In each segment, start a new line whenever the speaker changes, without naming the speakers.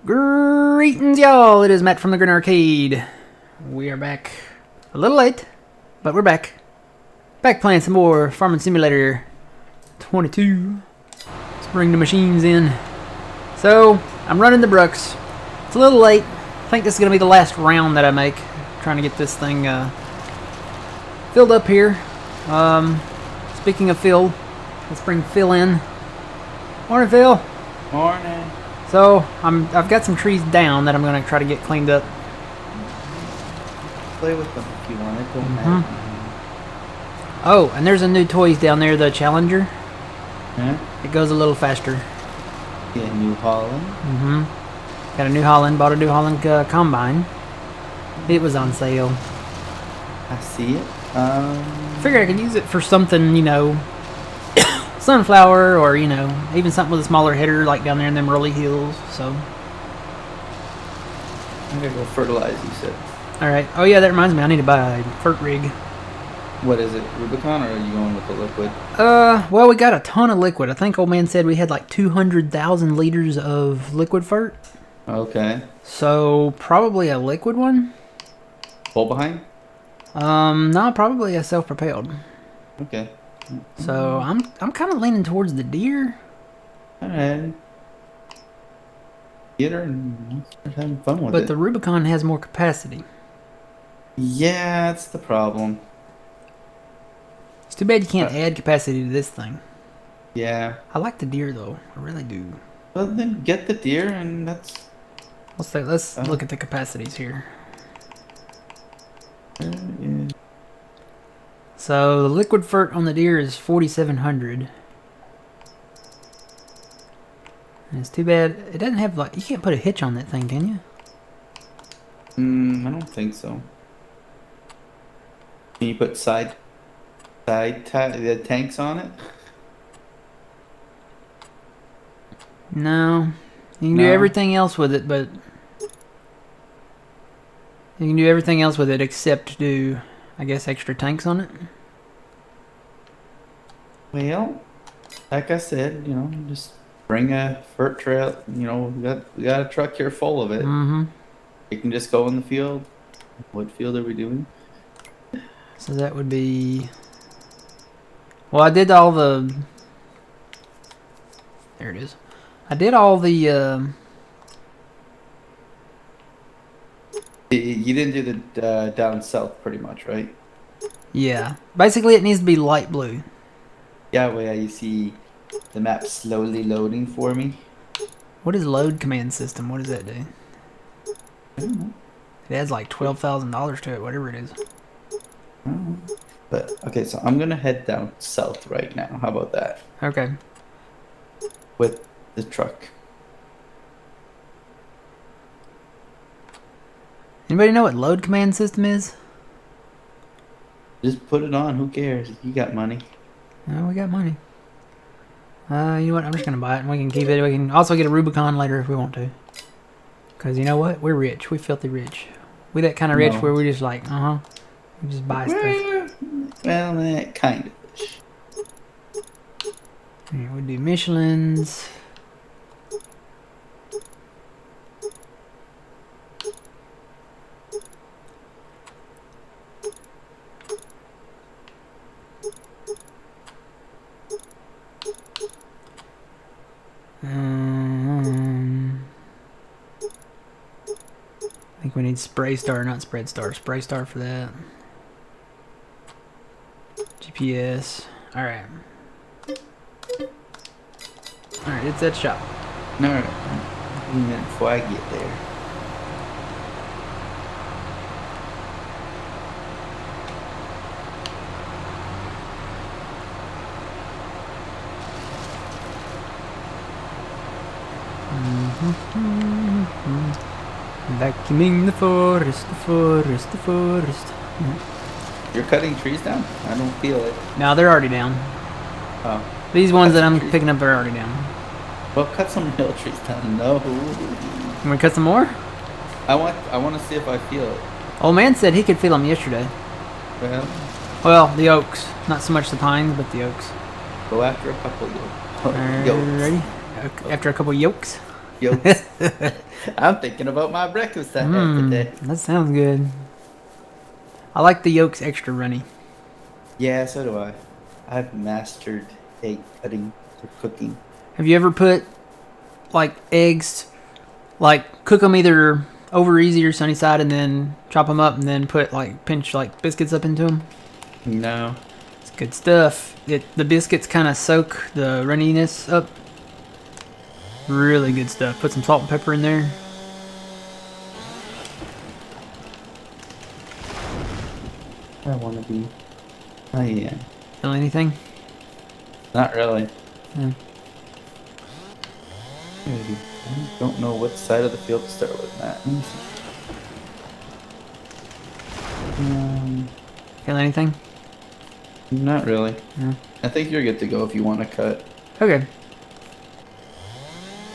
Greetings, y'all! It is Matt from the Grin Arcade. We are back. A little late, but we're back. Back playing some more Farming Simulator 22. Let's bring the machines in. So, I'm running the Brooks. It's a little late. I think this is going to be the last round that I make. Trying to get this thing filled up here. Speaking of Phil, let's bring Phil in. Morning, Phil.
Morning.
So, I've got some trees down that I'm going to try to get cleaned up.
Play with them if you want. It don't matter.
Oh, and there's a new toys down there, the Challenger.
Huh?
It goes a little faster.
Yeah, New Holland.
Got a New Holland, bought a New Holland combine. It was on sale.
I see it.
Figure I could use it for something, you know, sunflower or, you know, even something with a smaller header like down there in them rolly hills, so.
I'm gonna go fertilize, you said.
Alright. Oh yeah, that reminds me, I need to buy a fert rig.
What is it, Rubicon, or are you going with the liquid?
Well, we got a ton of liquid. I think old man said we had like 200,000 liters of liquid fert.
Okay.
So, probably a liquid one?
Pull behind?
No, probably a self-propelled.
Okay.
So, I'm kind of leaning towards the deer.
Alright. Get her and start having fun with it.
But the Rubicon has more capacity.
Yeah, that's the problem.
It's too bad you can't add capacity to this thing.
Yeah.
I like the deer though. I really do.
Well, then get the deer, and that's...
Let's look at the capacities here.
Yeah.
So the liquid fert on the deer is 4,700. And it's too bad it doesn't have, like, you can't put a hitch on that thing, can you?
I don't think so. Can you put the tanks on it?
No. You can do
No?
everything else with it, but you can do everything else with it except do, I guess, extra tanks on it.
Well, like I said, you know, just bring a fert trail. You know, we got a truck here full of it. You can just go in the field. What field are we doing?
So that would be... Well, I did all the... There it is. I did all the...
You didn't do the down south, pretty much, right?
Yeah. Basically, it needs to be light blue.
Yeah, well, you see the map slowly loading for me.
What is load command system? What does that do?
I don't know.
It adds like $12,000 to it, whatever it is.
I don't know. But, okay, so I'm going to head down south right now. How about that?
Okay.
With the truck.
Anybody know what load command system is?
Just put it on. Who cares? You got money.
Oh, we got money. You know what? I'm just gonna buy it and we can keep it. We can also get a Rubicon later if we want to. Cause you know what? We're rich. We filthy rich. We that kind of rich where we just like, we just buy stuff.
Well, that kind of fish.
Yeah, we do Michelin's. I think we need Spray Star, not Spread Star. Spray Star for that. GPS. Alright. Alright, it's that shop.
No, a minute before I get there.
Vacuuming the forest, the forest, the forest.
You're cutting trees down? I don't feel it.
No, they're already down.
Oh.
These ones
Cut
that
some
I'm
trees.
picking up are already down.
Well, cut some real trees down. No.
You want to cut some more?
I want to see if I feel it.
Old man said he could feel them yesterday.
Well,
Well, the oaks. Not so much the pines, but the oaks.
go after a couple of yolks.
Ready? After a couple yolks.
Yolks. I'm thinking about my breakfast I had today.
That sounds good. I like the yolks extra runny.
Yeah, so do I. I've mastered egg cutting or cooking.
Have you ever put like eggs, like cook them either over easy or sunny side, and then chop them up, and then put like pinch like biscuits up into them?
No.
It's good stuff. The biscuits kind of soak the runniness up. Really good stuff. Put some salt and pepper in there.
I want to be. Oh, yeah.
Feel anything?
Not really.
Yeah.
I don't know what side of the field to start with, Matt. Let me see.
Feel anything?
Not really.
No.
I think you're good to go if you want to cut.
Okay.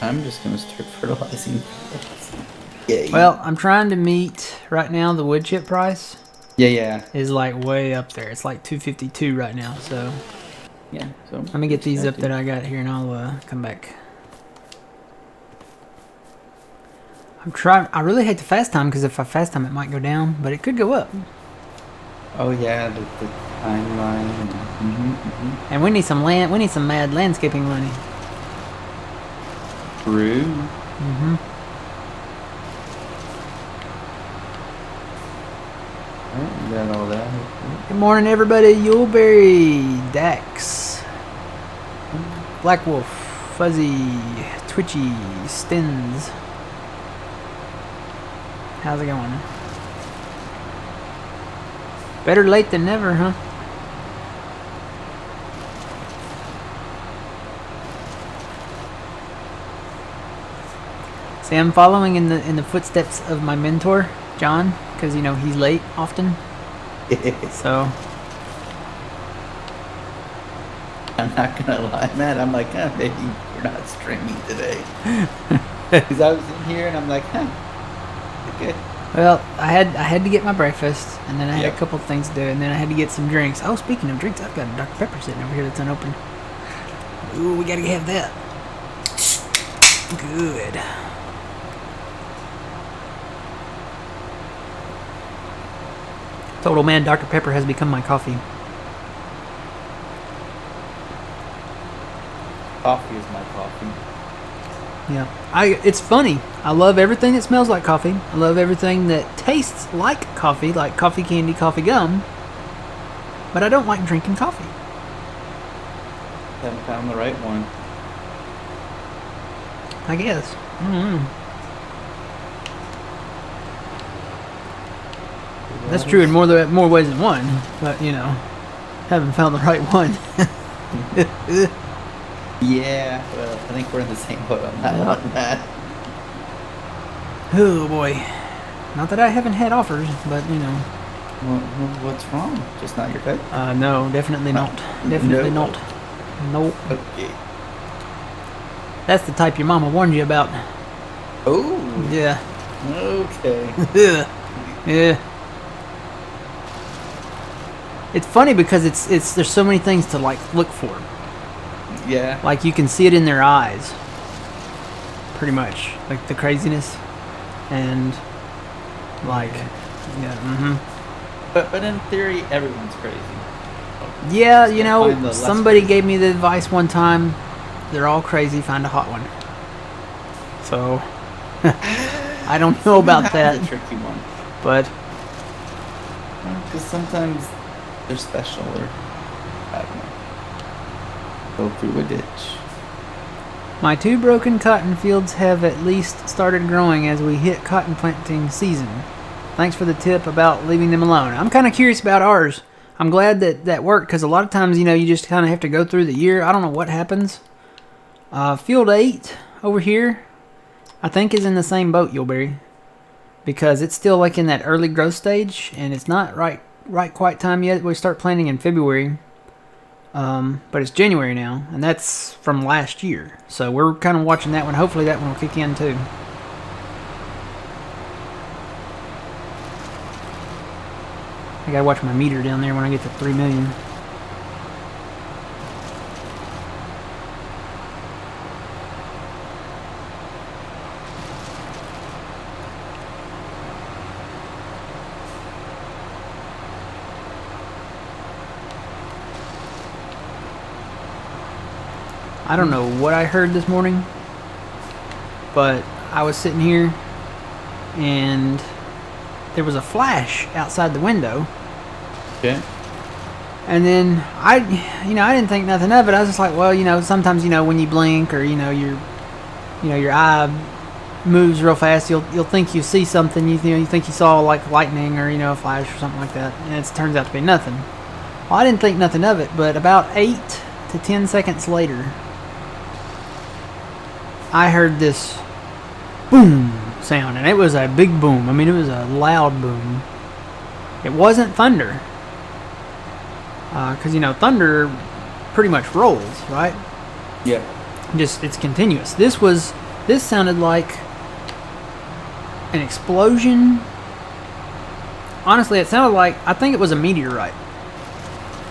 I'm just going to start fertilizing. Yay.
Well, I'm trying to meet right now the wood chip price
Yeah.
is like way up there. It's like $2.52 right now. So
Yeah. So
let me get these up that I got here, and I'll come back. I'm trying. I really hate to fast time because if I fast time, it might go down, but it could go up.
Oh yeah, the timeline.
And we need some land. We need some mad landscaping money.
True. Oh, you got all that.
Good morning, everybody. Yuleberry, Dax, Black Wolf, Fuzzy, Twitchy, Stins. How's it going? Better late than never, huh? See, I'm following in the footsteps of my mentor, John, because you know he's late often. So
I'm not gonna lie, man. I'm like, maybe we're not streaming today. Because I was in here and I'm like, good.
well, I had to get my breakfast, and then I had
Yep.
a couple things to do, and then I had to get some drinks. Oh, speaking of drinks, I've got a Dr. Pepper sitting over here that's unopened. Ooh, we gotta have that. Good. Total man, Dr. Pepper has become my coffee.
Coffee is my coffee.
Yeah, it's funny. I love everything that smells like coffee. I love everything that tastes like coffee candy, coffee gum. But I don't like drinking coffee.
Haven't found the right one.
I guess. That's true in more ways than one. But you know, haven't found the right one.
Yeah, well, I think we're in the same boat on that one, Matt.
Oh boy. Not that I haven't had offers, but you know.
What's wrong? Just not your type?
No, definitely not. Definitely
No.
not. Nope.
Okay.
That's the type your mama warned you about.
Oh.
Yeah.
Okay.
Yeah. It's funny because it's there's so many things to like look for.
Yeah.
Like you can see it in their eyes. Pretty much. Like the craziness. And like yeah,
But in theory, everyone's crazy.
Yeah,
Just
you
gotta find
know,
the less
somebody
crazy.
gave me the advice one time. They're all crazy, find a hot one. So I don't know about
That's
that,
a tricky one.
but
Because sometimes they're special or I don't know. Go through a ditch.
my 2 broken cotton fields have at least started growing as we hit cotton planting season. Thanks for the tip about leaving them alone. I'm kind of curious about ours. I'm glad that worked because a lot of times, you know, you just kind of have to go through the year. I don't know what happens. Field 8 over here, I think is in the same boat, Yuleberry, because it's still like in that early growth stage and it's not right quite time yet. We start planting in February. But it's January now, and that's from last year. So we're kind of watching that one. Hopefully that one will kick in too. I gotta watch my meter down there when I get to 3 million. I don't know what I heard this morning, but I was sitting here and there was a flash outside the window.
Okay.
And then I didn't think nothing of it. I was just like, well, sometimes, when you blink or, your eye moves real fast, you'll think you see something. You think you saw like lightning or, a flash or something like that. And it turns out to be nothing. Well, I didn't think nothing of it, but about 8 to 10 seconds later, I heard this boom sound, and it was a big boom. I mean, it was a loud boom. It wasn't thunder, because thunder pretty much rolls, right?
Yeah.
It's continuous. This sounded like an explosion. Honestly, it sounded like, I think it was a meteorite,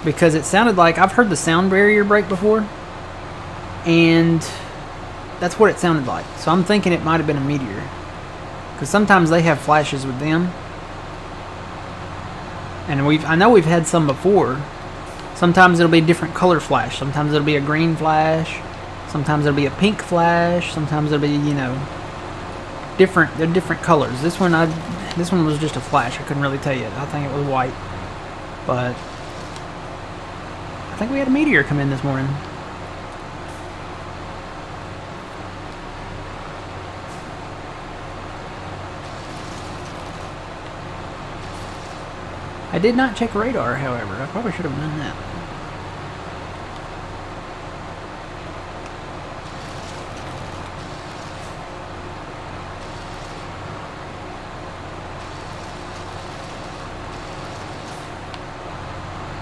because it sounded like, I've heard the sound barrier break before, and that's what it sounded like. So I'm thinking it might have been a meteor, because sometimes they have flashes with them, and I know we've had some before. Sometimes it'll be a different color flash. Sometimes it'll be a green flash. Sometimes it'll be a pink flash. Sometimes it'll be, different. They're different colors. This one was just a flash. I couldn't really tell you. I think it was white, but I think we had a meteor come in this morning. I did not check radar, however. I probably should have done that.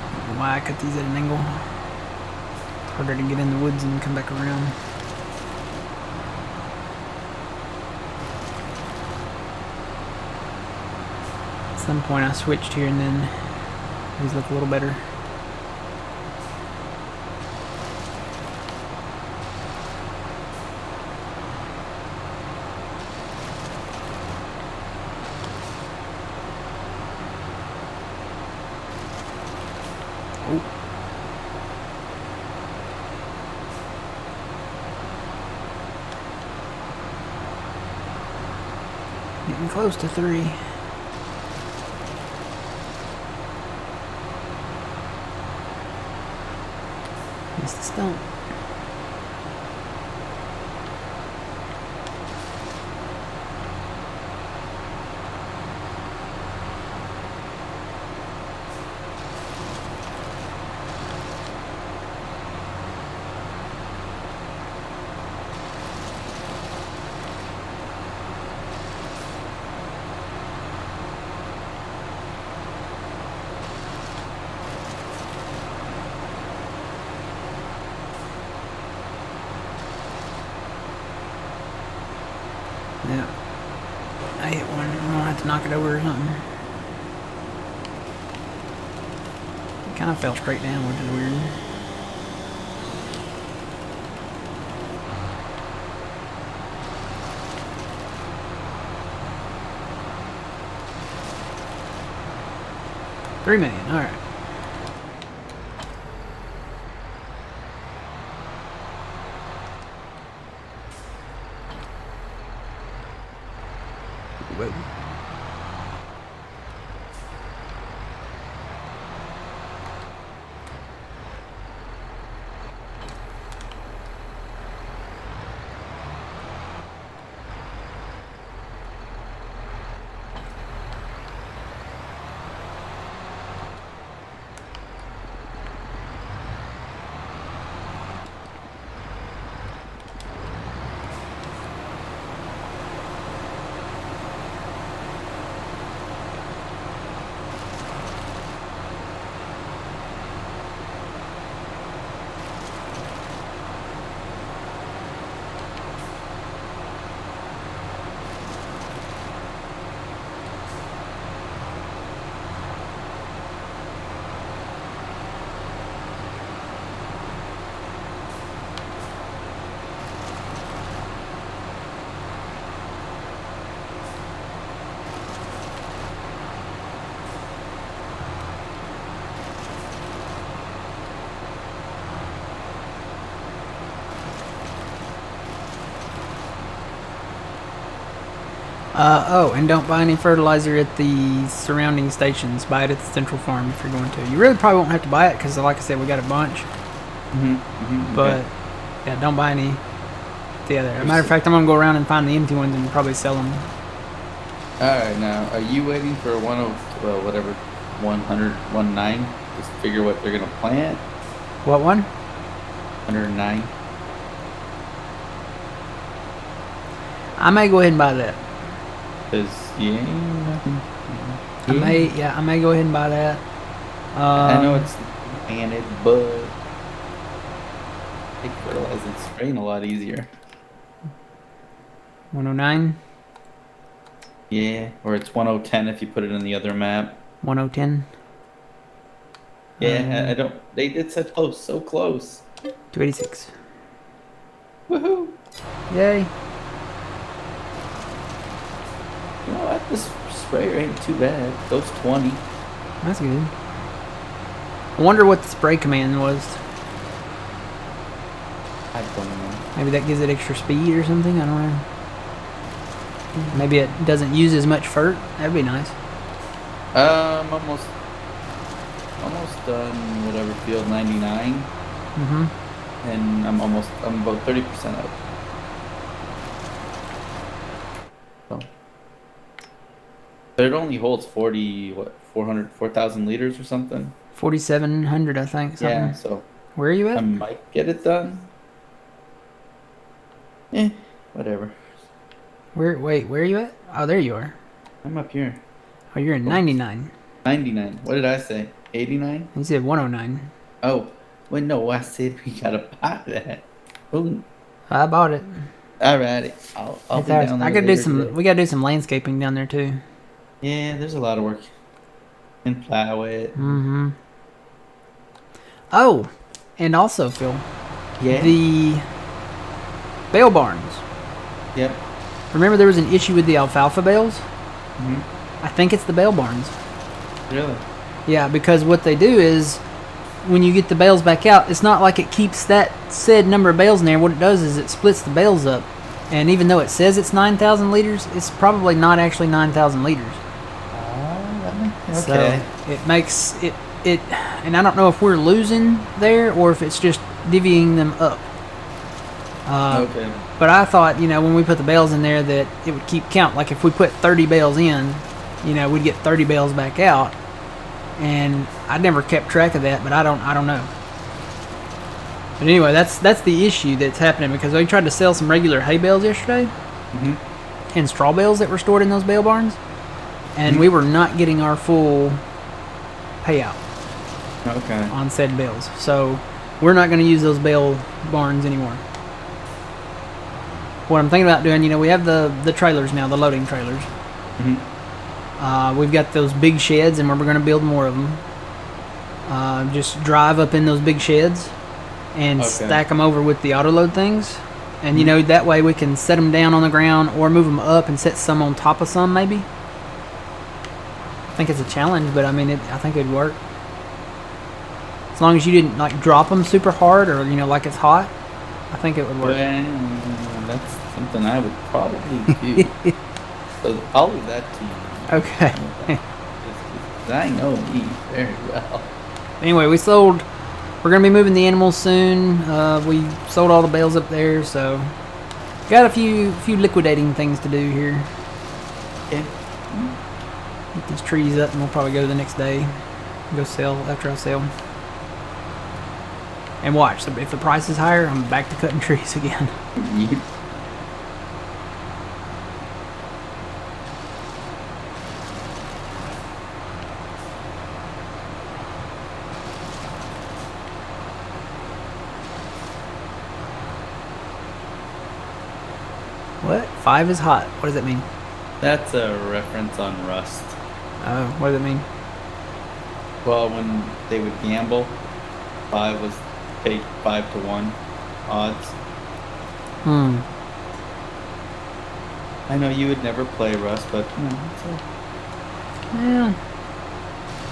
I don't know why I cut these at an angle. It's harder to get in the woods and come back around. At some point I switched here and then these look a little better. Oh. Getting close to 3. Missed the stump. Yeah. I hit one. I'm gonna have to knock it over or something. It kind of fell straight down, which is weird. $3 million. All right. Whoa. Oh, and don't buy any fertilizer at the surrounding stations. Buy it at the central farm if you're going to. You really probably won't have to buy it because, like I said, we got a bunch. But yeah, don't buy any at the other. As a matter of fact, I'm gonna go around and find the empty ones and probably sell them.
All right, now are you waiting for 100, 109? Just figure what they're gonna plant.
What one?
109.
I may go ahead and buy that.
Cause you ain't nothing.
I may go ahead and buy that.
I know it's planted, but take fertilizer and spraying a lot easier.
109.
Yeah, or it's 1010 if you put it in the other map.
1010.
Yeah, I don't. They did so close, so close.
286.
Woohoo!
Yay.
You know what? This sprayer ain't too bad. Goes 20.
That's good. I wonder what the spray command was.
I don't know.
Maybe that gives it extra speed or something. I don't know. Maybe it doesn't use as much fert. That'd be nice.
Almost done. Whatever field 99. And I'm about 30% up. So, but it only holds 4,000 liters or something.
4,700, I think. Something.
Yeah, so
Where are you at?
I might get it done. Whatever.
Wait, where are you at? Oh, there you are.
I'm up here.
Oh, you're in 99.
99. What did I say? 89?
You said 109.
Oh, wait, no, I said we gotta buy that. Ooh.
I bought it.
Alright, I'll be down there.
I gotta do
later
some.
today.
We gotta do some landscaping down there too.
Yeah, there's a lot of work. And plow it.
Oh, and also, Phil,
Yeah.
the bale barns.
Yep.
Remember there was an issue with the alfalfa bales? I think it's the bale barns.
Really?
Yeah, because what they do is when you get the bales back out, it's not like it keeps that said number of bales in there. What it does is it splits the bales up. And even though it says it's 9,000 liters, it's probably not actually 9,000 liters.
Okay.
So it makes it, and I don't know if we're losing there or if it's just divvying them up.
Okay.
But I thought, when we put the bales in there that it would keep count. Like if we put 30 bales in, we'd get 30 bales back out. And I never kept track of that, but I don't know. But anyway, that's the issue that's happening because we tried to sell some regular hay bales yesterday and straw bales that were stored in those bale barns, and we were not getting our full payout on said bales. So we're not going to use those bale barns anymore. What I'm thinking about doing, we have the trailers now, the loading trailers. We've got those big sheds, and we're going to build more of them. Just drive up in those big sheds and stack them over with the auto load things. And, that way we can set them down on the ground or move them up and set some on top of some, maybe. I think it's a challenge, but, I think it'd work. As long as you didn't, drop them super hard or, like it's hot, I think it would work.
Well, that's something I would probably do. So I'll leave that to you.
Okay.
I know me very well.
Anyway, we're going to be moving the animals soon. We sold all the bales up there, so got a few liquidating things to do here.
Okay.
Get these trees up, and we'll probably go the next day. Go sell after I sell. And watch, so if the price is higher, I'm back to cutting trees again. What? 5 is hot. What does that mean?
That's a reference on Rust.
Oh, what does it mean?
Well, when they would gamble, 5 was paid 5-1 odds. I know you would never play Rust, but
Yeah.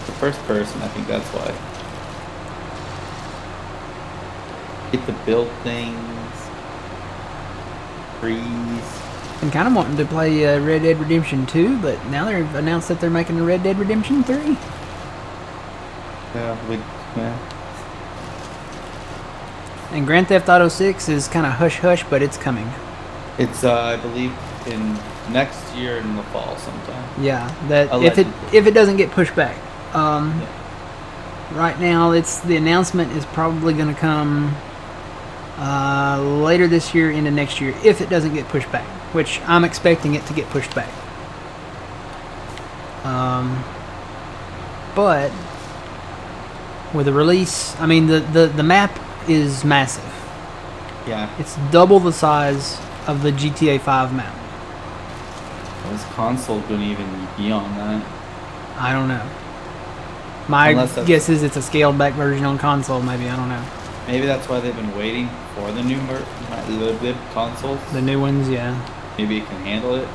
the first person, I think that's why. Get to build things, trees.
Been kind of wanting to play Red Dead Redemption 2, but now they've announced that they're making a Red Dead Redemption 3.
Yeah.
And Grand Theft Auto 6 is kind of hush-hush, but it's coming.
It's, I believe, in next year in the fall sometime.
Yeah, that
Allegedly.
if it doesn't get pushed back.
Yeah.
Right now, the announcement is probably going to come later this year into next year if it doesn't get pushed back, which I'm expecting it to get pushed back. But with the release, I mean the map is massive.
Yeah.
It's double the size of the GTA 5 map.
This console couldn't even be on that.
I don't know. My guess is it's a scaled back version on console, maybe. I don't know.
Maybe that's why they've been waiting for the new good consoles.
The new ones, yeah.
Maybe it can handle it.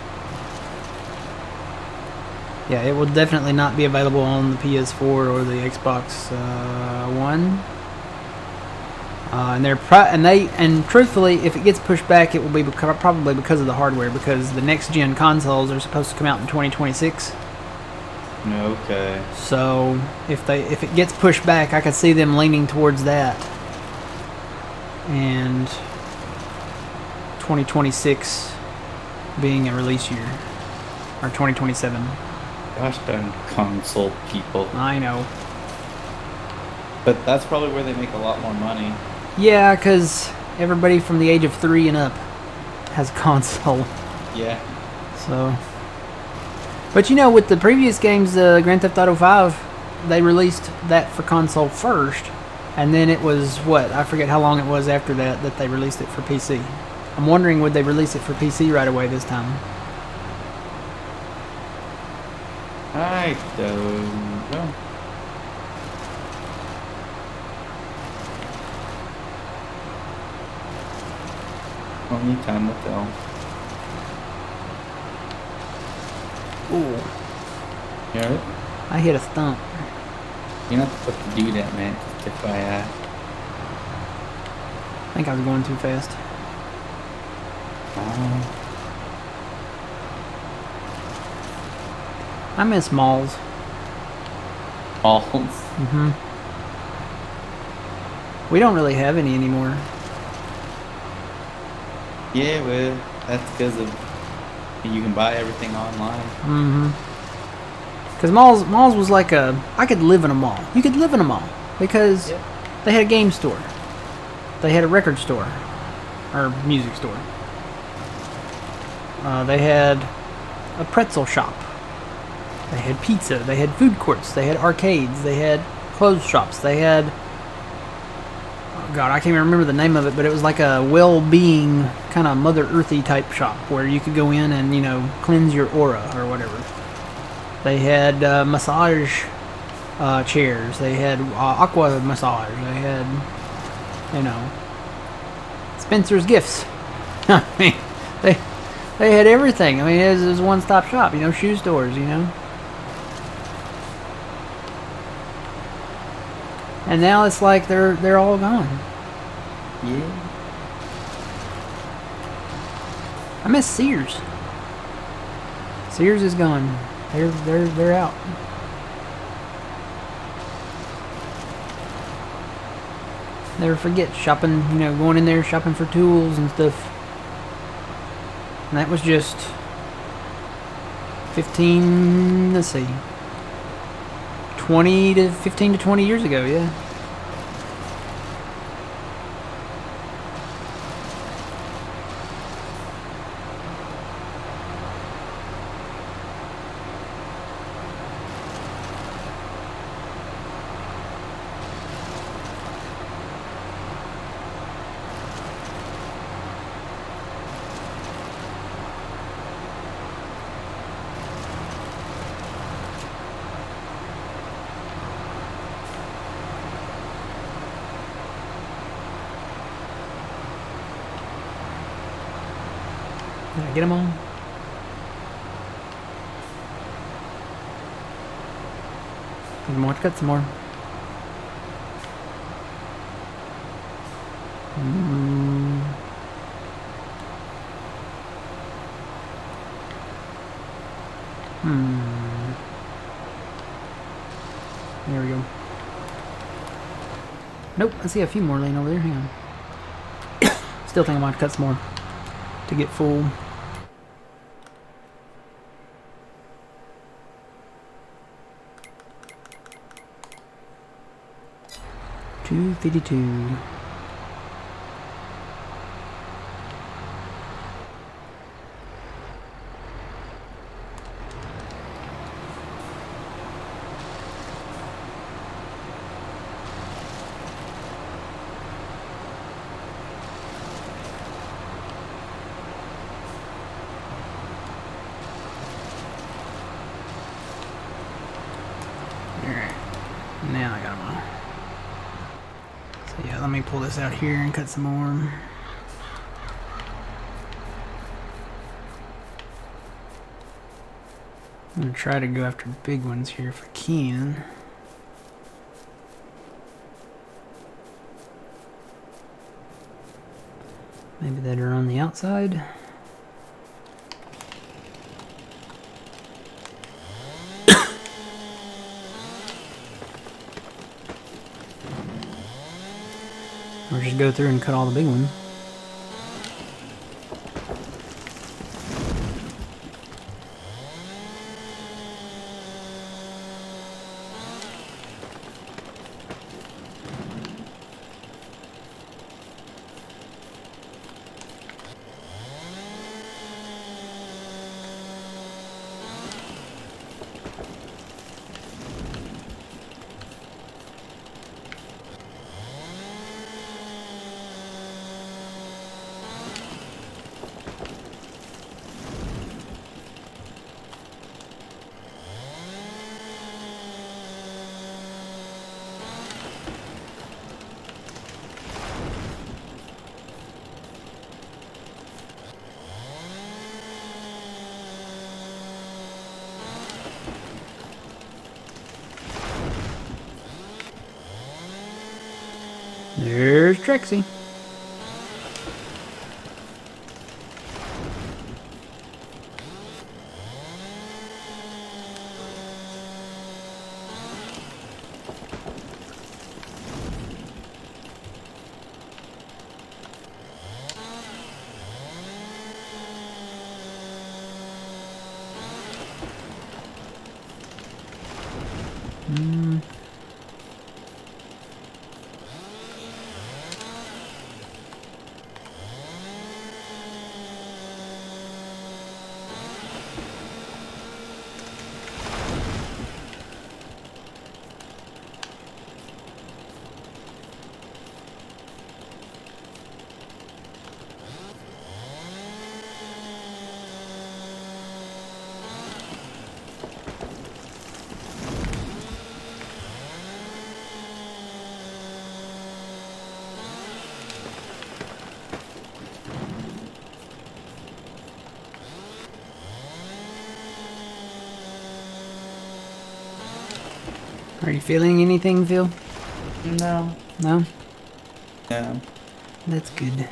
Yeah, it will definitely not be available on the PS4 or the Xbox One. And truthfully, if it gets pushed back, it will be probably because of the hardware, because the next gen consoles are supposed to come out in 2026.
Okay.
So if it gets pushed back, I could see them leaning towards that, and 2026 being a release year, or 2027.
Gosh darn console people.
I know.
But that's probably where they make a lot more money.
Yeah, because everybody from the age of 3 and up has a console.
Yeah.
So, but you know, with the previous games, Grand Theft Auto 5, they released that for console first, and then it was I forget how long it was after that they released it for PC. I'm wondering, would they release it for PC right away this time?
I don't know. Only time will tell.
Ooh.
You heard it?
I hit a stump.
You're not supposed to do that, man. Just FYI.
I think I was going too fast. I miss malls.
Malls.
Mm-hmm. We don't really have any anymore.
Yeah, well, that's because of you can buy everything online.
Mm-hmm. Because malls was like I could live in a mall. You could live in a mall because they had a game store. They had a record store, or music store. They had a pretzel shop. They had pizza. They had food courts. They had arcades. They had clothes shops. They had... Oh God, I can't even remember the name of it, but it was like a well-being, kind of Mother Earthy type shop where you could go in and, cleanse your aura or whatever. They had massage chairs. They had aqua massage. They had, Spencer's Gifts. I mean, they had everything. I mean, it was a one-stop shop, shoe stores, And now it's like they're all gone.
Yeah.
I miss Sears. Sears is gone. They're out. Never forget shopping, going in there shopping for tools and stuff. And that was just 15 to 20 years ago, yeah. Did I get them all? Some more, got some more. Nope, I see a few more laying over there. Hang on. Still think I might cut some more to get full. $2.52. Alright, now I got them on. So yeah, let me pull this out here and cut some more. I'm gonna try to go after big ones here if I can. Maybe that are on the outside. Or just go through and cut all the big ones. There's Trixie. Are you feeling anything, Phil?
No.
No?
Yeah.
That's good.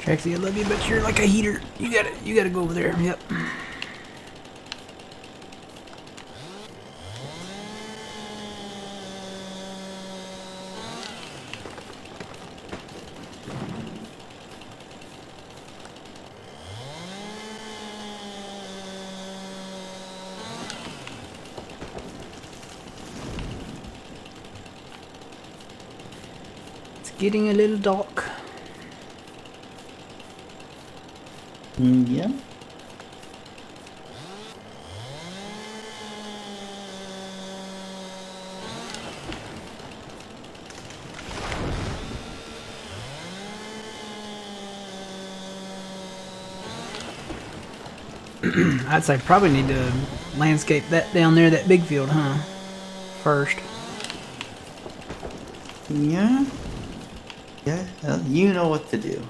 Trixie, I love you, but you're like a heater. You gotta go over there. Yep. It's getting a little dark.
Yeah.
I'd say probably need to landscape that down there, that big field, huh? First.
Yeah. Yeah. You know what to do.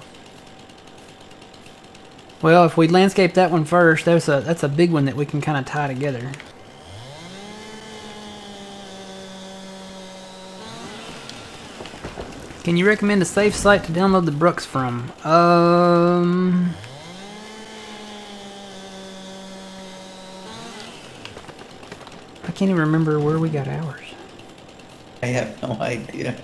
Well, if we landscape that one first, that's a big one that we can kind of tie together. Can you recommend a safe site to download the Brooks from? I can't even remember where we got ours.
I have no idea.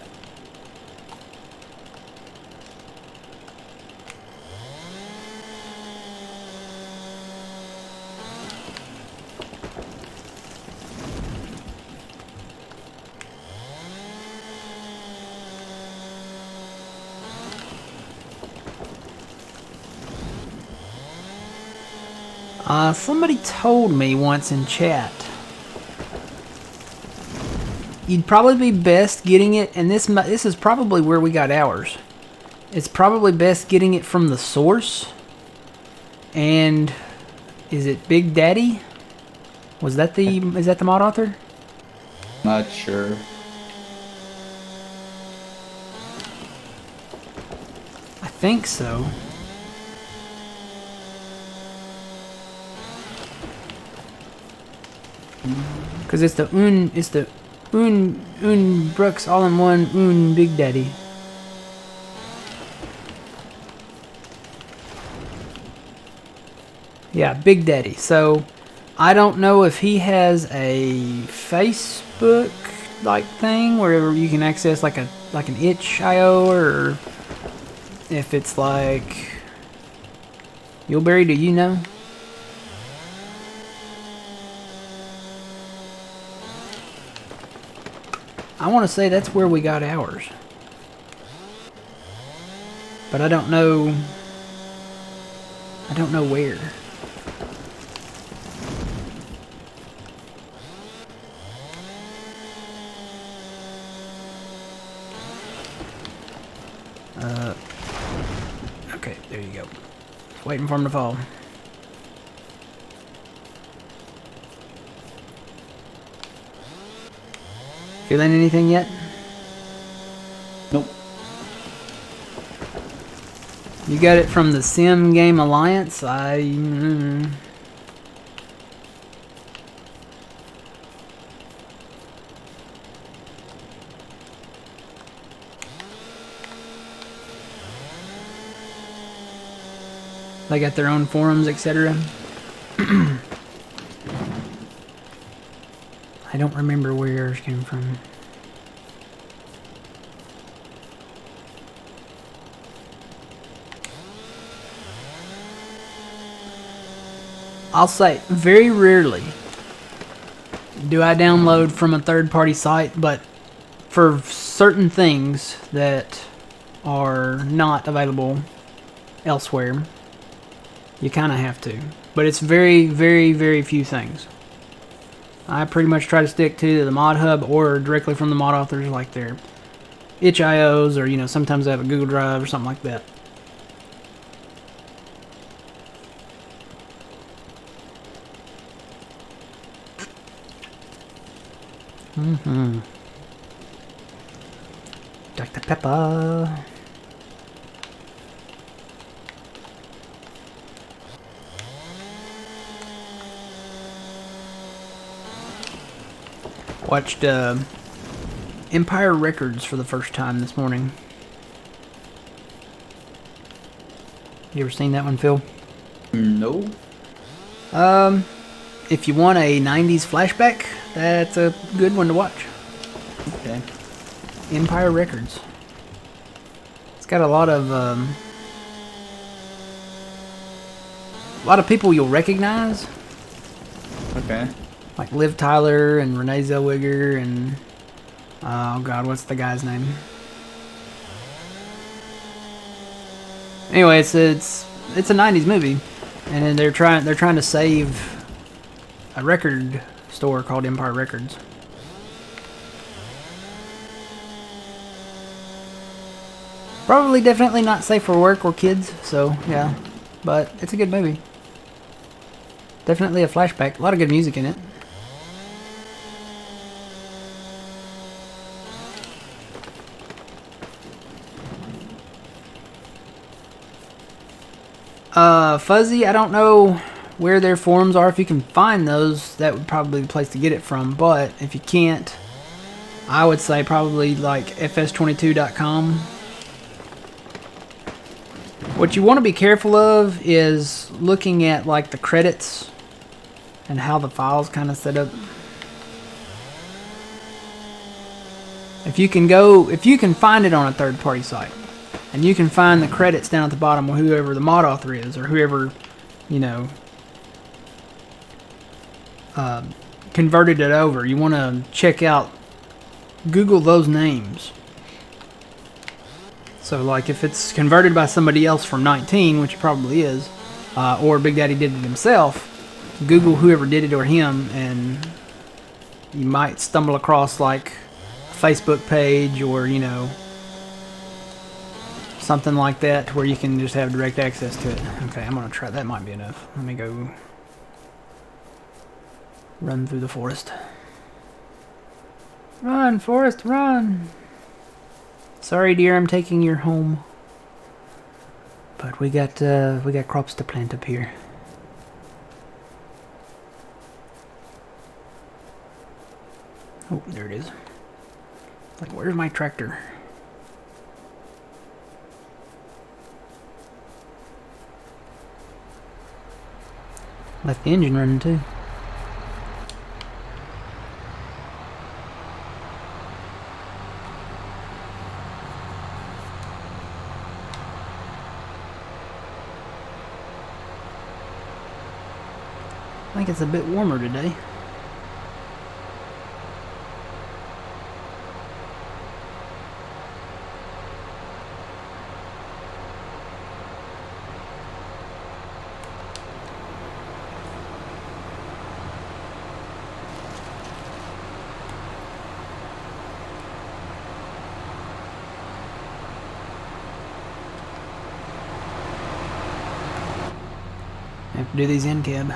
Somebody told me once in chat you'd probably be best getting it, and this is probably where we got ours. It's probably best getting it from the source. And is it Big Daddy? Is that the mod author?
Not sure.
I think so. Because it's the Un Brooks all in one Un Big Daddy. Yeah, Big Daddy. So I don't know if he has a Facebook like thing where you can access like an itch.io, or if it's like Yuleberry. Do you know? I want to say that's where we got ours, but I don't know. I don't know where. Okay, there you go. Waiting for him to fall. Feeling anything yet?
Nope.
You got it from the Sim Game Alliance? They got their own forums, etc. I don't remember where yours came from. I'll say, very rarely do I download from a third-party site, but for certain things that are not available elsewhere, you kind of have to. But it's very, very, very few things. I pretty much try to stick to the mod hub or directly from the mod authors, like their itch.ios, or sometimes I have a Google Drive or something like that. Dr. Pepper. Watched Empire Records for the first time this morning. You ever seen that one, Phil?
No.
If you want a 90s flashback, that's a good one to watch.
Okay.
Empire Records. It's got a lot of people you'll recognize.
Okay.
Like Liv Tyler and Renee Zellweger and oh god, what's the guy's name? Anyway, it's it's a '90s movie, and then they're trying to save a record store called Empire Records. Probably definitely not safe for work or kids, so yeah. But it's a good movie. Definitely a flashback. A lot of good music in it. Fuzzy, I don't know where their forums are. If you can find those, that would probably be the place to get it from. But if you can't, I would say probably like fs22.com. What you want to be careful of is looking at like the credits and how the file's kind of set up. If you can find it on a third-party site, and you can find the credits down at the bottom of whoever the mod author is, or whoever, you know, converted it over, you want to check out, Google those names. So like if it's converted by somebody else from 19, which it probably is, or Big Daddy did it himself, Google whoever did it or him, and you might stumble across like a Facebook page or, you know, something like that where you can just have direct access to it. Okay, I'm gonna try. That might be enough. Let me go run through the forest. Run, forest, run! Sorry, dear, I'm taking your home. But we got crops to plant up here. Oh, there it is. Like, where's my tractor? Left the engine running too. I think it's a bit warmer today. I have to do these in cab.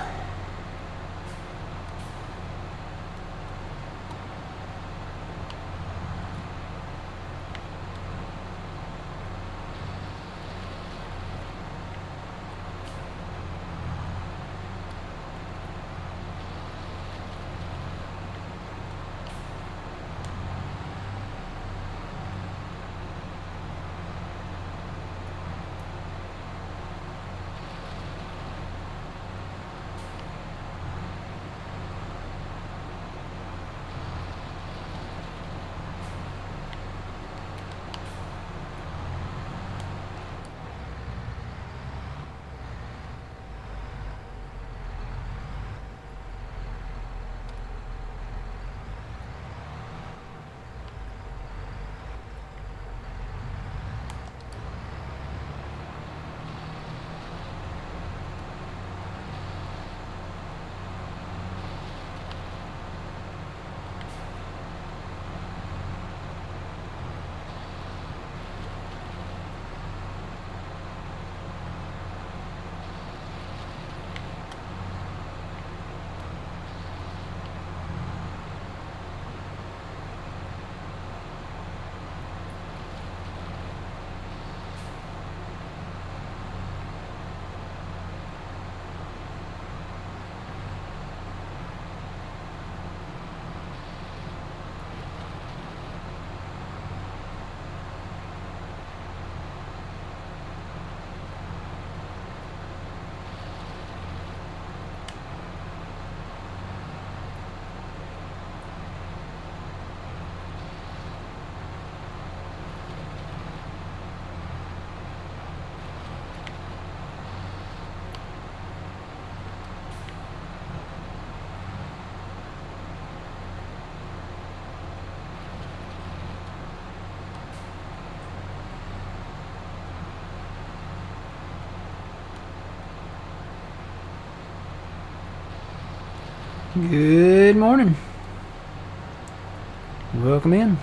Good morning. Welcome in.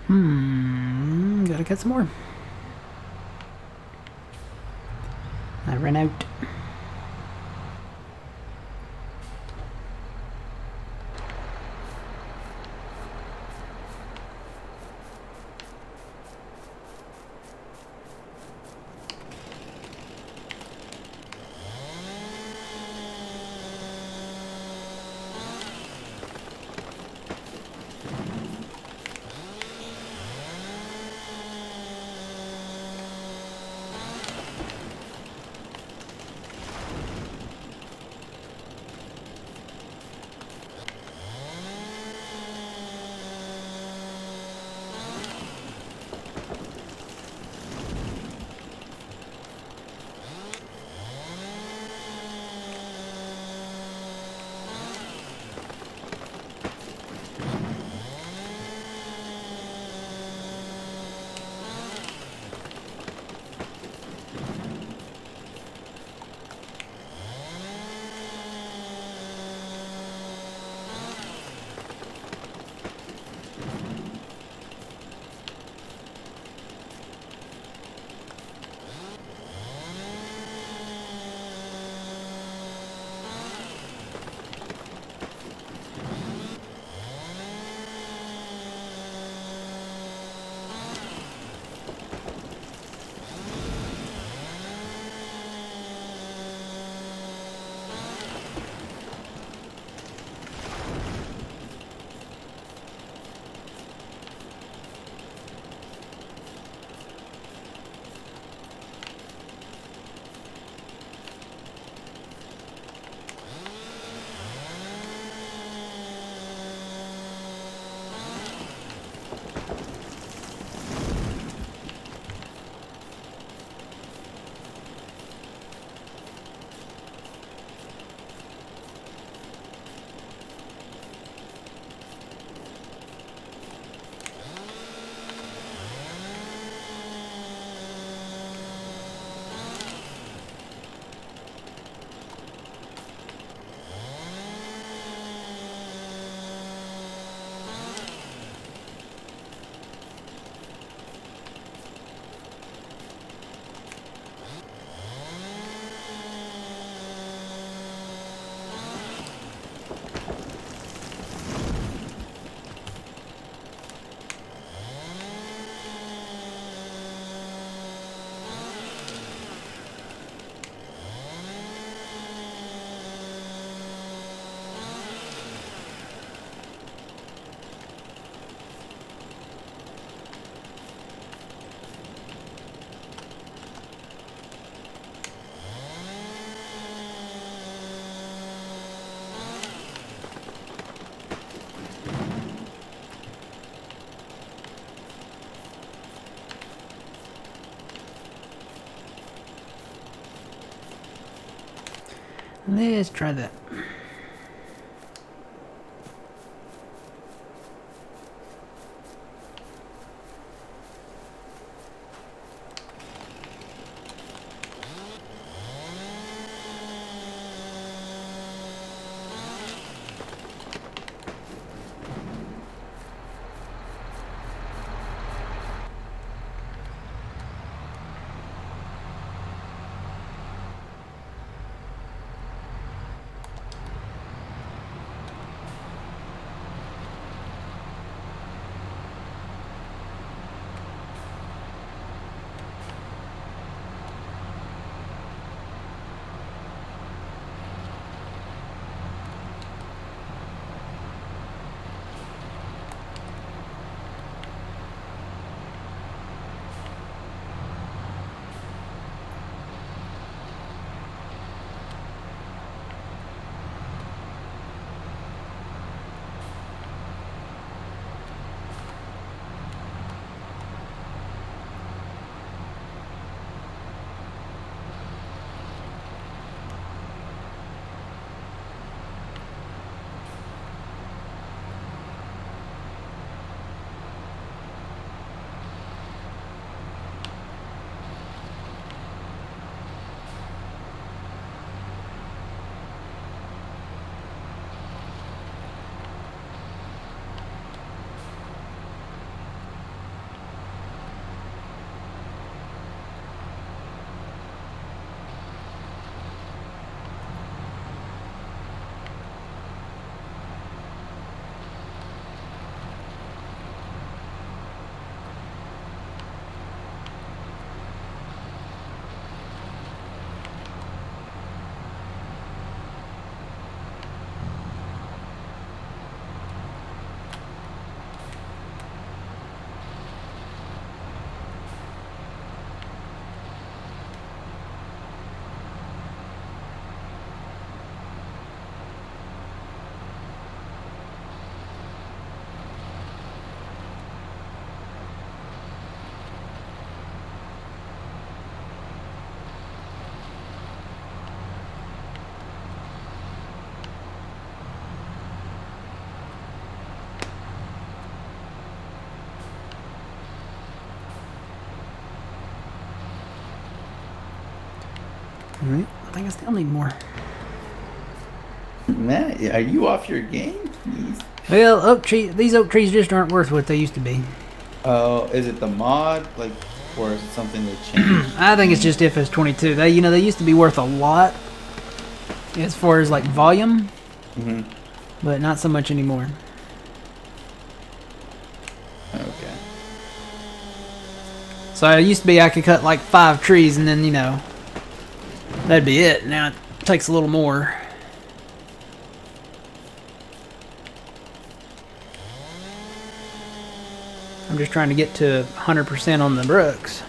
Gotta cut some more. I ran out. Let's try that. Alright, I think I still need more.
Matt, are you off your game? Jeez.
Well, these oak trees just aren't worth what they used to be.
Oh, is it the mod, like, or is it something they changed?
I think it's just FS22. They, they used to be worth a lot as far as like volume, but not so much anymore.
Okay.
So it used to be I could cut like 5 trees and then that'd be it. Now it takes a little more. I'm just trying to get to 100% on the brooks.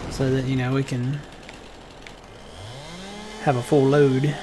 So that, we can have a full load.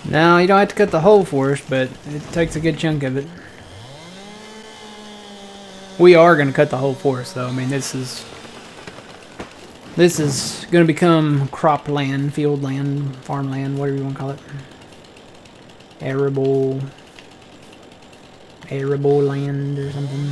No, you don't have to cut the whole forest, but it takes a good chunk of it. We are going to cut the whole forest, though. I mean, this is going to become cropland, field land, farmland, whatever you want to call it. Arable land or something.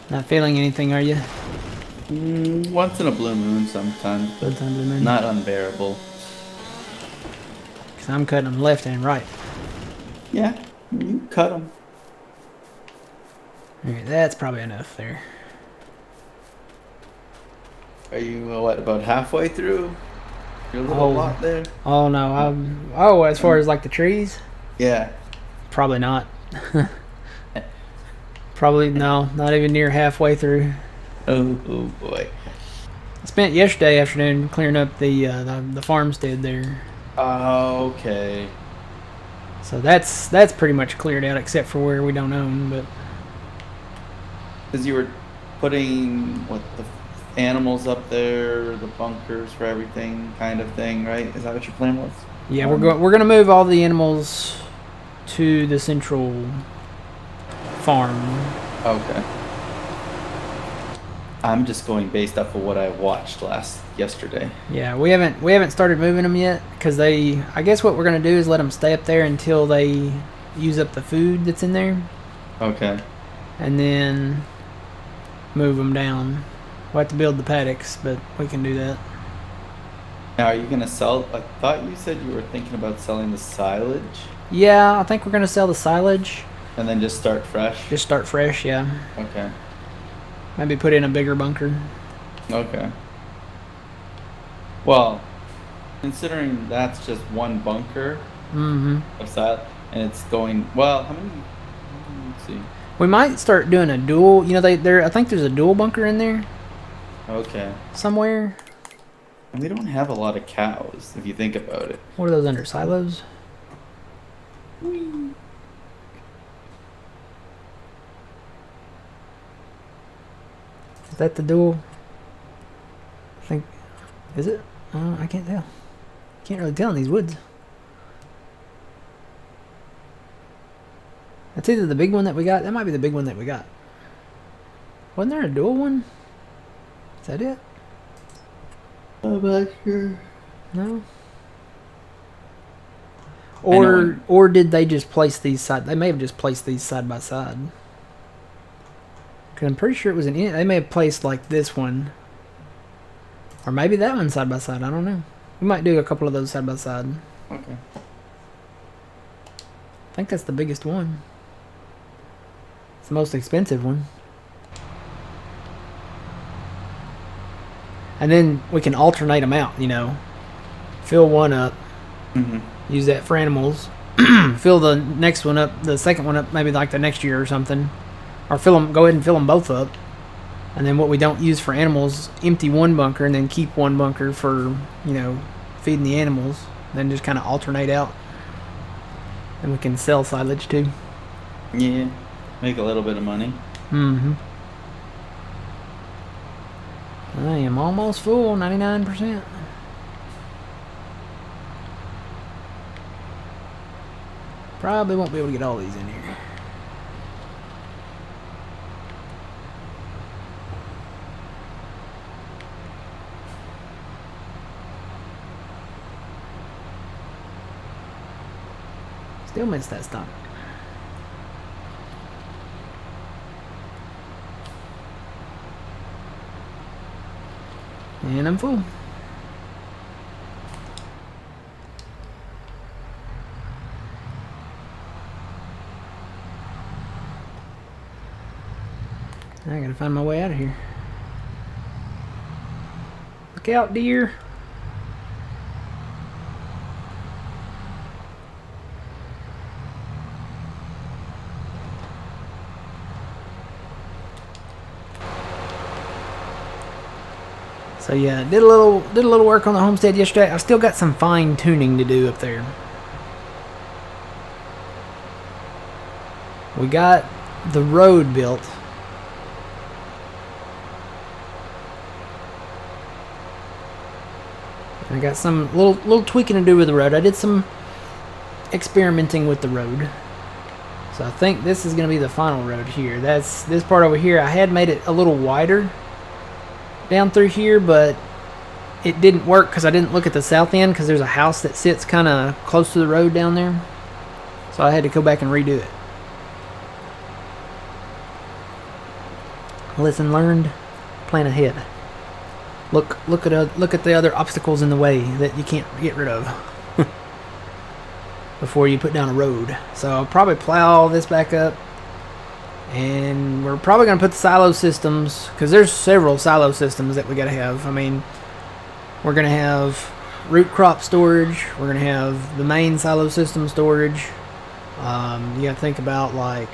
Not feeling anything, are you?
Once in a blue moon sometimes, but
Blue moon.
not unbearable.
Because I'm cutting them left and right.
Yeah, you cut them.
Alright, that's probably enough there.
Are you, what, about halfway through? Your little lot there?
Oh, no. As far as like the trees?
Yeah.
Probably not. Probably, no, not even near halfway through.
Oh boy.
I spent yesterday afternoon clearing up the farmstead there.
Oh, okay.
So that's pretty much cleared out except for where we don't own, but...
Because you were putting, the animals up there, the bunkers for everything kind of thing, right? Is that what your plan was?
Yeah, we're gonna move all the animals to the central farm.
Okay. I'm just going based off of what I watched yesterday.
Yeah, we haven't started moving them yet because I guess what we're gonna do is let them stay up there until they use up the food that's in there.
Okay.
And then move them down. We'll have to build the paddocks, but we can do that.
Now, are you gonna sell? I thought you said you were thinking about selling the silage.
Yeah, I think we're gonna sell the silage.
And then just start fresh?
Just start fresh, yeah.
Okay.
Maybe put in a bigger bunker.
Okay. Well, considering that's just one bunker of silage, and it's going, well, how many? Let's see.
We might start doing a dual, I think there's a dual bunker in there.
Okay.
Somewhere.
And we don't have a lot of cows, if you think about it.
What are those under? Silos? Is that the dual? I think. Is it? I can't tell. Can't really tell in these woods. That's either the big one that we got. That might be the big one that we got. Wasn't there a dual one? Is that it?
I'm not sure.
No.
I know
Or did they just place these side? They may have just placed these side by side. Cause I'm pretty sure it was they may have placed like this one, or maybe that one side by side. I don't know. We might do a couple of those side by side.
Okay.
I think that's the biggest one. It's the most expensive one. And then we can alternate them out, you know. Fill one up. Use that for animals. Fill the next one up, the second one up, maybe like the next year or something. Or go ahead and fill them both up. And then what we don't use for animals, empty one bunker and then keep one bunker for, you know, feeding the animals. Then just kind of alternate out. And we can sell silage too.
Yeah. Make a little bit of money.
Mm-hmm. I am almost full, 99%. Probably won't be able to get all these in here. Still missed that stop. And I'm full. I gotta find my way out of here. Look out, deer. So yeah, did a little work on the homestead yesterday. I've still got some fine tuning to do up there. We got the road built. I got some little tweaking to do with the road. I did some experimenting with the road. So I think this is going to be the final road here. That's this part over here. I had made it a little wider down through here, but it didn't work because I didn't look at the south end because there's a house that sits kind of close to the road down there. So I had to go back and redo it. Lesson learned, plan ahead. Look at the other obstacles in the way that you can't get rid of before you put down a road. So I'll probably plow this back up, and we're probably going to put the silo systems, because there's several silo systems that we got to have. I mean, we're going to have root crop storage, we're going to have the main silo system storage. You got to think about like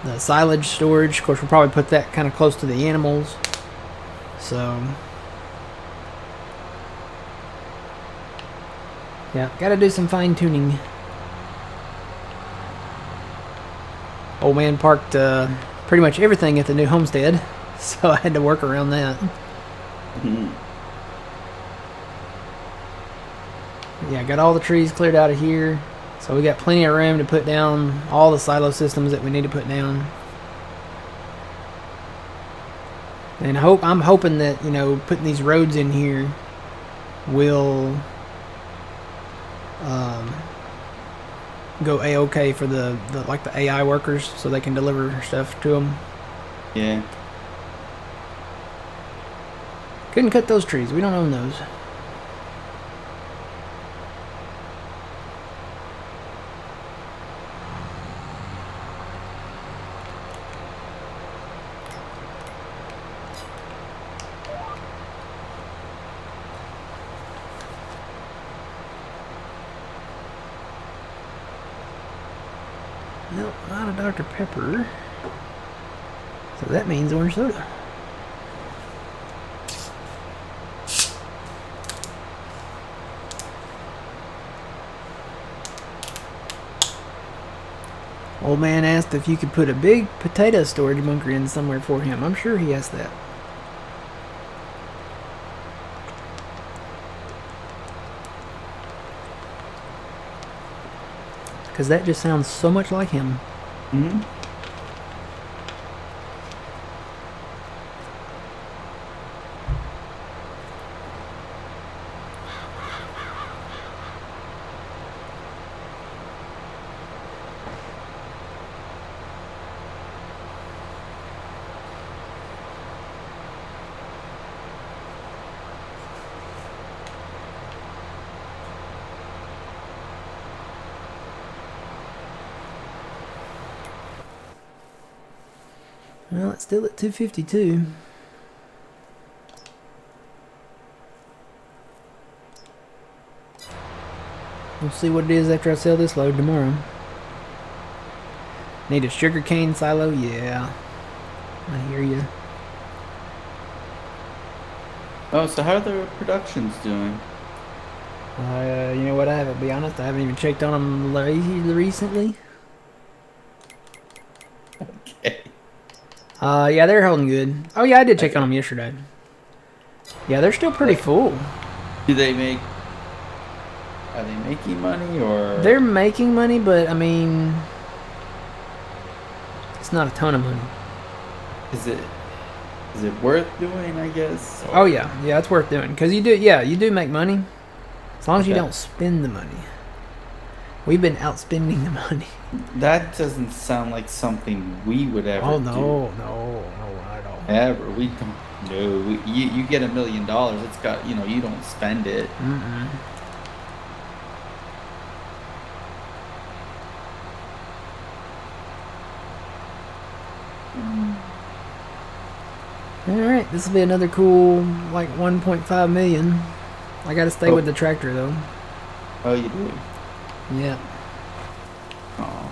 the silage storage. Of course, we'll probably put that kind of close to the animals. So, yeah, gotta do some fine tuning. Old man parked pretty much everything at the new homestead, so I had to work around that. Yeah, got all the trees cleared out of here, so we got plenty of room to put down all the silo systems that we need to put down. And I'm hoping that, you know, putting these roads in here will go a-okay for the AI workers, so they can deliver stuff to them.
Yeah.
Couldn't cut those trees. We don't own those. Nope, not a Dr. Pepper. So that means orange soda. Old man asked if you could put a big potato storage bunker in somewhere for him. I'm sure he asked that. Because that just sounds so much like him.
Mm-hmm.
Well, it's still at 252. We'll see what it is after I sell this load tomorrow. Need a sugarcane silo? Yeah. I hear you.
Oh, so how are the productions doing?
You know what? I haven't, be honest, I haven't even checked on them recently.
Okay.
Yeah, they're holding good. Oh yeah, I did check on them yesterday. Yeah, they're still pretty full.
Do they make? Are they making money or?
They're making money, but I mean, it's not a ton of money.
Is it worth doing? I guess. Or?
Oh yeah, yeah, it's worth doing because you do. Yeah, you do make money as long as you
Okay.
don't spend the money. We've been outspending the money.
That doesn't sound like something we would ever
Oh
do.
no, not at all.
Ever. We don't. No. You get $1 million. It's got, you don't spend it.
Mm-mm. Alright, this will be another cool, like, 1.5 million. I gotta stay with the tractor, though.
Oh, you do?
Yeah.
Oh.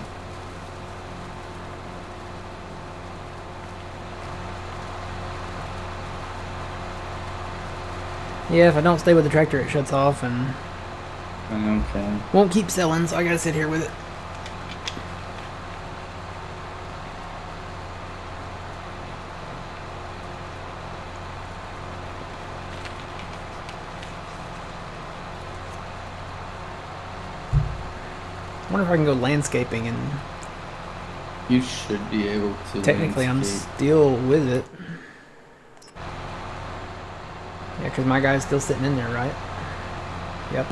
Yeah, if I don't stay with the tractor, it shuts off and
Okay.
won't keep selling, so I gotta sit here with it. I wonder if I can go landscaping, and
You should be able to.
technically I'm
landscape.
still with it. Yeah, because my guy's still sitting in there, right? Yep.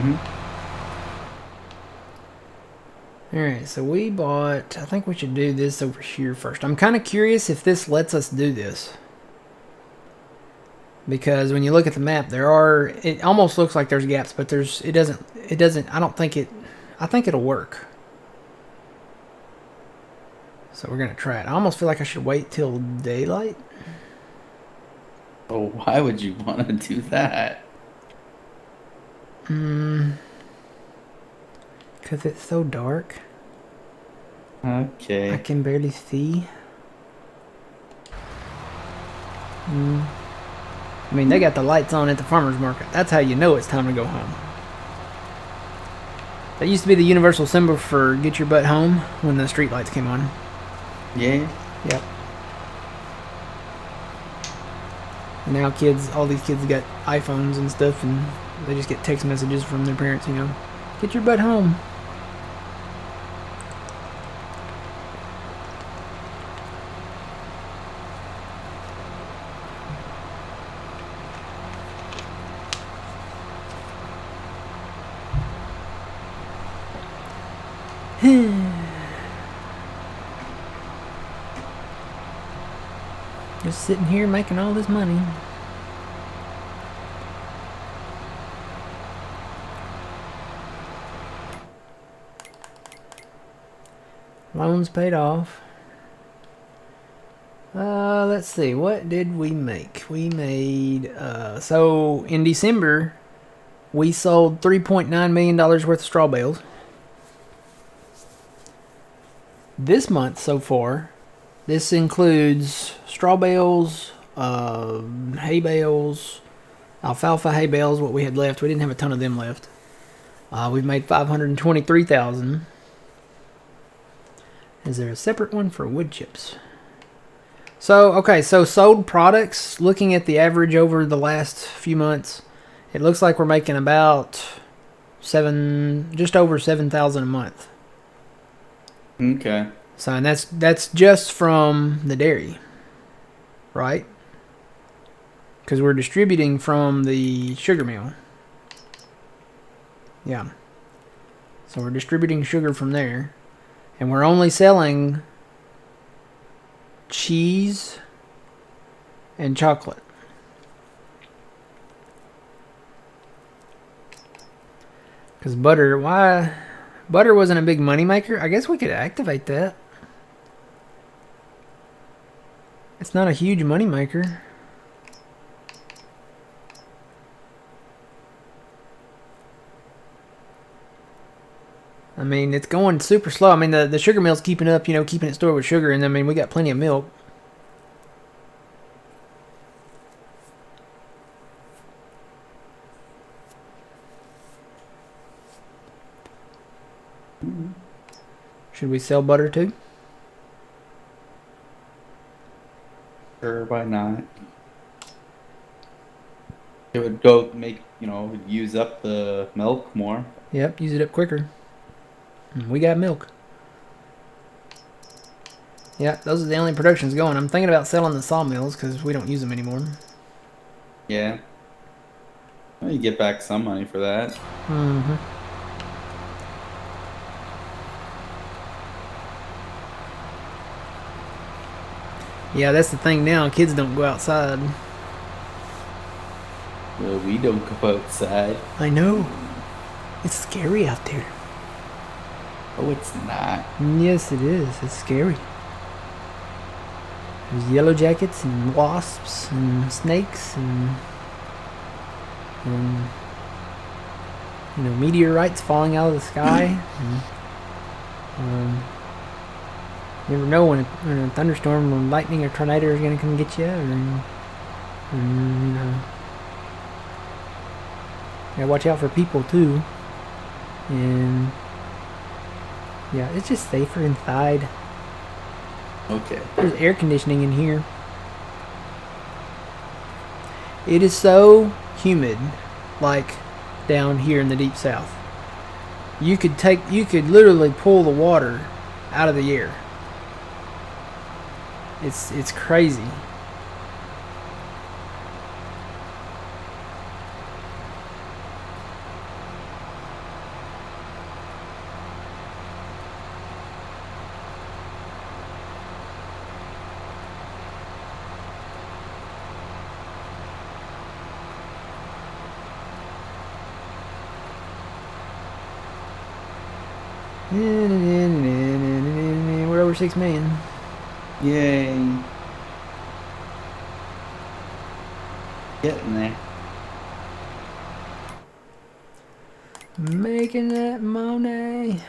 Alright, so we bought... I think we should do this over here first. I'm kind of curious if this lets us do this. Because when you look at the map, there are... It almost looks like there's gaps, but there's... It doesn't... I don't think it... I think it'll work. So we're going to try it. I almost feel like I should wait till daylight.
Oh, why would you want to do that?
Because it's so dark.
Okay.
I can barely see. I mean, they got the lights on at the farmer's market. That's how you know it's time to go home. That used to be the universal symbol for get your butt home when the street lights came on.
Yeah.
Yep. And now all these kids got iPhones and stuff, and they just get text messages from their parents, get your butt home. Just sitting here making all this money. Loans paid off. Let's see. What did we make? We made... so, in December, we sold $3.9 million worth of straw bales. This month so far, this includes straw bales, hay bales, alfalfa hay bales, what we had left. We didn't have a ton of them left. We've made $523,000. Is there a separate one for wood chips? So, okay, so sold products, looking at the average over the last few months, it looks like we're making about just over $7,000 a month.
Okay.
So, and that's just from the dairy, right? Because we're distributing from the sugar mill. Yeah. So we're distributing sugar from there. And we're only selling cheese and chocolate. Because butter wasn't a big money maker. I guess we could activate that. It's not a huge money maker. I mean, it's going super slow. I mean, the sugar mill's keeping up, you know, keeping it stored with sugar, and I mean, we got plenty of milk. Should we sell butter too?
Sure, why not? It would go make, you know, use up the milk more.
Yep, use it up quicker. We got milk. Yeah, those are the only productions going. I'm thinking about selling the sawmills because we don't use them anymore.
Yeah. Well, you get back some money for that.
Mm-hmm. Yeah, that's the thing now. Kids don't go outside.
Well, we don't go outside.
I know. It's scary out there.
Oh, it's not.
Yes, it is. It's scary. There's yellow jackets and wasps and snakes and you know, meteorites falling out of the sky. And, you never know when a thunderstorm or lightning or tornado is going to come get you. Or, you know, gotta watch out for people too. And yeah, it's just safer inside.
Okay.
There's air conditioning in here. It is so humid, like down here in the deep south. You could literally pull the water out of the air. It's crazy. We're over 6 million.
Yay. Getting there.
Making that money.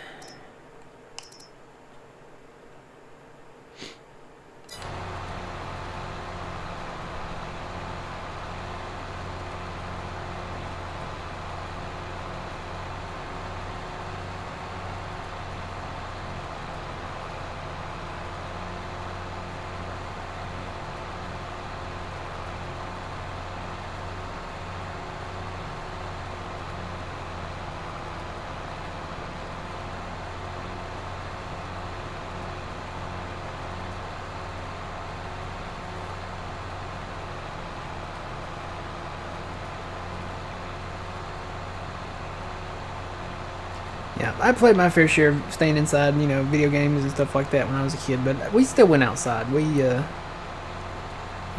Yeah, I played my fair share of staying inside, you know, video games and stuff like that when I was a kid, but we still went outside. We'd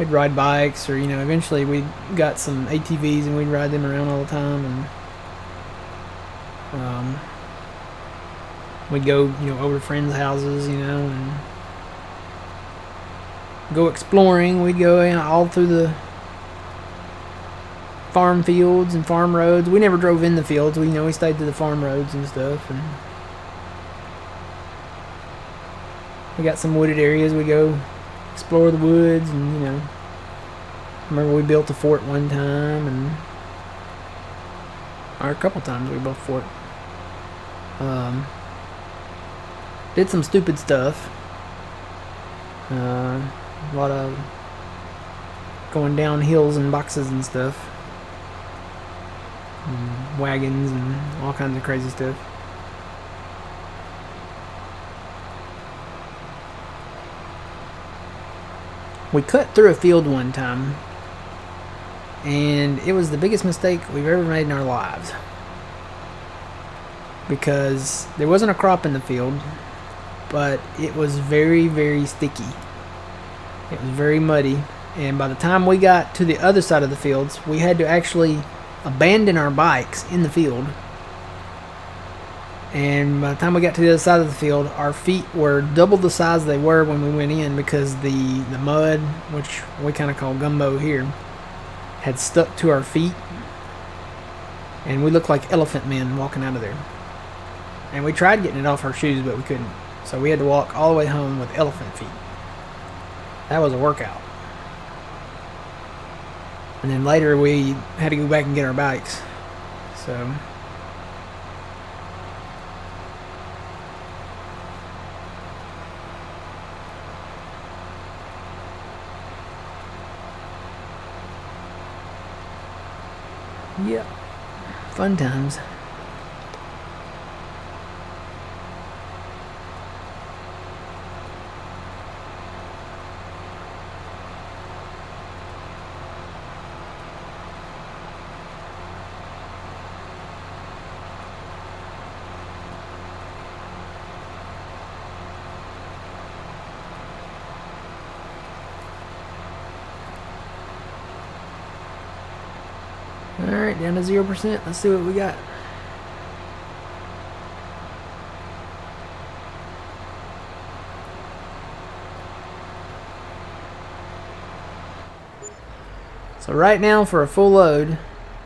ride bikes, or, you know, eventually we got some ATVs and we'd ride them around all the time, and we'd go, you know, over to friends' houses, you know, and go exploring. We'd go, you know, all through the farm fields and farm roads. We never drove in the fields. We, you know, we stayed to the farm roads and stuff. And we got some wooded areas. We go explore the woods, and, you know, I remember we built a fort one time, and or a couple times we built a fort. Did some stupid stuff. A lot of going down hills and boxes and stuff. And wagons and all kinds of crazy stuff. We cut through a field one time, and it was the biggest mistake we've ever made in our lives, because there wasn't a crop in the field, but it was very, very sticky. It was very muddy, and by the time we got to the other side of the fields, we had to actually abandon our bikes in the field And by the time we got to the other side of the field, our feet were double the size they were when we went in because the mud, which we kind of call gumbo here, had stuck to our feet. And we looked like elephant men walking out of there. And we tried getting it off our shoes, but we couldn't. So we had to walk all the way home with elephant feet. That was a workout. And then later we had to go back and get our bikes. So... yeah, fun times. Alright, down to 0%. Let's see what we got. So right now for a full load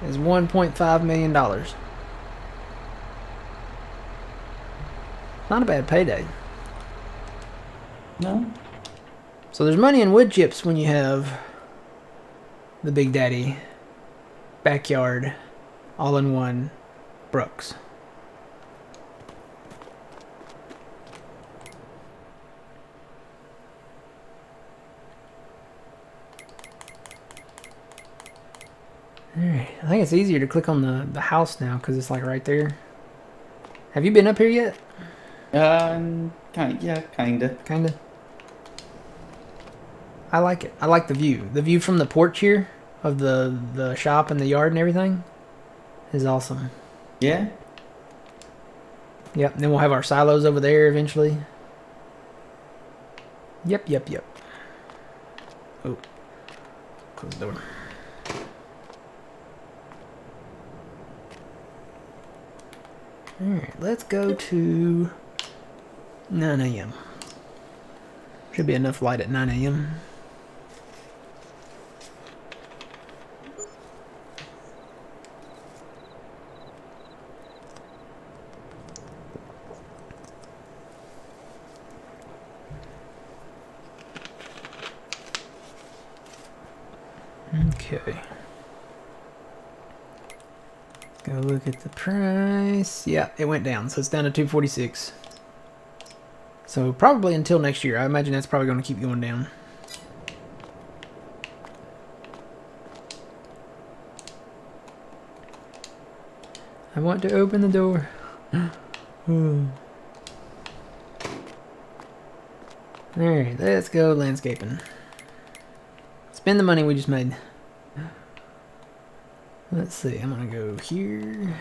is $1.5 million. Not a bad payday.
No.
So there's money in wood chips when you have the Big Daddy backyard all-in-one Brooks. Alright, I think it's easier to click on the house now because it's like right there. Have you been up here yet?
Kinda.
Kinda. I like it. I like the view. The view from the porch here of the shop and the yard and everything is awesome.
Yeah.
Yep, and then we'll have our silos over there eventually. Yep. Oh. Close the door. Alright, let's go to 9 a.m. Should be enough light at 9 a.m. Okay. Go look at the price. Yeah, it went down, so it's down to 246. So probably until next year. I imagine that's probably going to keep going down. I want to open the door. Alright, let's go landscaping. Spend the money we just made. Let's see, I'm gonna go here.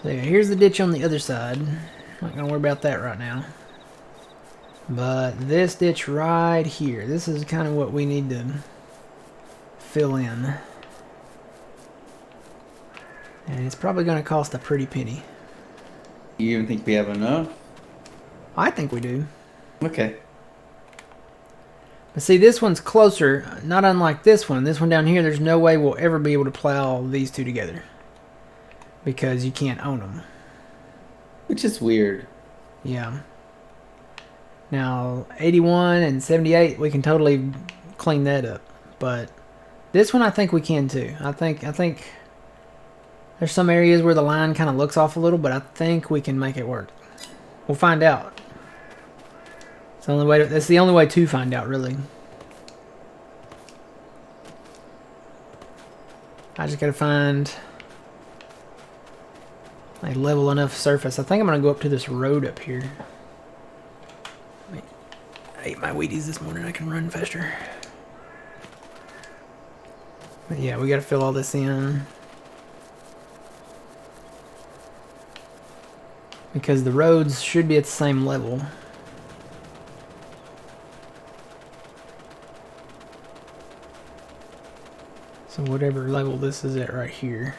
So yeah, here's the ditch on the other side. Not gonna worry about that right now. But this ditch right here, this is kind of what we need to fill in. And it's probably gonna cost a pretty penny.
You even think we have enough?
I think we do.
Okay.
But see, this one's closer, not unlike this one. This one down here, there's no way we'll ever be able to plow these two together. Because you can't own them.
Which is weird.
Yeah. Now, 81 and 78, we can totally clean that up. But this one, I think we can too. I think there's some areas where the line kind of looks off a little, but I think we can make it work. We'll find out. It's the only way. That's the only way to find out, really. I just gotta find a level enough surface. I think I'm gonna go up to this road up here. I ate my Wheaties this morning. I can run faster. But yeah, we gotta fill all this in. Because the roads should be at the same level. So whatever level this is at right here.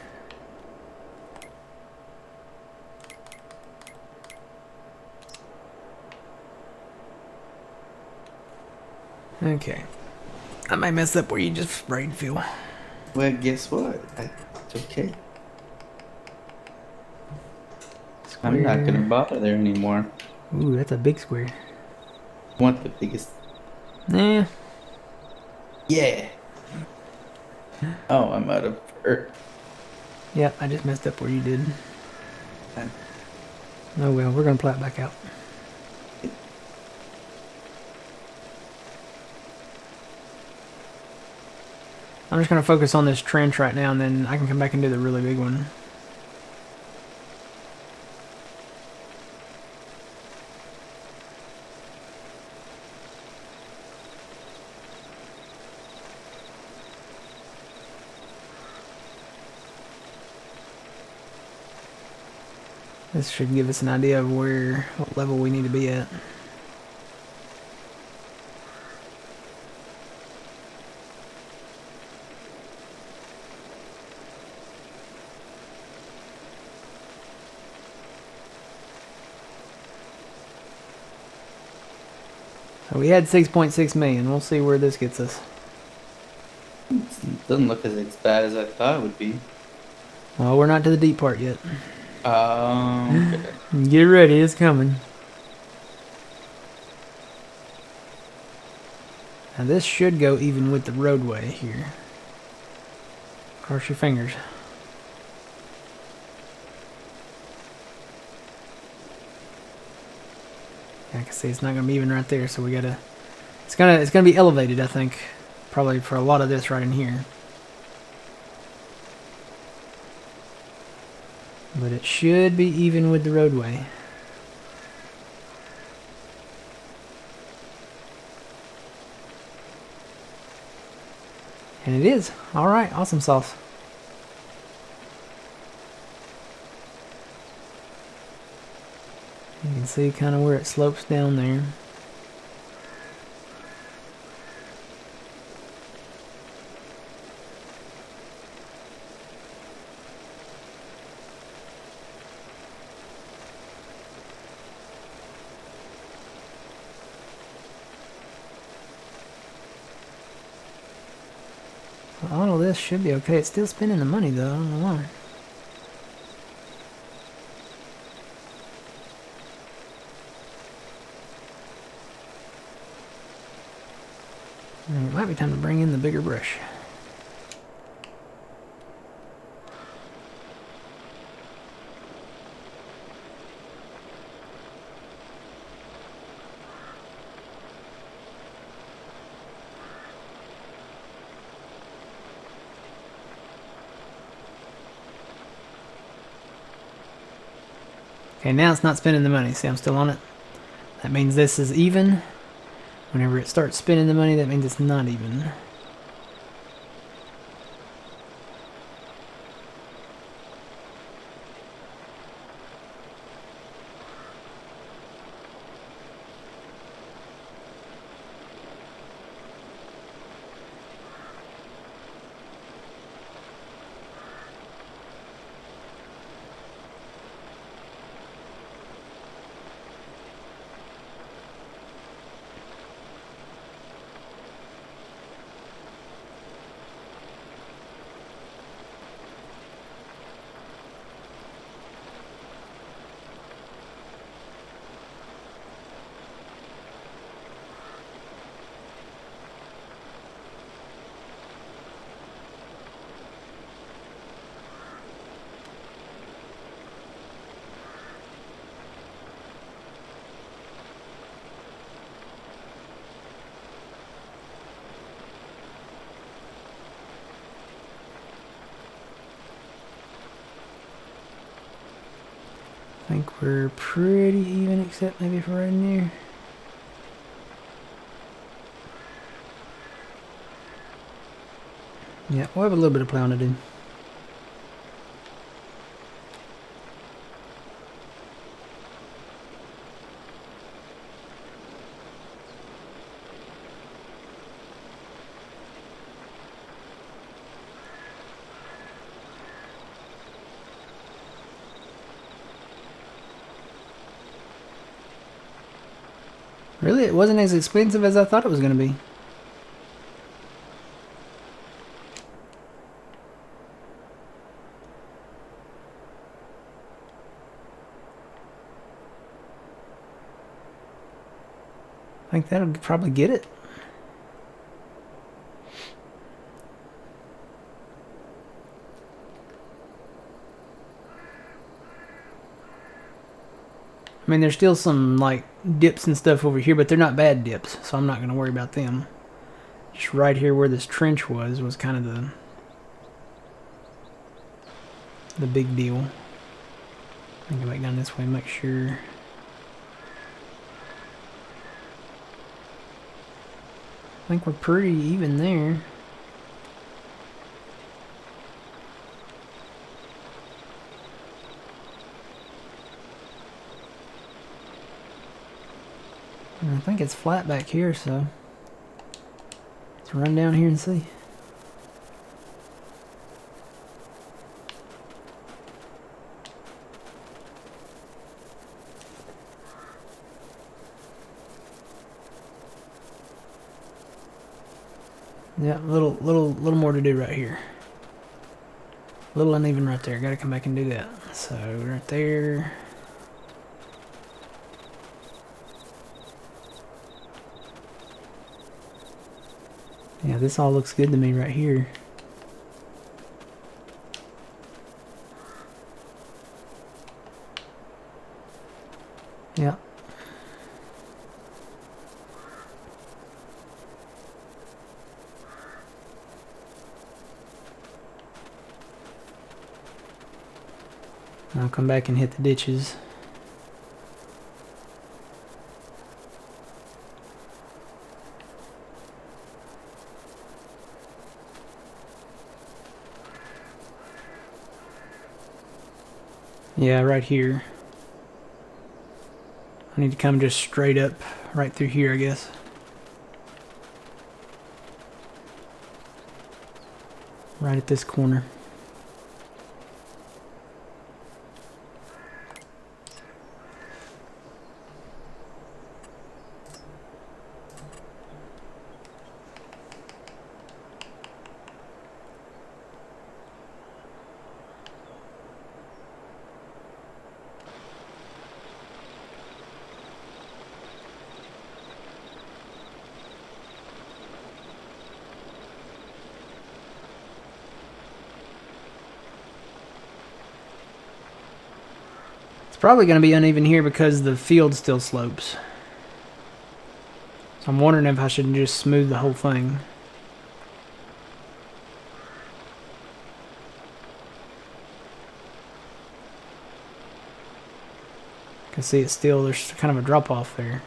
Okay. I might mess up where you just sprayed, Phil.
Well, guess what? It's okay. I'm not gonna bother there anymore.
Ooh, that's a big square.
I want the biggest.
Nah.
Yeah. Oh, I'm out of fur.
Yep, I just messed up where you did. Oh well, we're gonna plot back out. I'm just gonna focus on this trench right now, and then I can come back and do the really big one. This should give us an idea of what level we need to be at. So we had 6.6 million. We'll see where this gets us.
It doesn't look as bad as I thought it would be.
Well, we're not to the deep part yet.
Okay.
Get ready, it's coming. Now this should go even with the roadway here. Cross your fingers. Yeah, I can see it's not gonna be even right there, so we gotta. It's gonna be elevated, I think, probably for a lot of this right in here. But it should be even with the roadway. And it is. Alright, awesome sauce. You can see kind of where it slopes down there. All of this should be okay. It's still spending the money though. I don't know why. It might be time to bring in the bigger brush. Okay, now it's not spending the money. See, I'm still on it. That means this is even. Whenever it starts spending the money, that means it's not even. I think we're pretty even, except maybe for right in here. Yeah, we'll have a little bit of plowing to do. Really, it wasn't as expensive as I thought it was going to be. I think that'll probably get it. I mean, there's still some, like, dips and stuff over here, but they're not bad dips, so I'm not going to worry about them. Just right here where this trench was kind of the big deal. I can go back down this way and make sure. I think we're pretty even there. And I think it's flat back here, so let's run down here and see. Yeah, little more to do right here. A little uneven right there. Got to come back and do that. So right there. Yeah, this all looks good to me right here. Yeah. I'll come back and hit the ditches. Yeah, right here. I need to come just straight up right through here, I guess. Right at this corner. It's probably going to be uneven here because the field still slopes. So I'm wondering if I should just smooth the whole thing. Can see it's still, there's kind of a drop off there.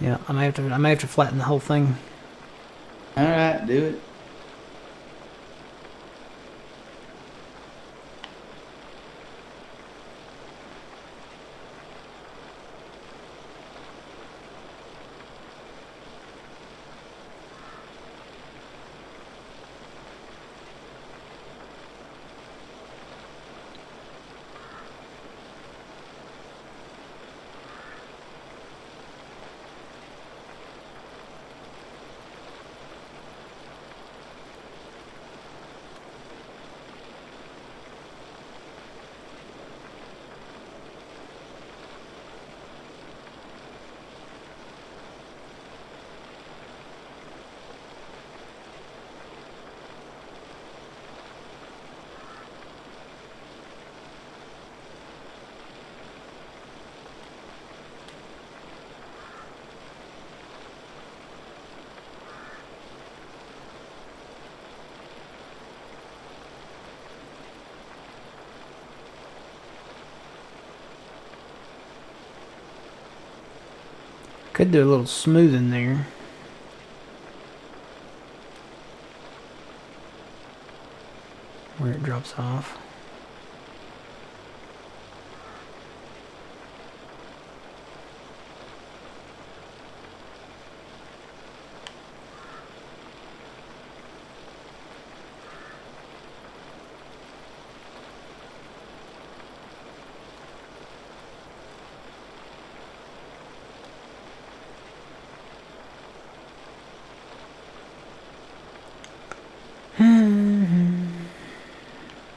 Yeah, I may have to flatten the whole thing.
All right, do it.
Could do a little smoothing there. where it drops off.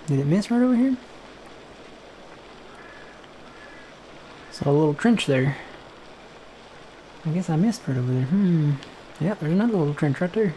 Did it miss right over here? Saw a little trench there. I guess I missed right over there. Yep, there's another little trench right there.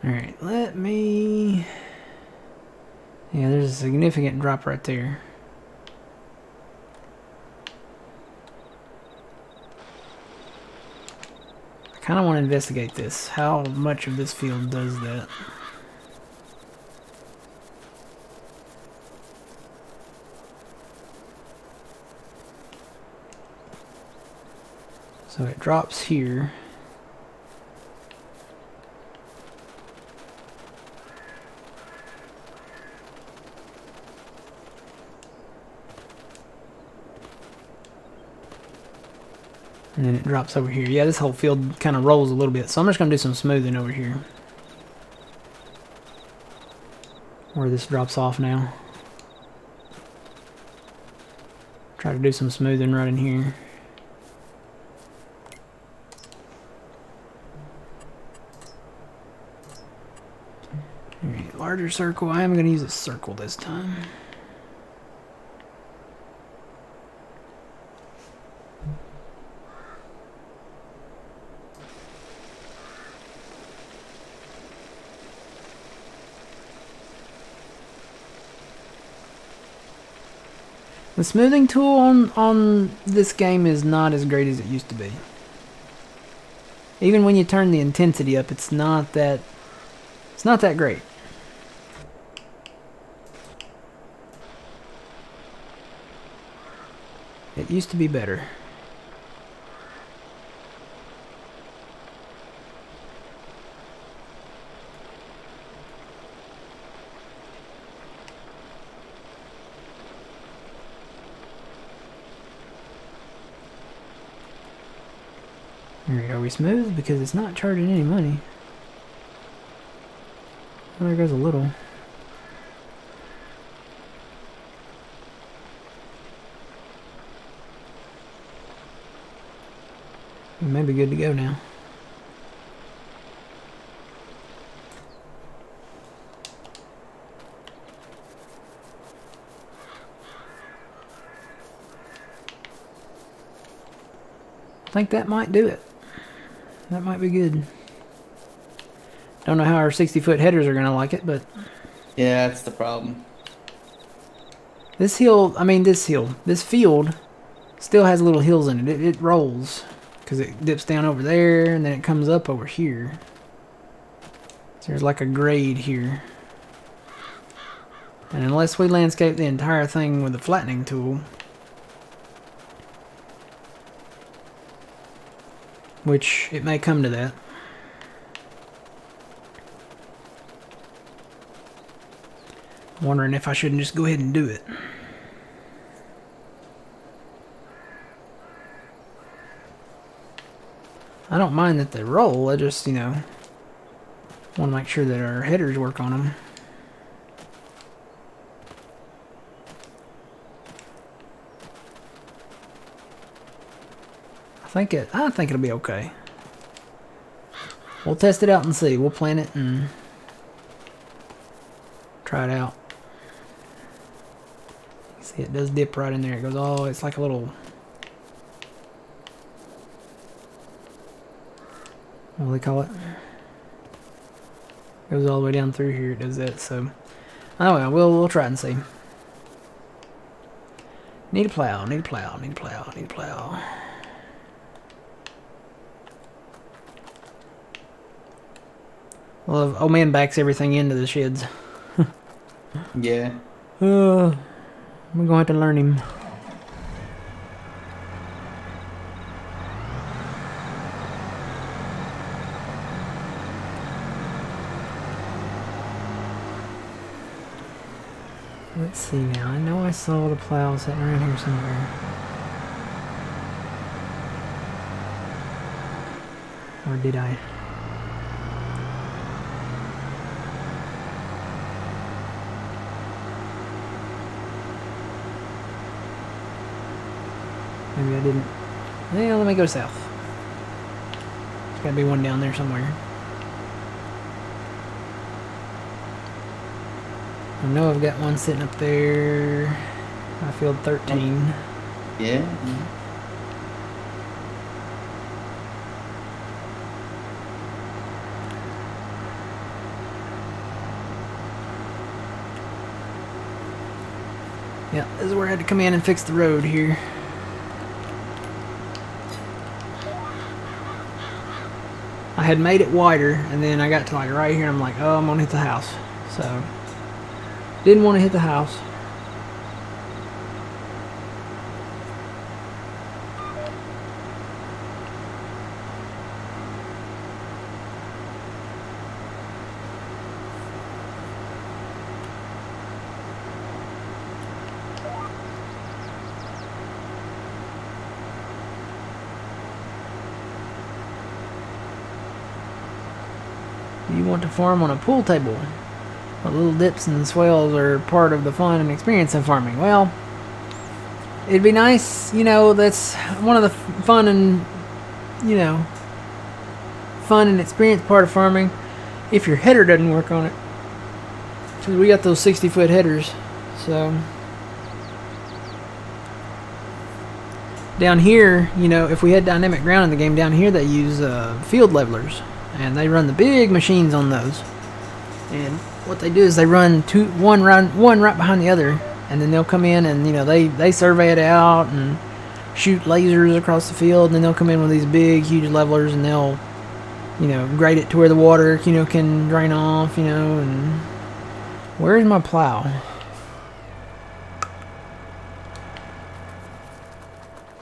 Alright, let me... Yeah, there's a significant drop right there. I kind of want to investigate this. How much of this field does that? So it drops here. And then it drops over here. Yeah, this whole field kind of rolls a little bit. So I'm just going to do some smoothing over here. Where this drops off now. Try to do some smoothing right in here. Alright, larger circle. I am going to use a circle this time. The smoothing tool on this game is not as great as it used to be. Even when you turn the intensity up, it's not that great. It used to be better. Alright, are we smooth? Because it's not charging any money. Oh, there goes a little. We may be good to go now. I think that might do it. That might be good. Don't know how our 60-foot headers are going to like it, but...
Yeah, that's the problem.
This hill, this field still has little hills in it. It rolls because it dips down over there and then it comes up over here. So there's like a grade here. And unless we landscape the entire thing with a flattening tool, which it may come to that. I'm wondering if I shouldn't just go ahead and do it. I don't mind that they roll, I just, want to make sure that our headers work on them. I think it'll be okay. We'll test it out and see. We'll plan it and try it out. See, it does dip right in there. It goes, oh, it's like a little... What do they call it? Goes all the way down through here. It does that, so... Oh well, we'll try it and see. Need a plow, need a plow, need a plow, need a plow. Well, old man backs everything into the sheds.
Yeah.
We're gonna have to learn him. Let's see now. I know I saw the plow sitting around here somewhere. Or did I? Maybe I didn't. Yeah, let me go south. There's gotta be one down there somewhere. I know I've got one sitting up there. I field 13.
Yeah.
Yeah, this is where I had to come in and fix the road here. I had made it wider, and then I got to like right here, and I'm like, oh, I'm gonna hit the house. So, didn't want to hit the house. You want to farm on a pool table. The little dips and swells are part of the fun and experience of farming. Well, it'd be nice, you know, that's one of the fun and, you know, fun and experience part of farming if your header doesn't work on it. Because we got those 60-foot headers, so. Down here, you know, if we had dynamic ground in the game, down here they use field levelers. And they run the big machines on those. And what they do is they run one right behind the other, and then they'll come in and, you know, they survey it out and shoot lasers across the field, and then they'll come in with these big huge levelers, and they'll, you know, grade it to where the water, you know, can drain off, you know. And where's my plow?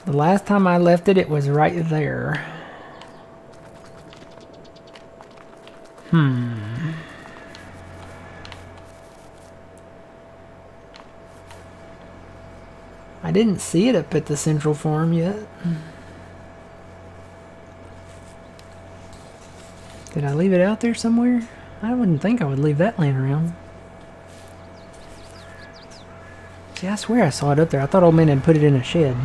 The last time I left it, it was right there. I didn't see it up at the central farm yet. Did I leave it out there somewhere? I wouldn't think I would leave that laying around. See, I swear I saw it up there. I thought old man had put it in a shed.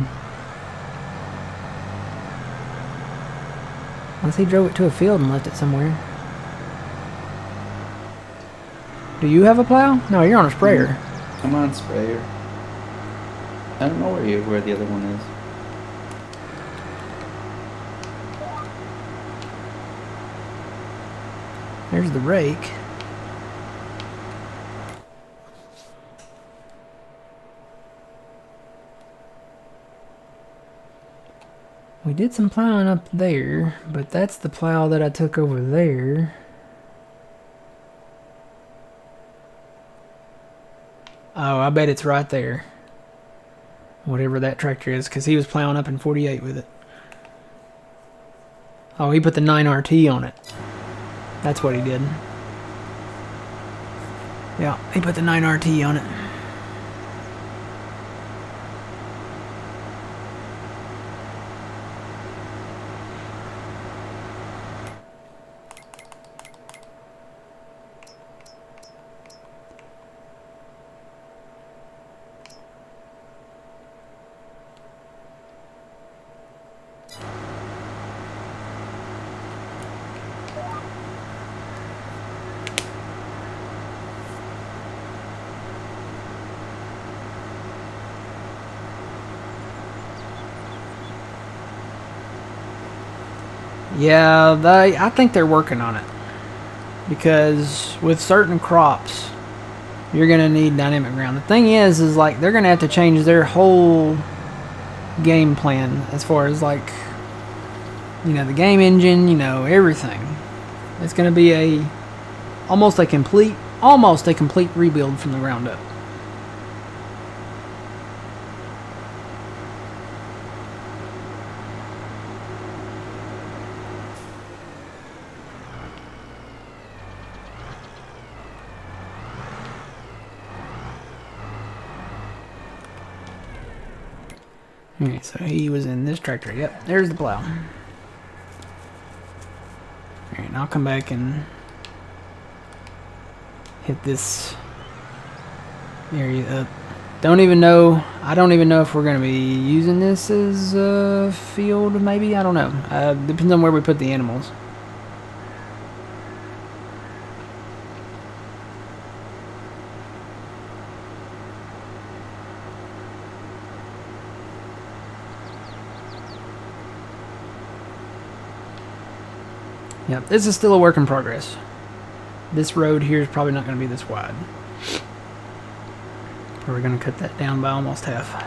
Unless he drove it to a field and left it somewhere. Do you have a plow? No, you're on a sprayer.
I'm on sprayer. I don't know where the other one is.
There's the rake. We did some plowing up there, but that's the plow that I took over there. Oh, I bet it's right there. Whatever that tractor is, because he was plowing up in 48 with it. Oh, he put the 9RT on it. That's what he did. Yeah, he put the 9RT on it. Yeah, I think they're working on it. Because with certain crops, you're gonna need dynamic ground. The thing is like they're gonna have to change their whole game plan as far as like, you know, the game engine, you know, everything. It's gonna be almost a complete rebuild from the ground up. Alright, so he was in this tractor. Yep, there's the plow. Alright, and I'll come back and hit this area up. I don't even know if we're going to be using this as a field, maybe. I don't know. Depends on where we put the animals. Yep, this is still a work in progress. This road here is probably not going to be this wide. We're going to cut that down by almost half.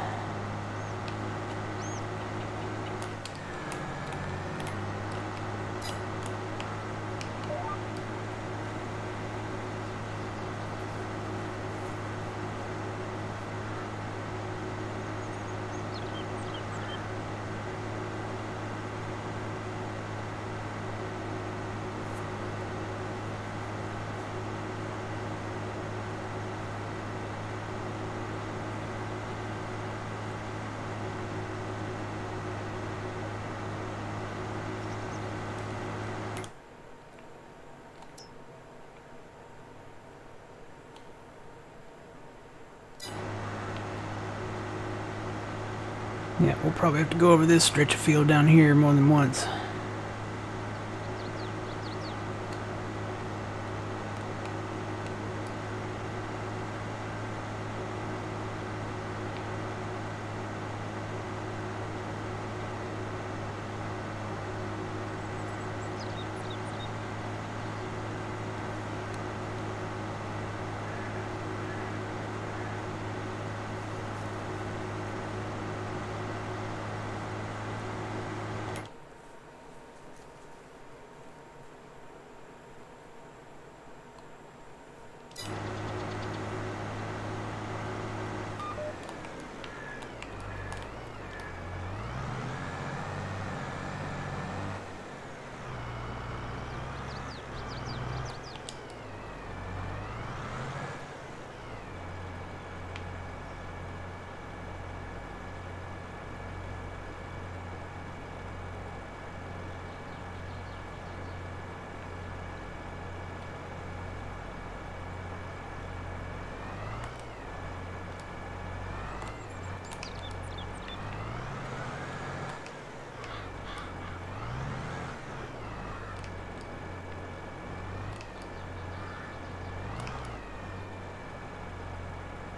Yeah, we'll probably have to go over this stretch of field down here more than once.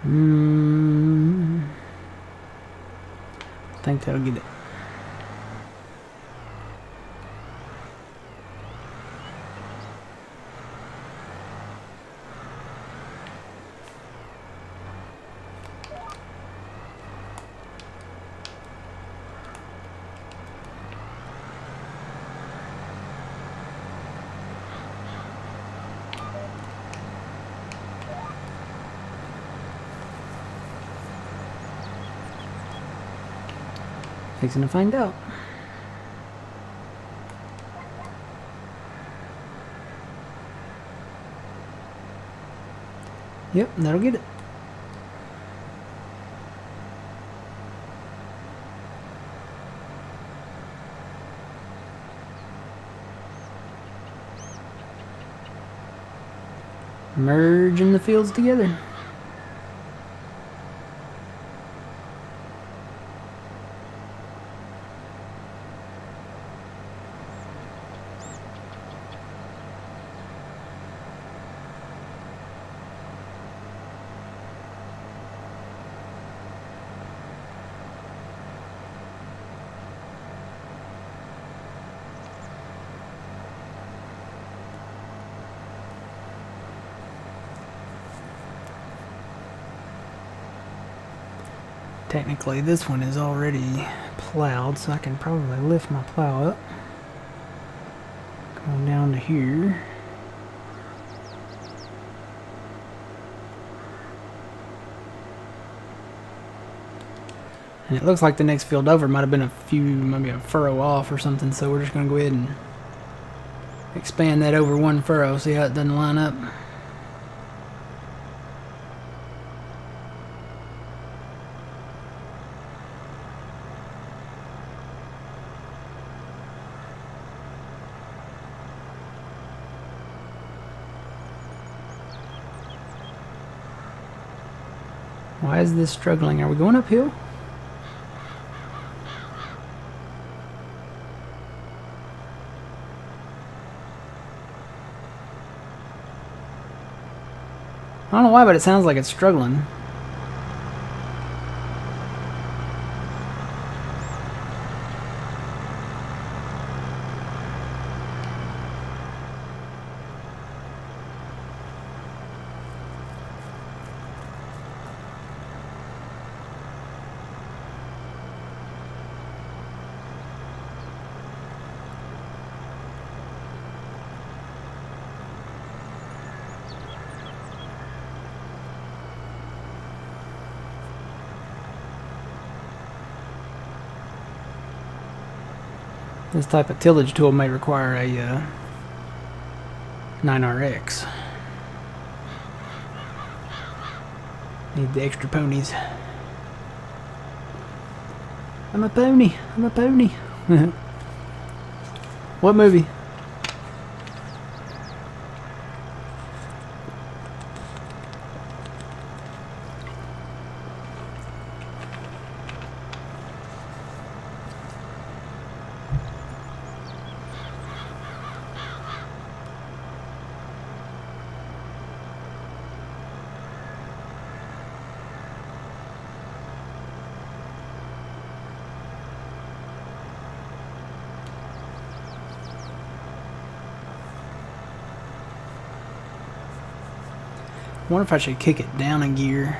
I think that'll get it. Fixing to find out. Yep, that'll get it. Merging the fields together. Technically, this one is already plowed, so I can probably lift my plow up. Going down to here. And it looks like the next field over might have been maybe a furrow off or something, so we're just going to go ahead and expand that over one furrow, see how it doesn't line up. Why is this struggling? Are we going uphill? I don't know why, but it sounds like it's struggling. This type of tillage tool may require a 9RX. Need the extra ponies. I'm a pony. I'm a pony. What movie? I wonder if I should kick it down a gear.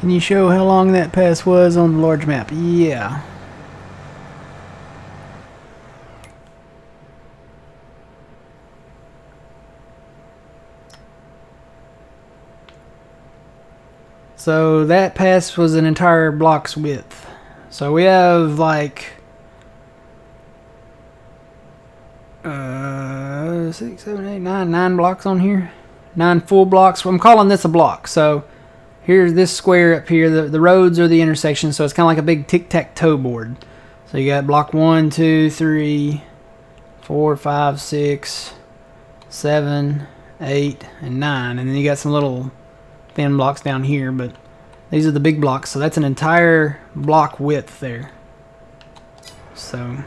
Can you show how long that pass was on the large map? Yeah. So that pass was an entire block's width. So we have like 6, 7, 8, 9 blocks on here. 9 full blocks. I'm calling this a block. So here's this square up here. The roads are the intersections, so it's kind of like a big tic-tac-toe board. So you got block 1, 2, 3, 4, 5, 6, 7, 8, and 9. And then you got some little thin blocks down here, but these are the big blocks. So that's an entire block width there. So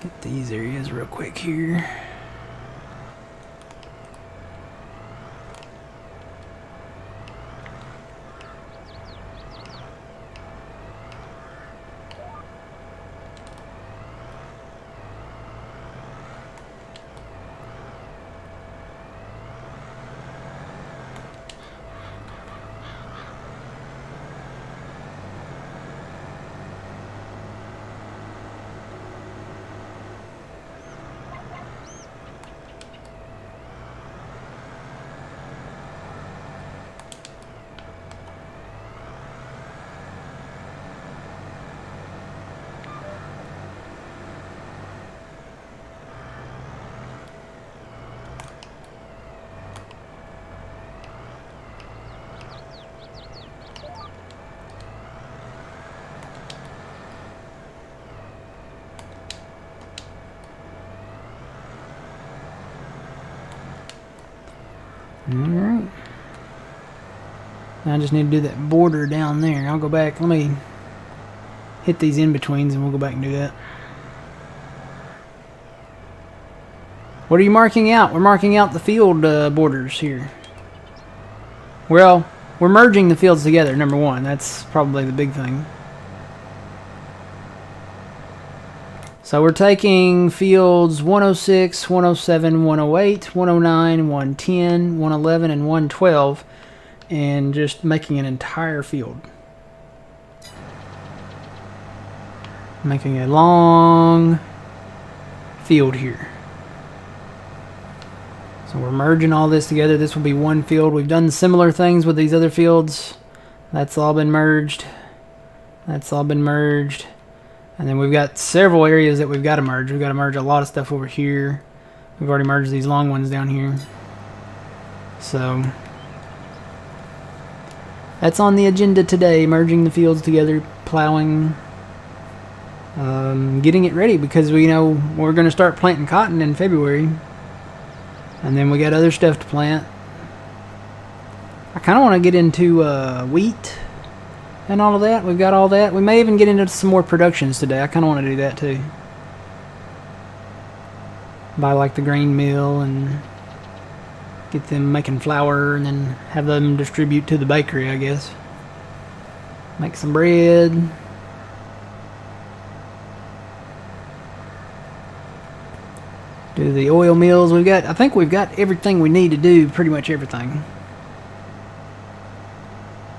get these areas real quick here. Alright. Now I just need to do that border down there. I'll go back. Let me hit these in-betweens and we'll go back and do that. What are you marking out? We're marking out the field borders here. Well, we're merging the fields together, number one. That's probably the big thing. So we're taking fields 106, 107, 108, 109, 110, 111, and 112 and just making an entire field. Making a long field here. So we're merging all this together. This will be one field. We've done similar things with these other fields. That's all been merged. That's all been merged. And then we've got several areas that we've got to merge. We've got to merge a lot of stuff over here. We've already merged these long ones down here. So that's on the agenda today, merging the fields together, plowing, getting it ready because we know we're going to start planting cotton in February. And then we got other stuff to plant. I kind of want to get into wheat and all of that. We've got all that. We may even get into some more productions today. I kind of want to do that too. Buy like the grain mill and get them making flour and then have them distribute to the bakery, I guess. Make some bread. Do the oil mills. I think we've got everything we need to do, pretty much everything.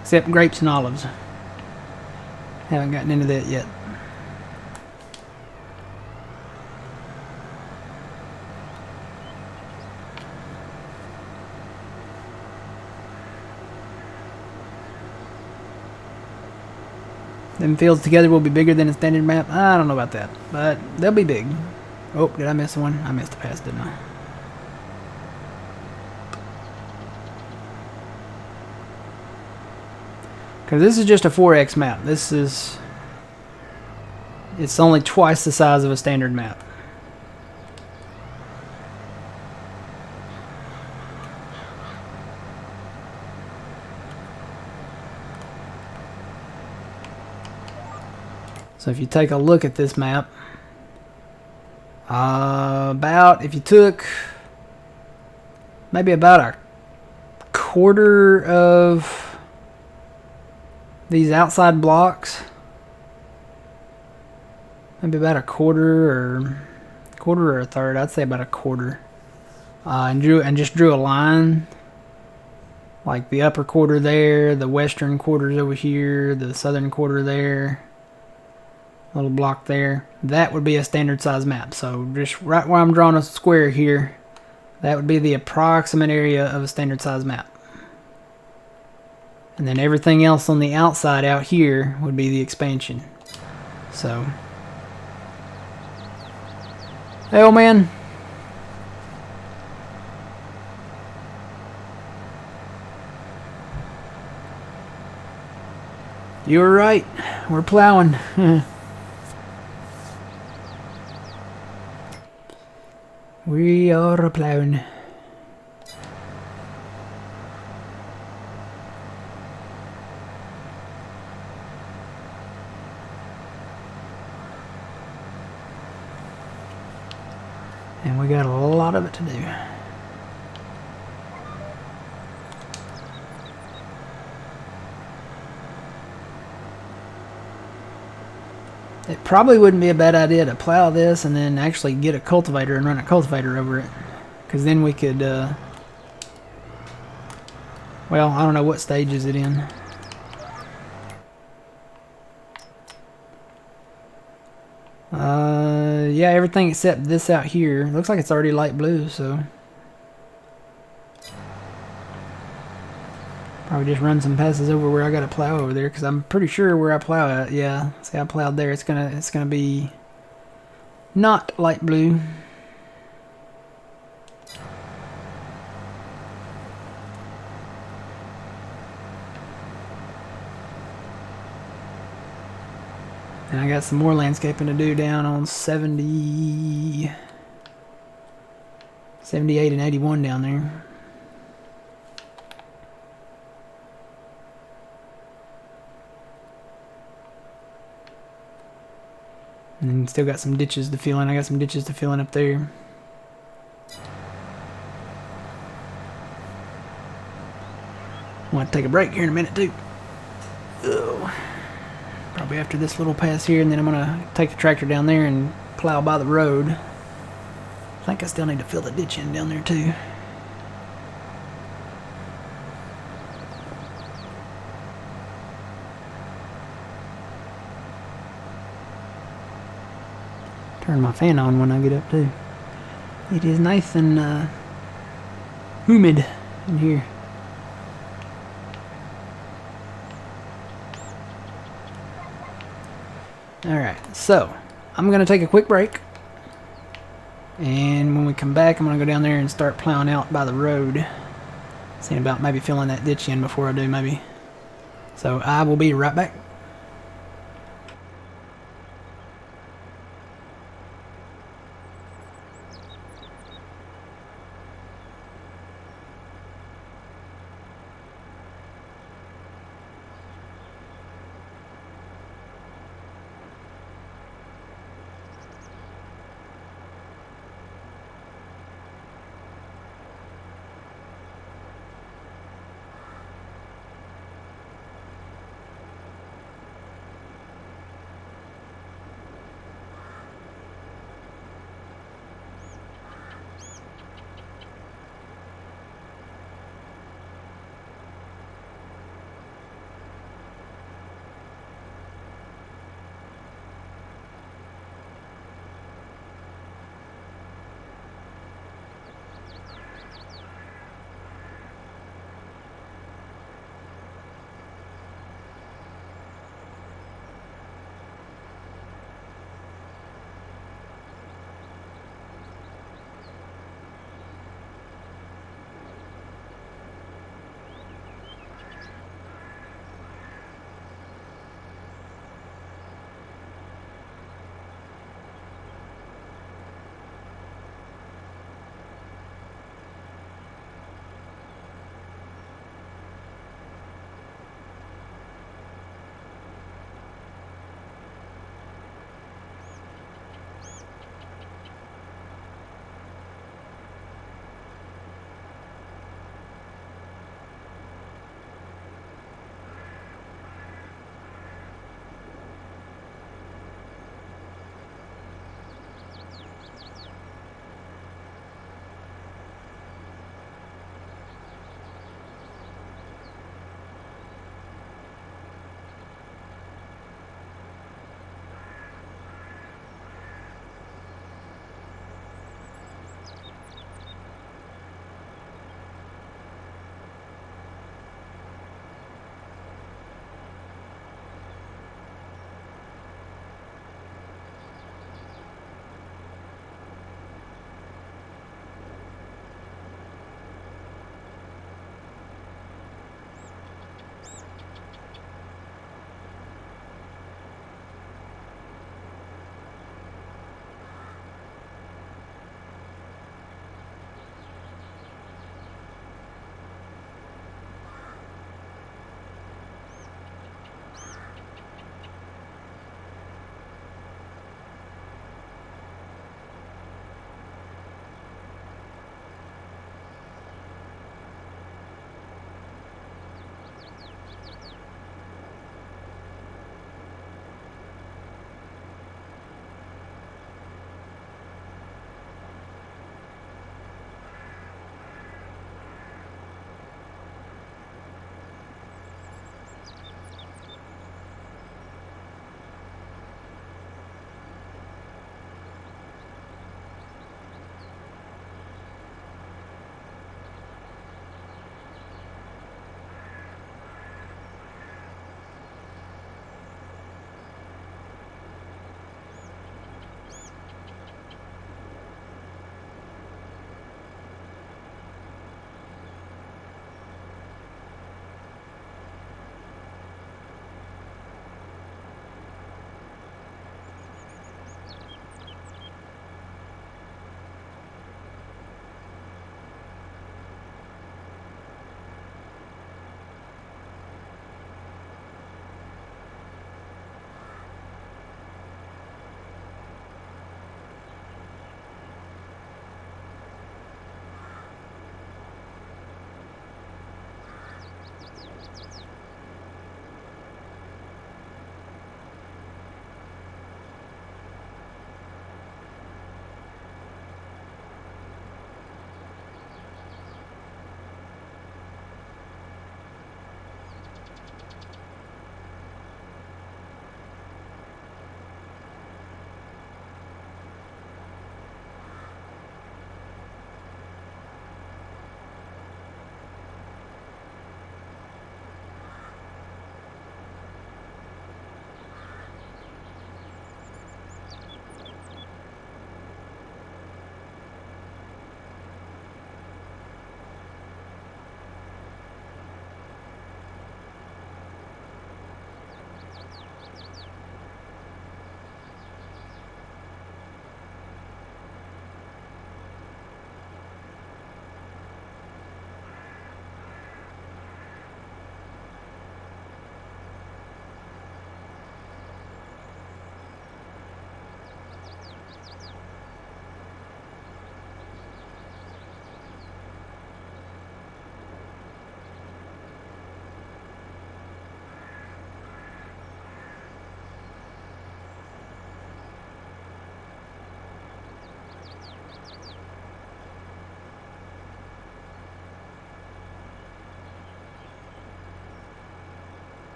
Except grapes and olives. Haven't gotten into that yet. Them fields together will be bigger than a standard map. I don't know about that, but they'll be big. Oh, did I miss one? I missed a pass, didn't I? Because this is just a 4x map. It's only twice the size of a standard map. So if you take a look at this map, if you took maybe about a quarter of these outside blocks, maybe about a quarter or a third. I'd say about a quarter. And just drew a line, like the upper quarter there, the western quarters over here, the southern quarter there, little block there. That would be a standard size map. So just right where I'm drawing a square here, that would be the approximate area of a standard size map. And then everything else on the outside out here would be the expansion. So, hey old man. You were right. We're plowing. We are plowing. And we got a lot of it to do. It probably wouldn't be a bad idea to plow this and then actually get a cultivator and run a cultivator over it. Because then we could, well, I don't know what stage is it in. Yeah, everything except this out here. Looks like it's already light blue, so. Probably just run some passes over where I got to plow over there, because I'm pretty sure where I plow at, yeah. See, I plowed there. It's gonna be not light blue. And I got some more landscaping to do down on 78 and 81 down there. And then still got some ditches to fill in. I got some ditches to fill in up there. I want to take a break here in a minute too. Ugh. Probably after this little pass here, and then I'm gonna take the tractor down there and plow by the road. I think I still need to fill the ditch in down there too. Turn my fan on when I get up too. It is nice and humid in here. Alright, so I'm going to take a quick break. And when we come back, I'm going to go down there and start plowing out by the road. Seeing about maybe filling that ditch in before I do, maybe. So I will be right back.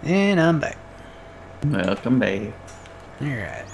And I'm back.
Welcome back.
Alright.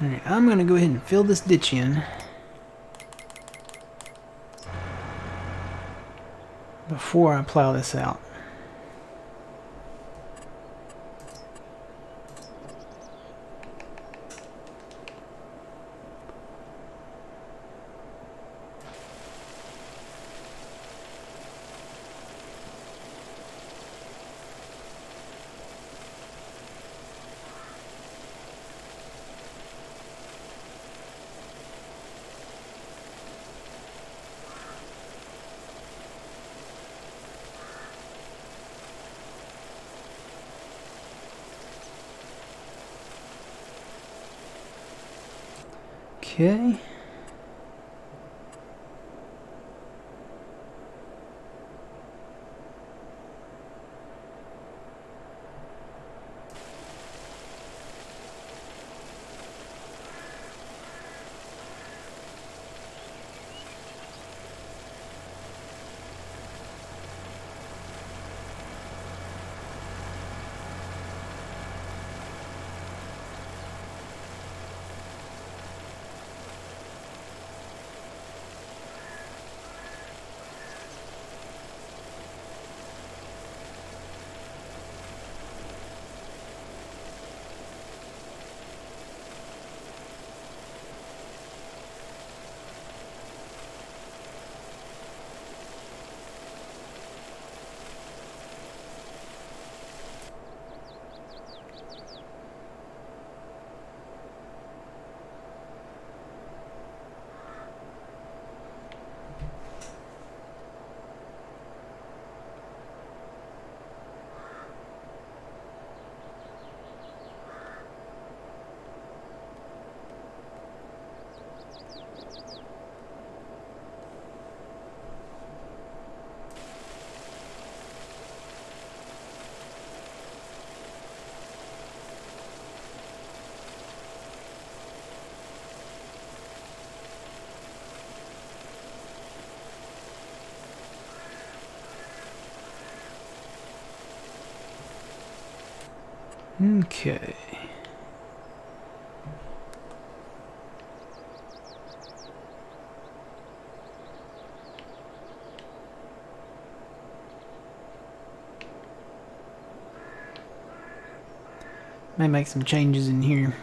Alright, I'm gonna go ahead and fill this ditch in before I plow this out. Okay. Okay. May make some changes in here.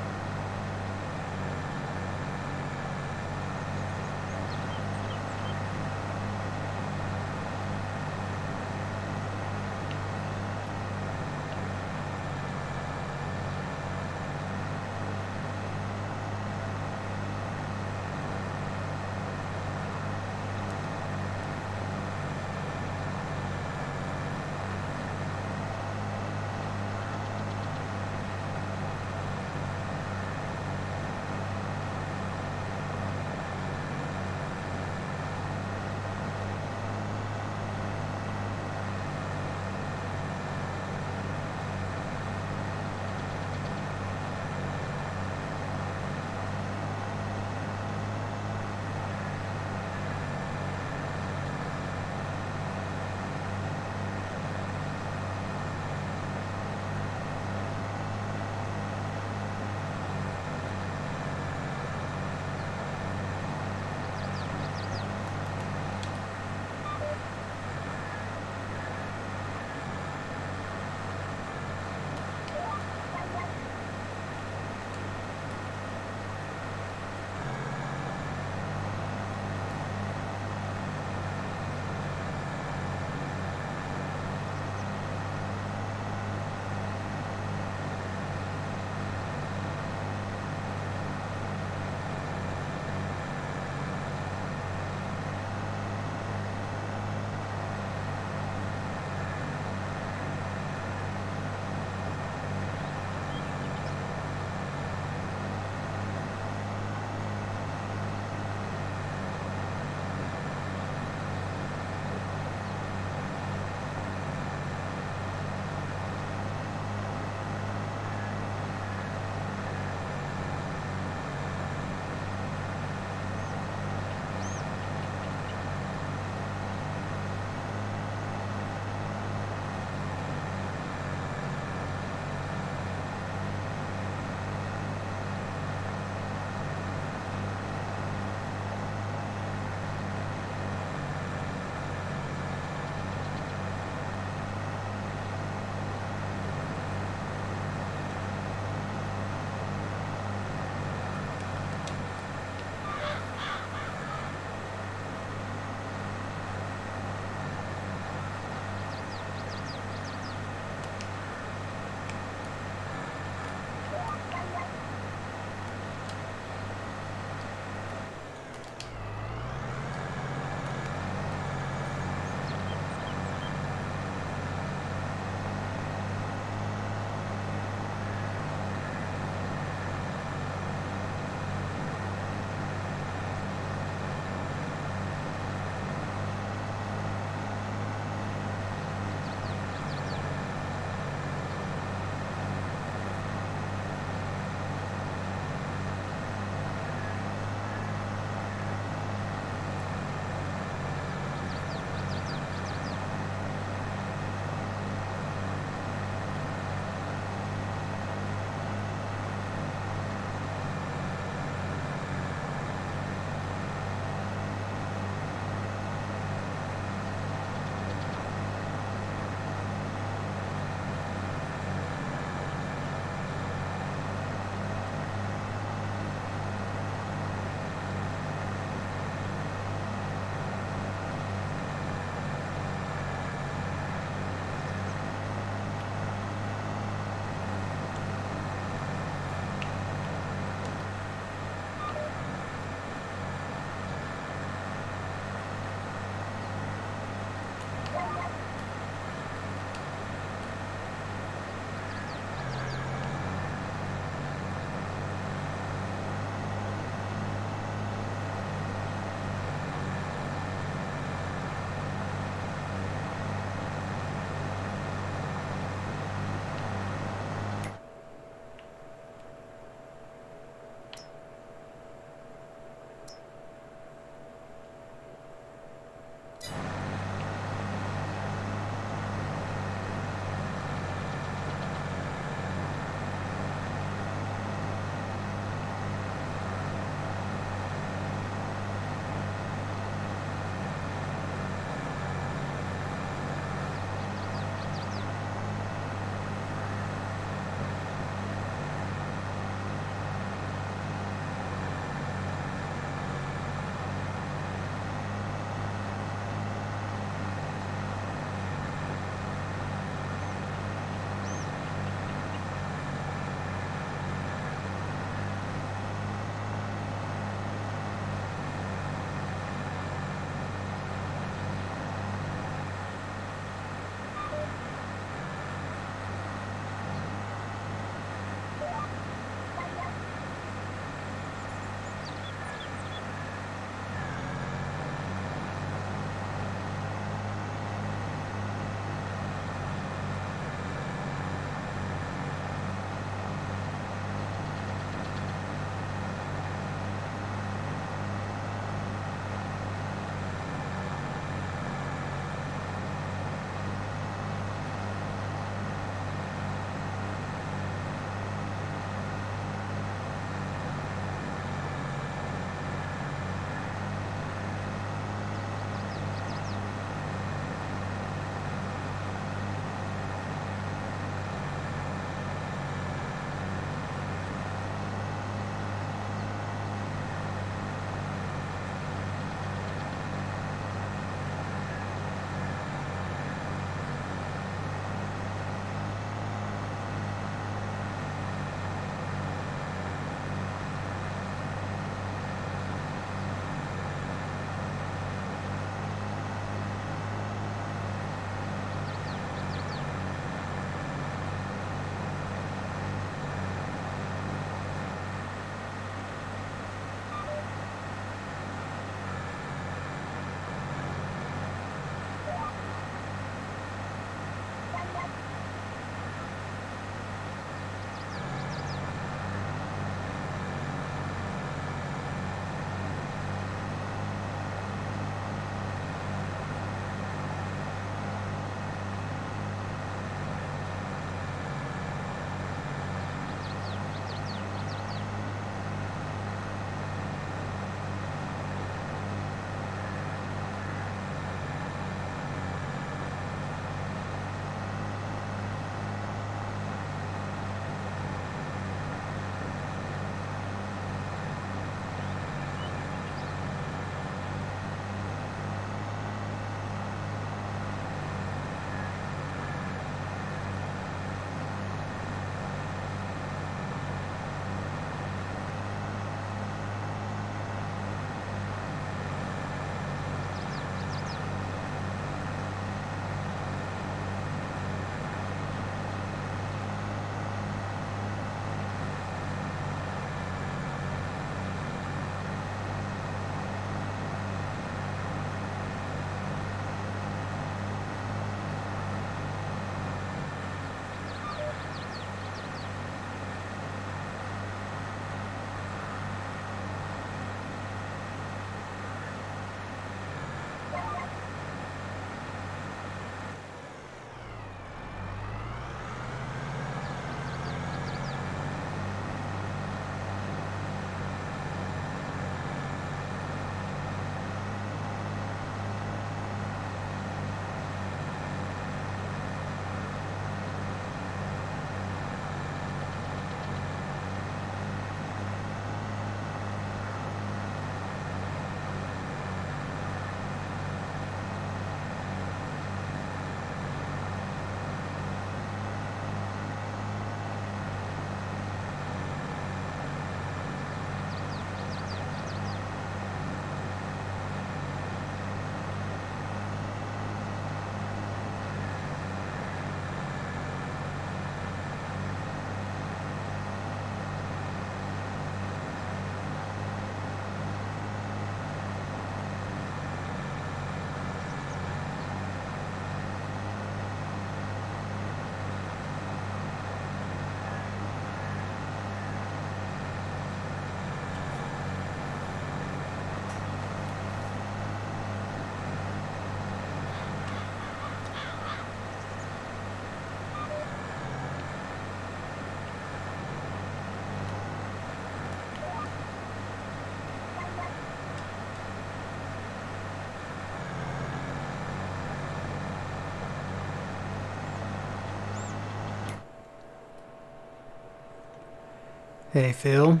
Hey, Phil.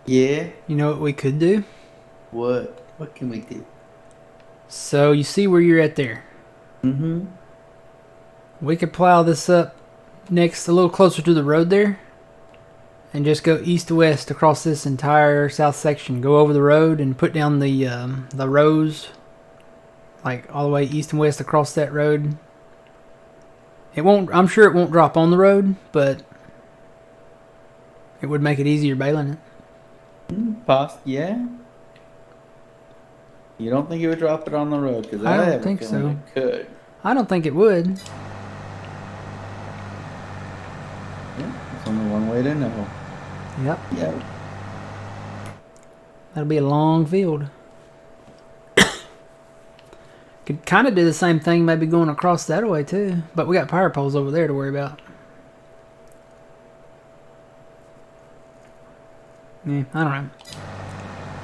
Yeah.
You know what we could do?
What? What can we do?
So, you see where you're at there.
Mm-hmm.
We could plow this up next, a little closer to the road there. And just go east to west across this entire south section. Go over the road and put down the rows. Like, all the way east and west across that road. It won't, I'm sure it won't drop on the road, but it would make it easier bailing it.
Yeah. You don't think it would drop it on the road? Because
I
I
don't
have a
think
feeling
so.
it could.
I don't think it would.
Yeah, there's only one way to know.
Yep.
Yeah.
That'll be a long field. Could kind of do the same thing, maybe going across that way too. But we got power poles over there to worry about. Yeah, I don't know.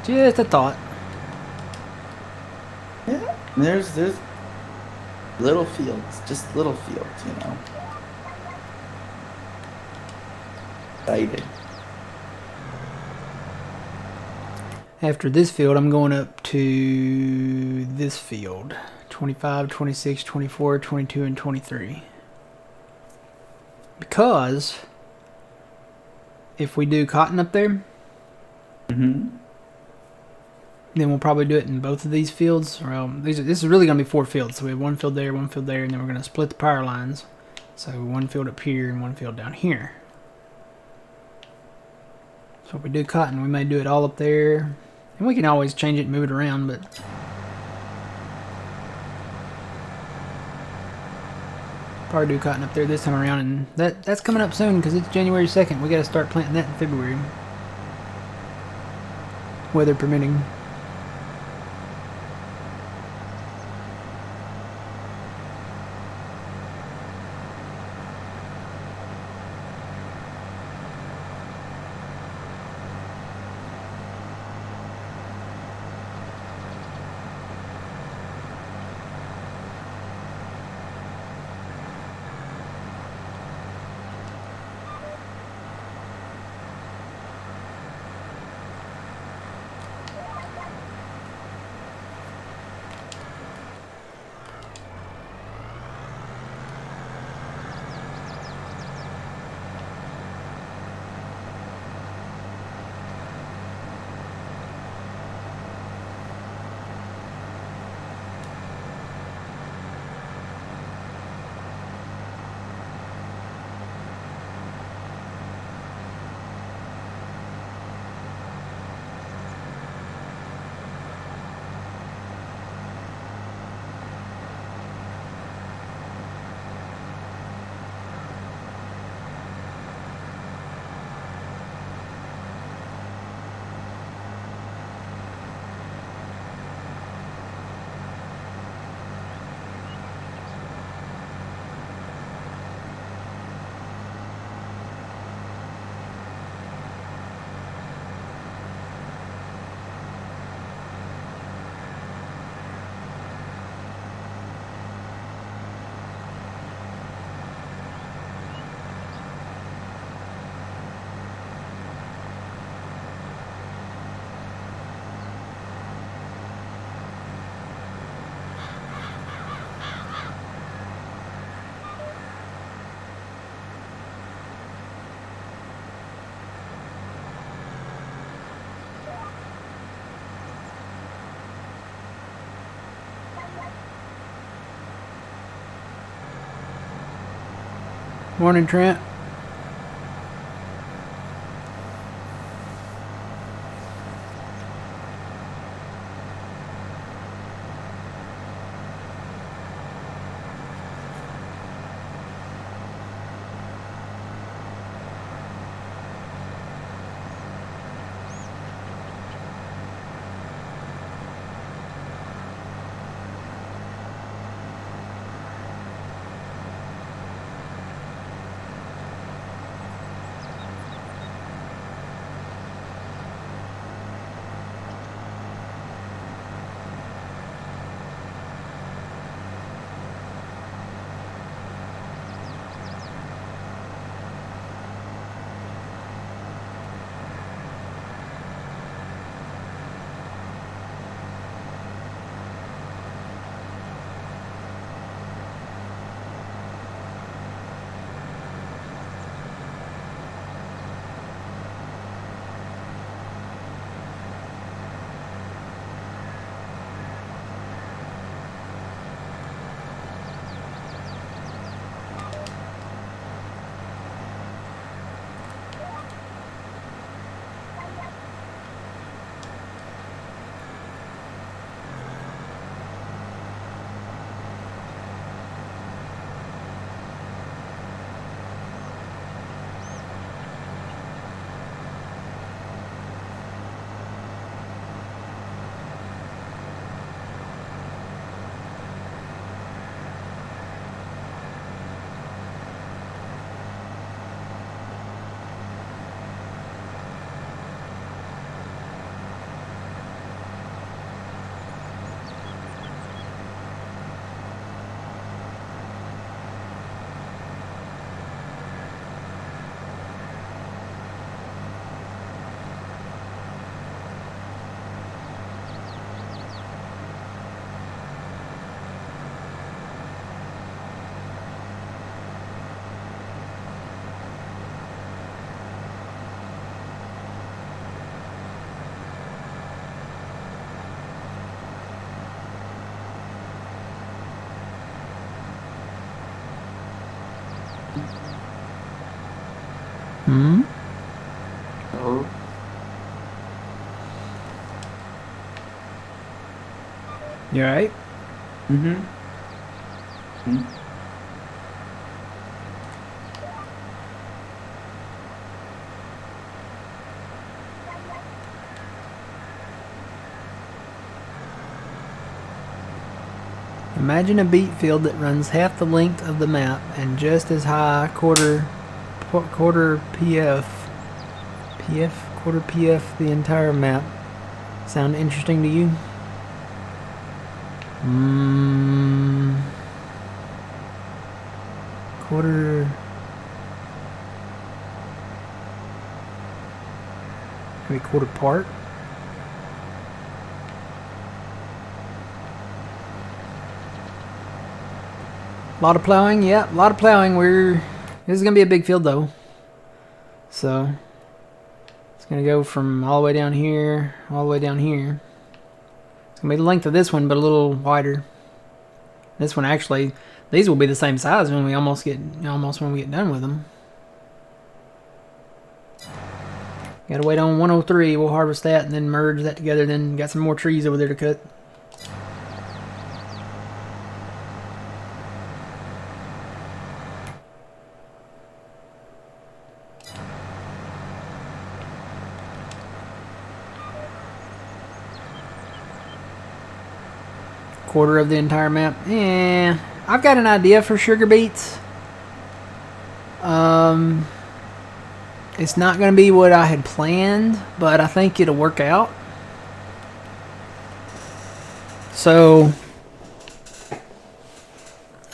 Just a thought.
Yeah. And there's little fields, just little fields, you know. Excited.
After this field, I'm going up to this field. 25, 26, 24, 22, and 23. Because if we do cotton up there,
Mm-hmm.
then we'll probably do it in both of these fields. Well, this is really going to be 4 fields. So we have 1 field there, 1 field there, and then we're going to split the power lines. So 1 field up here and 1 field down here. So if we do cotton, we may do it all up there. And we can always change it and move it around, but probably do cotton up there this time around. And that's coming up soon because it's January 2nd. We got to start planting that in February. Weather permitting. Morning, Trent. Hmm?
Oh.
You alright?
Mm-hmm. Mm.
Imagine a beat field that runs half the length of the map and just as high quarter PF quarter PF the entire map. Sound interesting to you? Quarter. Maybe quarter part. A lot of plowing, yeah, a lot of plowing. This is gonna be a big field though, so it's gonna go from all the way down here, all the way down here. It's gonna be the length of this one, but a little wider. This one actually, these will be the same size when we almost when we get done with them. Gotta wait on 103. We'll harvest that and then merge that together. Then got some more trees over there to cut. Quarter of the entire map. Yeah, I've got an idea for sugar beets. It's not going to be what I had planned, but I think it'll work out. So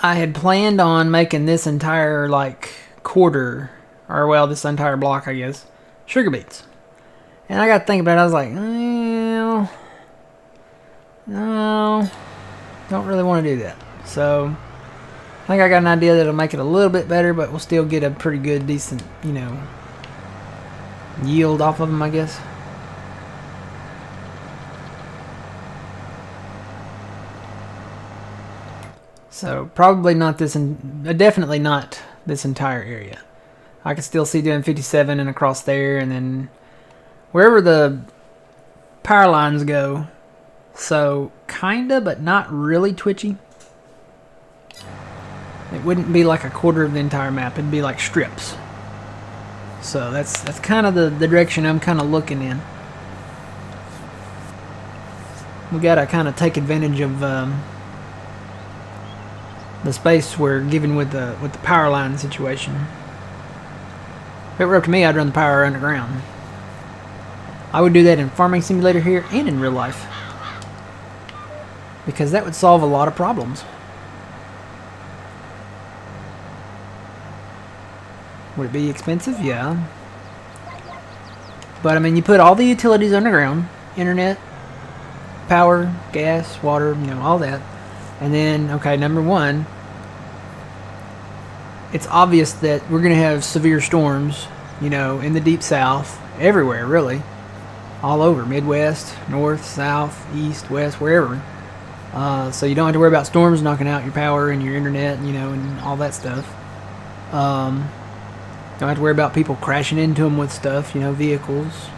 I had planned on making this entire like quarter, or well, this entire block, I guess, sugar beets. And I got to think about it. I was like, well, no, don't really want to do that. So I think I got an idea that'll make it a little bit better, but we'll still get a pretty good, decent, yield off of them, I guess. So probably not this, definitely not this entire area. I can still see doing 57 and across there, and then wherever the power lines go. So kinda, but not really twitchy. It wouldn't be like a quarter of the entire map. It'd be like strips. So that's kind of the direction I'm kind of looking in. We gotta kind of take advantage of the space we're given with the power line situation. If it were up to me, I'd run the power underground. I would do that in Farming Simulator here and in real life, because that would solve a lot of problems. Would it be expensive? Yeah. But I mean, you put all the utilities underground, internet, power, gas, water, all that. And then, okay, number one, it's obvious that we're going to have severe storms, in the deep south, everywhere, really. All over, Midwest, north, south, east, west, wherever. So you don't have to worry about storms knocking out your power and your internet, and all that stuff. Don't have to worry about people crashing into them with stuff, vehicles,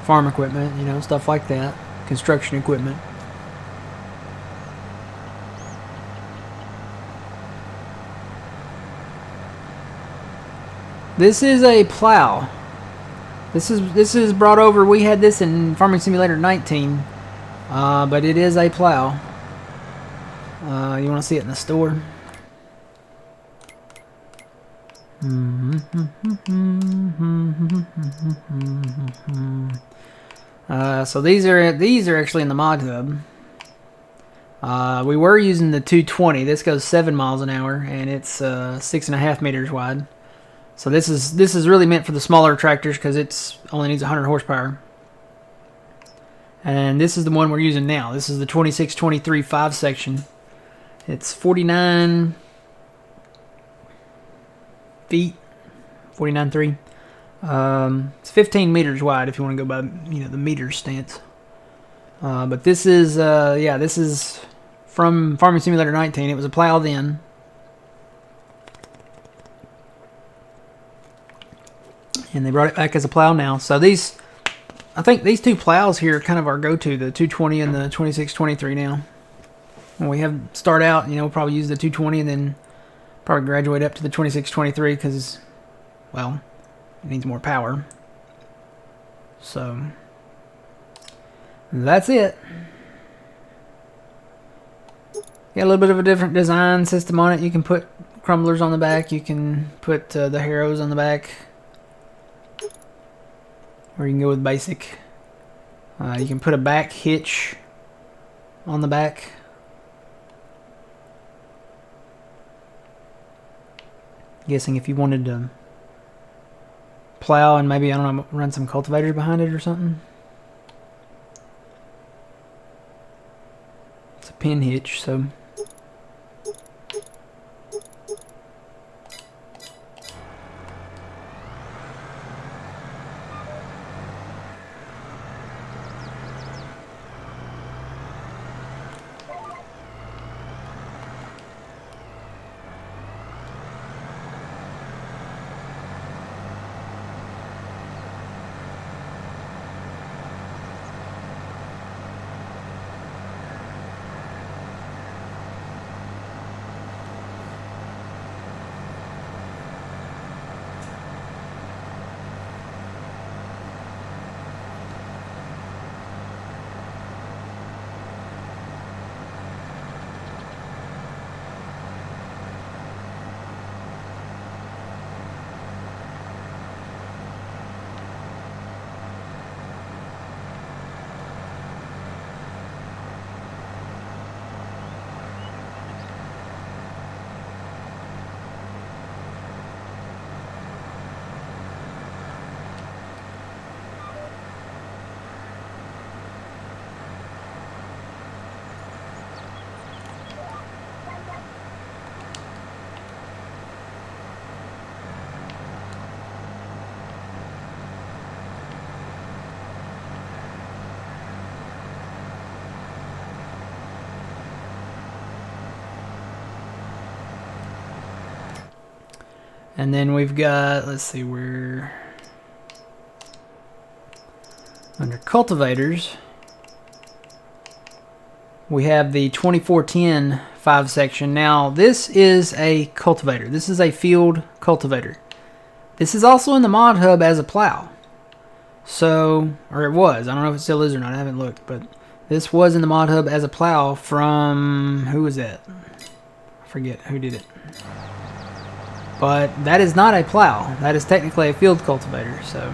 farm equipment, stuff like that, construction equipment. This is a plow. This is brought over. We had this in Farming Simulator 19, but it is a plow. You want to see it in the store? So these are actually in the mod hub. We were using the 220. This goes 7 miles an hour, and it's 6.5 meters wide. So this is really meant for the smaller tractors because it's only needs 100 horsepower. And this is the one we're using now. This is the 2623 5 section. It's 49 feet, 49.3. It's 15 meters wide if you want to go by the meter stance. But this is this is from Farming Simulator 19. It was a plow then. And they brought it back as a plow now. So these, I think these two plows here are kind of our go-to, the 220 and the 2623 now. When we have start out, we'll probably use the 220 and then probably graduate up to the 2623 because, well, it needs more power. So that's it. Got a little bit of a different design system on it. You can put crumblers on the back. You can put the harrows on the back. Or you can go with basic. You can put a back hitch on the back. Guessing if you wanted to plow and maybe, I don't know, run some cultivators behind it or something. It's a pin hitch, so... And then we've got, let's see, we're under cultivators. We have the 2410 5 section. Now, this is a cultivator. This is a field cultivator. This is also in the mod hub as a plow. So, or it was. I don't know if it still is or not. I haven't looked, but this was in the mod hub as a plow from, who was that? I forget who did it. But that is not a plow. That is technically a field cultivator, so...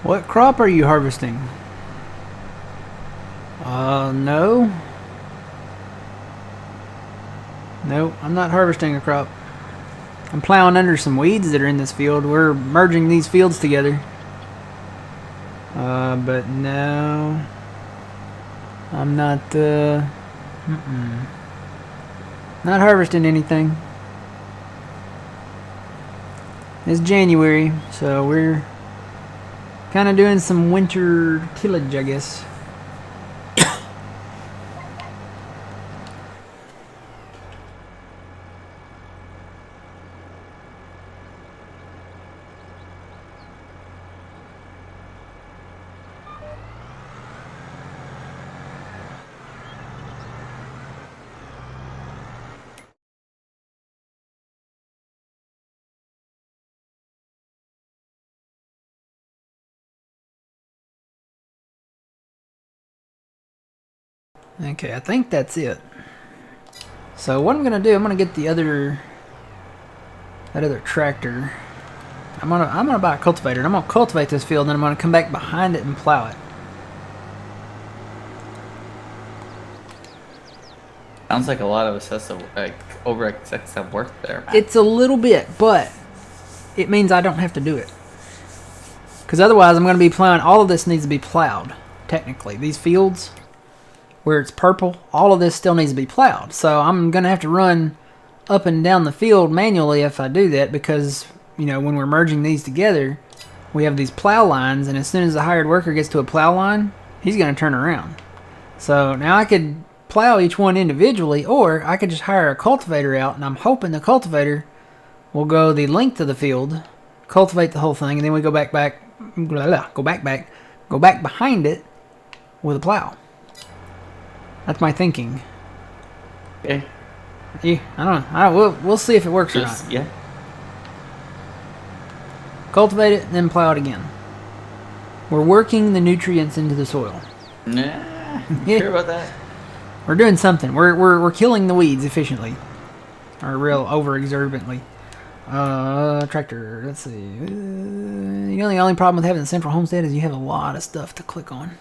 What crop are you harvesting? No. No, I'm not harvesting a crop. I'm plowing under some weeds that are in this field. We're merging these fields together. But no. I'm not, not harvesting anything. It's January, so we're kind of doing some winter tillage, I guess. Okay, I think that's it. So what I'm gonna do, I'm gonna get that other tractor. I'm gonna buy a cultivator and I'm gonna cultivate this field and I'm gonna come back behind it and plow it.
Sounds like a lot of excessive, over excessive work there. Man.
It's a little bit, but it means I don't have to do it. Because otherwise I'm gonna be plowing, all of this needs to be plowed, technically. These fields, where it's purple, all of this still needs to be plowed. So I'm gonna have to run up and down the field manually if I do that, because you know when we're merging these together, we have these plow lines, and as soon as the hired worker gets to a plow line, he's gonna turn around. So now I could plow each one individually, or I could just hire a cultivator out, and I'm hoping the cultivator will go the length of the field, cultivate the whole thing, and then we go back behind it with a plow. That's my thinking.
Okay.
Yeah, I don't know. We'll see if it works or not.
Yeah.
Cultivate it, and then plow it again. We're working the nutrients into the soil.
Nah.
Yeah.
Sure about that?
We're doing something. We're killing the weeds efficiently, or real overexuberantly. Tractor. Let's see. You know the only problem with having the central homestead is you have a lot of stuff to click on.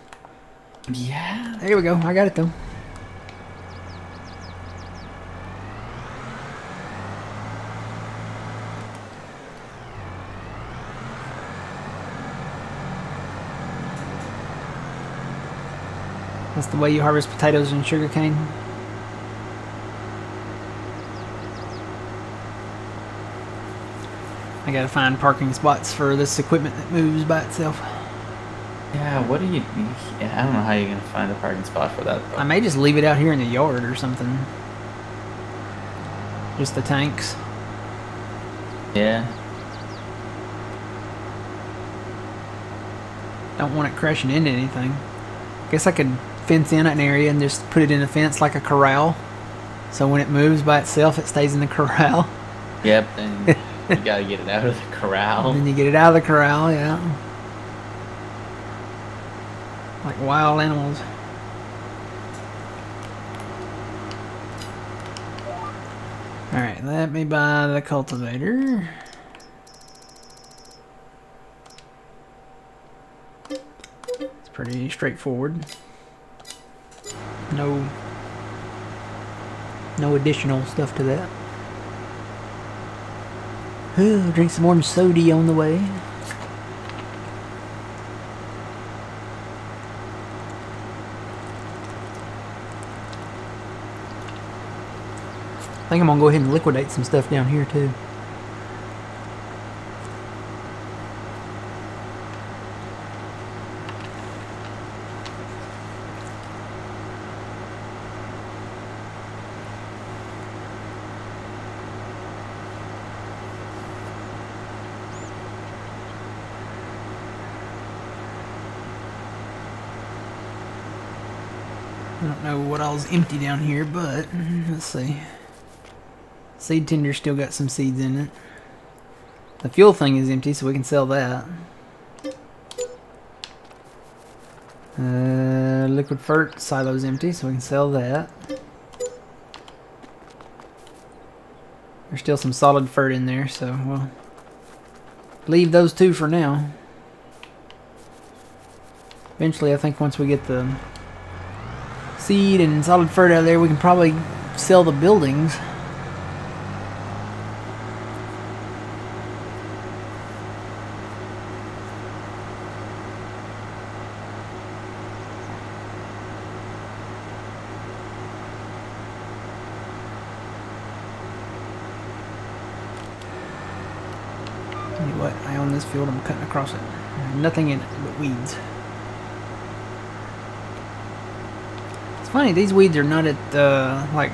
Yeah.
There we go. I got it though. That's the way you harvest potatoes and sugarcane. I gotta find parking spots for this equipment that moves by itself.
Yeah, what do you... Yeah, I don't know how you're going to find a parking spot for that, though.
I may just leave it out here in the yard or something. Just the tanks.
Yeah.
Don't want it crashing into anything. Guess I could fence in an area and just put it in a fence like a corral. So when it moves by itself, it stays in the corral.
Yep, and you gotta get it out of the corral.
And then you get it out of the corral, yeah. Like wild animals. Alright, let me buy the cultivator. It's pretty straightforward. No additional stuff to that. Ooh, drink some orange soda on the way. I think I'm gonna go ahead and liquidate some stuff down here too. I don't know what all's empty down here, but let's see. Seed tender's still got some seeds in it. The fuel thing is empty, so we can sell that. Liquid fert silo's empty, so we can sell that. There's still some solid fert in there, so we'll leave those two for now. Eventually, I think once we get the seed and solid fert out of there, we can probably sell the buildings. Tell you what, I own this field, I'm cutting across it. There's nothing in it but weeds. It's funny, these weeds are not at, like,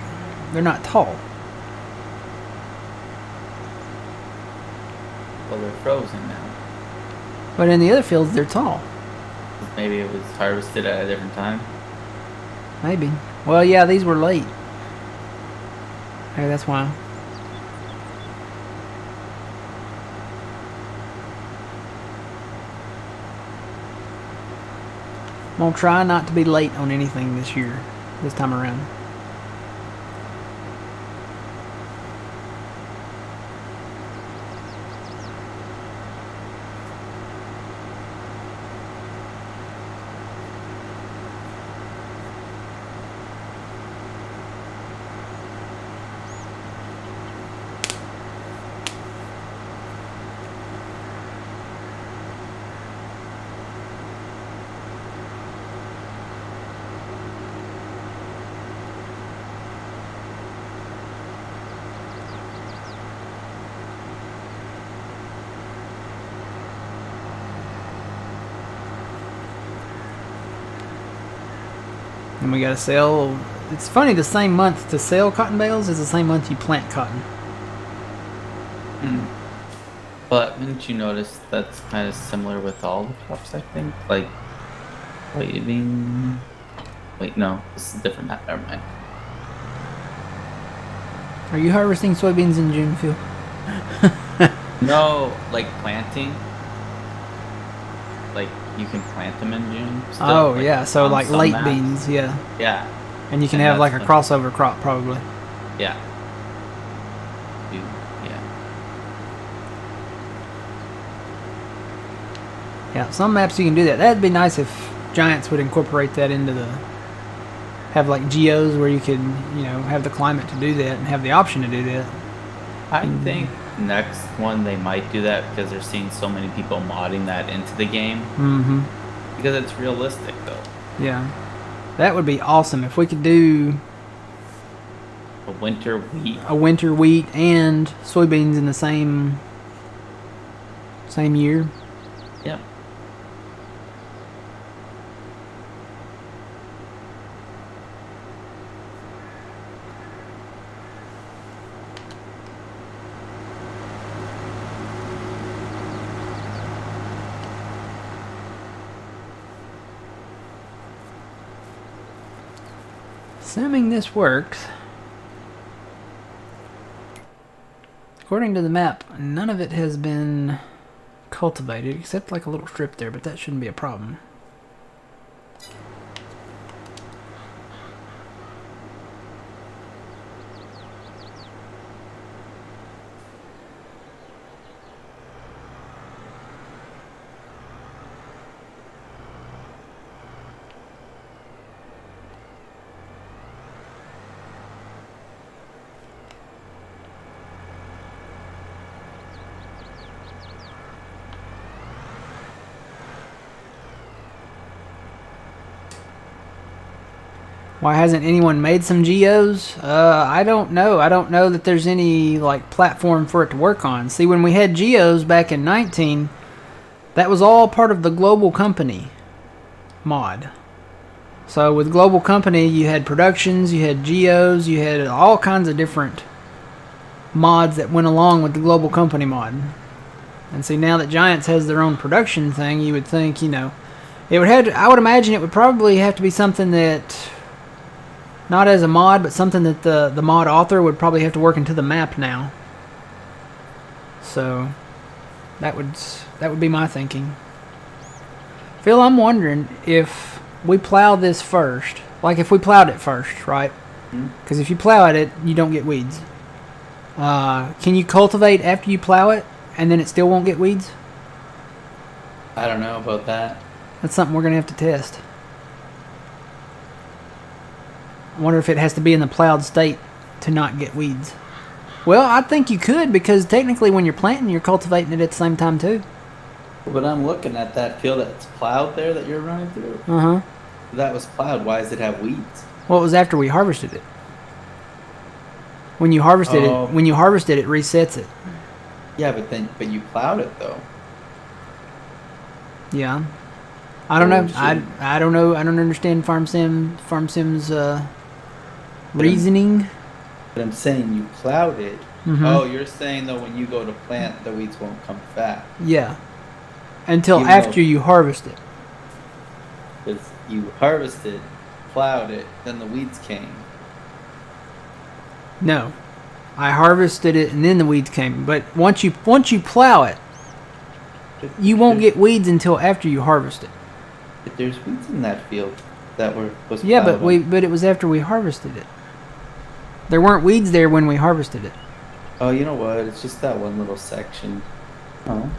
they're not tall.
Well, they're frozen now.
But in the other fields, they're tall.
Maybe it was harvested at a different time.
Maybe. Well, yeah, these were late. Hey, that's why. I'm gonna try not to be late on anything this time around. And we gotta sell. It's funny, the same month to sell cotton bales is the same month you plant cotton.
But didn't you notice that's kind of similar with all the crops, I think? Like, waiting. Wait, no, this is a different map. Never mind.
Are you harvesting soybeans in June, Phil?
No, like planting. Like, you can plant them in June. Still,
Oh,
like,
yeah, so
on
like
some
late
maps.
beans, yeah.
Yeah,
And you can
And
have like a
that's
crossover crop, probably.
yeah. You, yeah.
Yeah, some maps you can do that. That'd be nice if Giants would incorporate that into the... Have like geos where you could, you know, have the climate to do that and have the option to do that.
I think next one they might do that because they're seeing so many people modding that into the game.
Mm-hmm.
Because it's realistic, though.
Yeah. That would be awesome if we could do
A winter wheat.
a winter wheat and soybeans in the same year.
Yep.
Assuming this works. According to the map, none of it has been cultivated, except like a little strip there, but that shouldn't be a problem. Why hasn't anyone made some geos? I don't know. I don't know that there's any like platform for it to work on. See, when we had geos back in 19, that was all part of the Global Company mod. So with Global Company, you had productions, you had geos, you had all kinds of different mods that went along with the Global Company mod. And see, now that Giants has their own production thing, you would think, you know, it would have to, I would imagine it would probably have to be something that, not as a mod, but something that the mod author would probably have to work into the map now. So that would be my thinking. Phil, I'm wondering if we plow this first, like if we plowed it first, right? Because if you plow it, you don't get weeds. Can you cultivate after you plow it, and then it still won't get weeds?
I don't know about that.
That's something we're going to have to test. I wonder if it has to be in the plowed state to not get weeds. Well, I think you could, because technically when you're planting, you're cultivating it at the same time too.
But I'm looking at that field that's plowed there that you're running through.
Uh-huh.
That was plowed. Why does it have weeds?
Well, it was after we harvested it. When you harvested it, it resets it.
Yeah, but you plowed it though.
Yeah. I don't know. I don't know. I don't understand Farm Sim's reasoning.
But I'm saying you plowed it.
Mm-hmm.
Oh, you're saying though when you go to plant, the weeds won't come back.
Yeah. Until after you harvest it.
Because you harvested, plowed it, then the weeds came.
No. I harvested it and then the weeds came. But once you plow it, you won't get weeds until after you harvest it.
But there's weeds in that field that was
yeah,
plowed
but it was after we harvested it. There weren't weeds there when we harvested it.
Oh, you know what? It's just that one little section. Oh.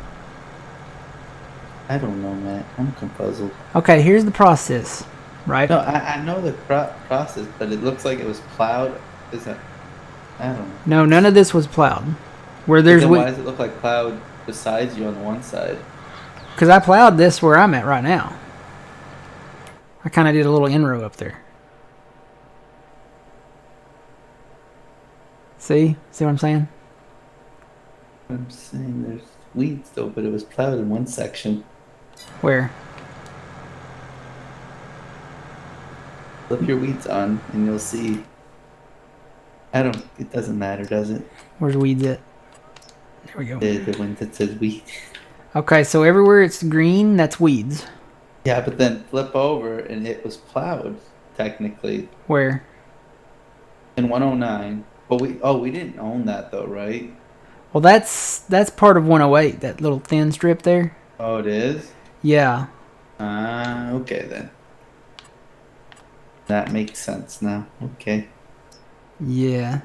I don't know, Matt. I'm confuzzled.
Okay, here's the process, right?
No, I know the process, but it looks like it was plowed. Is that? I don't know.
No, none of this was plowed. Where there's
why does it look like plowed besides you on the one side?
Because I plowed this where I'm at right now. I kind of did a little in-row up there. See what I'm saying?
I'm saying there's weeds though, but it was plowed in one section.
Where?
Flip your weeds on and you'll see. It doesn't matter, does it?
Where's weeds at? There we go.
The one that says weed.
Okay, so everywhere it's green, that's weeds.
Yeah, but then flip over and it was plowed, technically.
Where?
In 109. But we didn't own that though, right?
Well, that's part of 108, that little thin strip there.
Oh, it is?
Yeah.
Okay then. That makes sense now. Okay.
Yeah.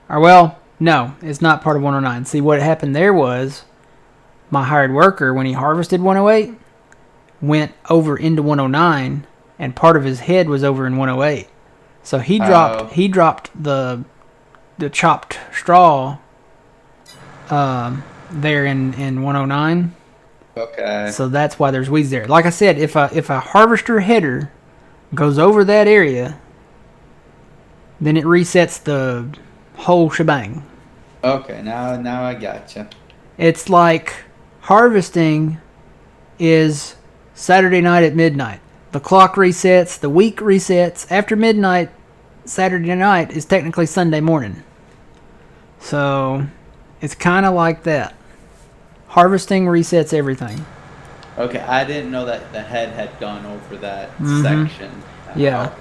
Or well, no, it's not part of 109. See, what happened there was my hired worker, when he harvested 108, went over into 109, and part of his head was over in 108. So he dropped the chopped straw there in 109.
Okay.
So that's why there's weeds there. Like I said, if a harvester header goes over that area, then it resets the whole shebang.
Okay, now I gotcha.
It's like harvesting is Saturday night at midnight. The clock resets, the week resets. After midnight, Saturday night is technically Sunday morning. So it's kind of like that. Harvesting resets everything.
Okay, I didn't know that the head had gone over that section.
Yeah.
Okay.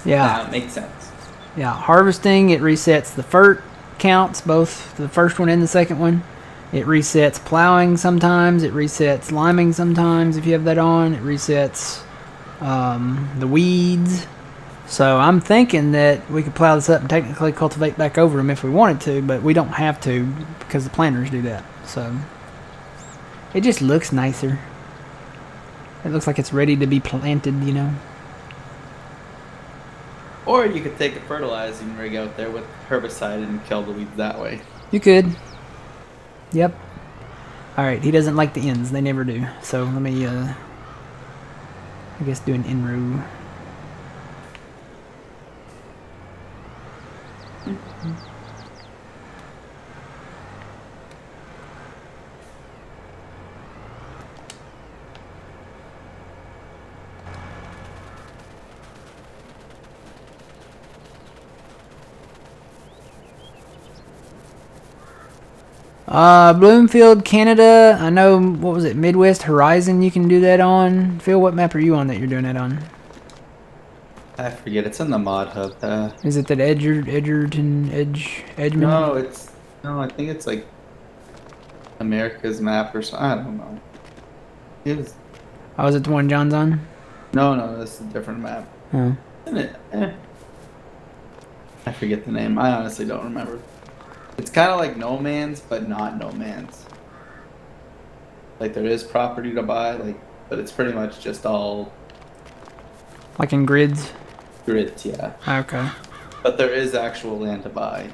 Yeah.
That makes sense.
Yeah, harvesting, it resets the FERT counts, both the first one and the second one. It resets plowing sometimes. It resets liming sometimes if you have that on. It resets the weeds. So I'm thinking that we could plow this up and technically cultivate back over them if we wanted to, but we don't have to because the planters do that. So it just looks nicer. It looks like it's ready to be planted, you know.
Or you could take a fertilizing rig out there with herbicide and kill the weeds that way.
You could. Yep. Alright, he doesn't like the ends. They never do. So let me, I guess do an in-row. Bloomfield, Canada. I know, what was it, Midwest Horizon you can do that on. Phil, what map are you on that you're doing that on?
I forget. It's in the mod hub.
Is it that Edgerton?
No, I think it's like America's map or something. I don't know. It was.
Oh, is it the one John's on?
No, this is a different map.
Oh.
Isn't it? I forget the name. I honestly don't remember. It's kind of like No Man's, but not No Man's. Like there is property to buy, like, but it's pretty much just all
Like in grids?
grids, yeah.
Okay.
But there is actual land to buy,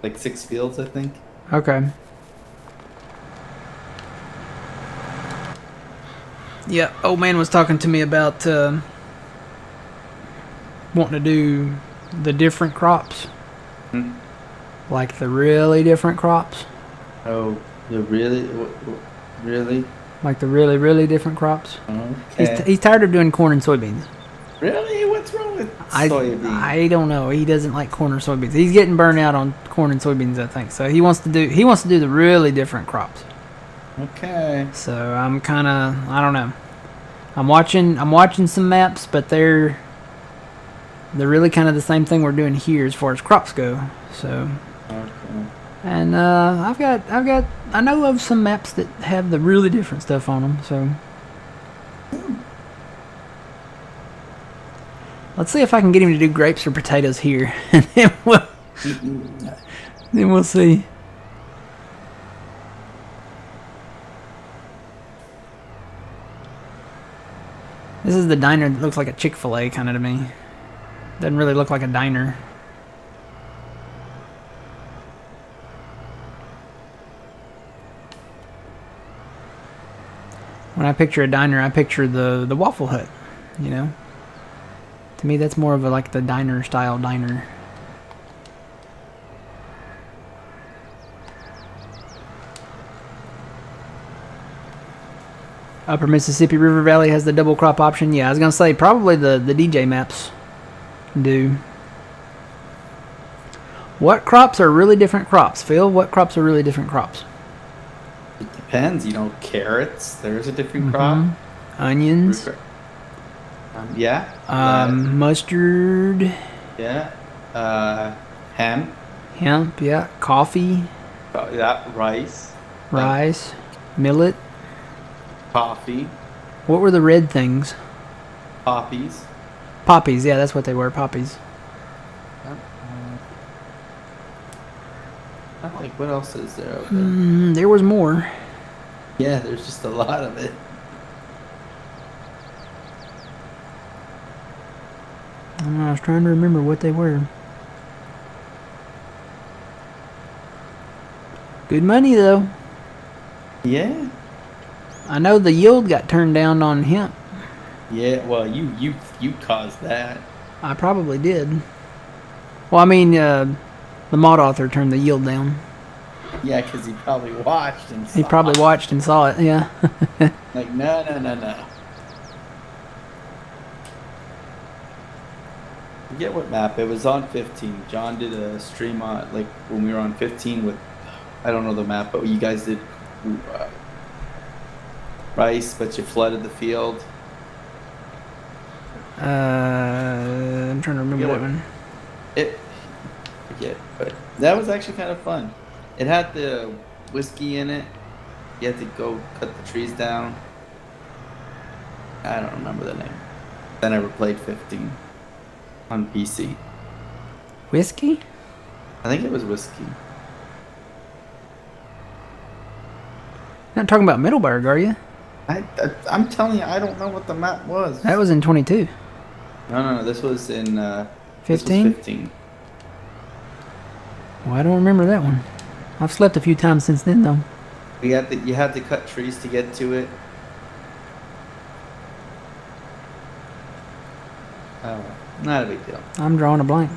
like 6 fields, I think.
Okay. Yeah, old man was talking to me about wanting to do the different crops.
Hmm.
Like the really different crops.
Oh, the really, really?
Like the really, really different crops.
Okay.
He's tired of doing corn and soybeans.
Really? What's wrong with soybeans?
I don't know. He doesn't like corn or soybeans. He's getting burned out on corn and soybeans, I think. So he wants to do the really different crops.
Okay.
So I'm kind of, I don't know. I'm watching some maps, but they're really kind of the same thing we're doing here as far as crops go. So
Okay.
and I know of some maps that have the really different stuff on them. So let's see if I can get him to do grapes or potatoes here, and then we'll see. This is the diner that looks like a Chick-fil-A kind of to me. Doesn't really look like a diner. When I picture a diner, I picture the Waffle Hut, you know? To me, that's more of a, like the diner style diner. Upper Mississippi River Valley has the double crop option. Yeah, I was going to say probably the DJ maps do. What crops are really different crops, Phil? What crops are really different crops?
It depends. Carrots. There's a different crop.
Onions.
Yeah.
Mustard.
Yeah. Hemp.
Hemp, yeah. Coffee.
Yeah. Rice.
Rice. Millet.
Coffee.
What were the red things?
Poppies.
Poppies, yeah, that's what they were, poppies.
Like, what else is there out there?
There was more.
Yeah, there's just a lot of it.
I was trying to remember what they were. Good money, though.
Yeah.
I know the yield got turned down on hemp.
Yeah, well, you caused that.
I probably did. Well, I mean, the mod author turned the yield down.
Yeah, because he probably watched and saw
He probably watched and saw it, yeah.
Like, no. Forget what map. It was on 15. John did a stream on, like, when we were on 15 with, I don't know the map, but you guys did rice, but you flooded the field.
I'm trying to remember that one.
Forget, but that was actually kind of fun. It had the whiskey in it. You had to go cut the trees down. I don't remember the name. I never played 15 on PC.
Whiskey?
I think it was whiskey.
You're not talking about Middleburg, are you?
I'm telling you, I don't know what the map was.
That was in 22.
No. This was in
15?
15.
Well, I don't remember that one. I've slept a few times since then, though.
You had to cut trees to get to it. Oh, not a big deal.
I'm drawing a blank.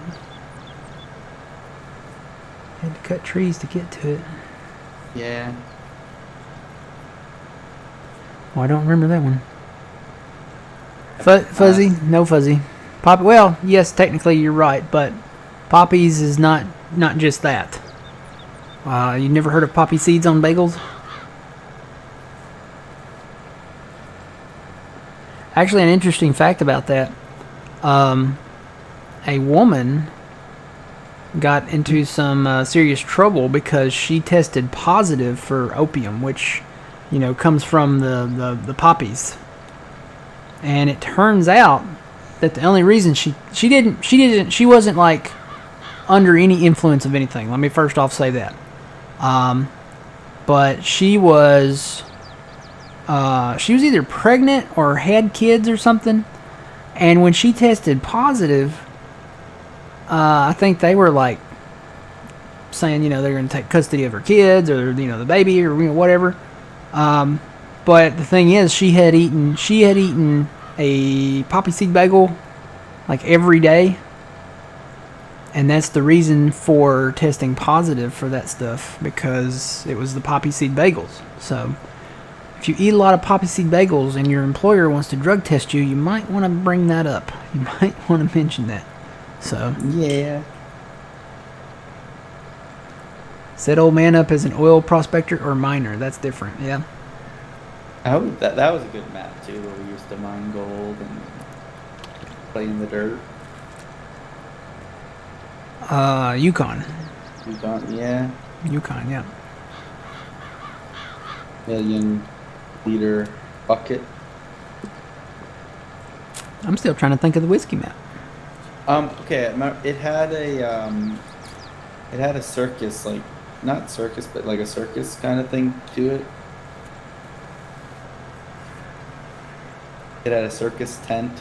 Had to cut trees to get to it.
Yeah.
Well, I don't remember that one. Fuzzy? No fuzzy. Well, yes, technically you're right, but poppies is not just that. You never heard of poppy seeds on bagels? Actually, an interesting fact about that. A woman got into some serious trouble because she tested positive for opium, which, comes from the poppies. And it turns out that the only reason she wasn't like under any influence of anything. Let me first off say that. But she was She was either pregnant or had kids or something. And when she tested positive, I think they were like saying, they're going to take custody of her kids or, the baby or, whatever. But the thing is, she had eaten a poppy seed bagel like every day. And that's the reason for testing positive for that stuff, because it was the poppy seed bagels. So if you eat a lot of poppy seed bagels and your employer wants to drug test you, you might want to bring that up. You might want to mention that. So
Yeah.
set old man up as an oil prospector or miner. That's different. Yeah.
That was a good map too, where we used to mine gold and play in the dirt.
Yukon.
Yeah.
Yukon, yeah.
Million-liter bucket.
I'm still trying to think of the whiskey map.
Okay. It had a circus, like not circus, but like a circus kind of thing to it. It had a circus tent.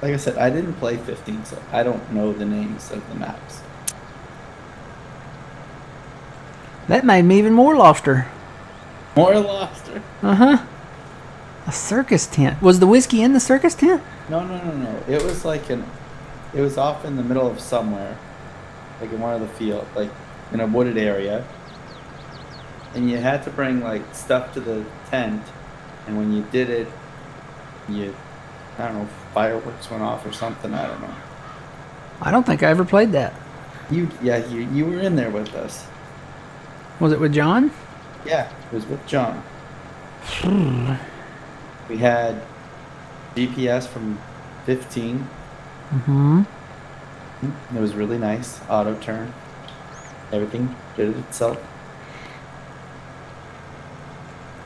Like I said, I didn't play 15, so I don't know the names of the maps.
That made me even more lobster.
More Loster?
Uh-huh. A circus tent. Was the whiskey in the circus tent?
No. It was it was off in the middle of somewhere, like in one of the fields, like in a wooded area. And you had to bring like stuff to the tent, and when you did it, I don't know, fireworks went off or something. I don't know.
I don't think I ever played that.
You were in there with us.
Was it with John?
Yeah, it was with John. We had GPS from 15.
Mm-hmm.
It was really nice. Auto turn. Everything did it itself.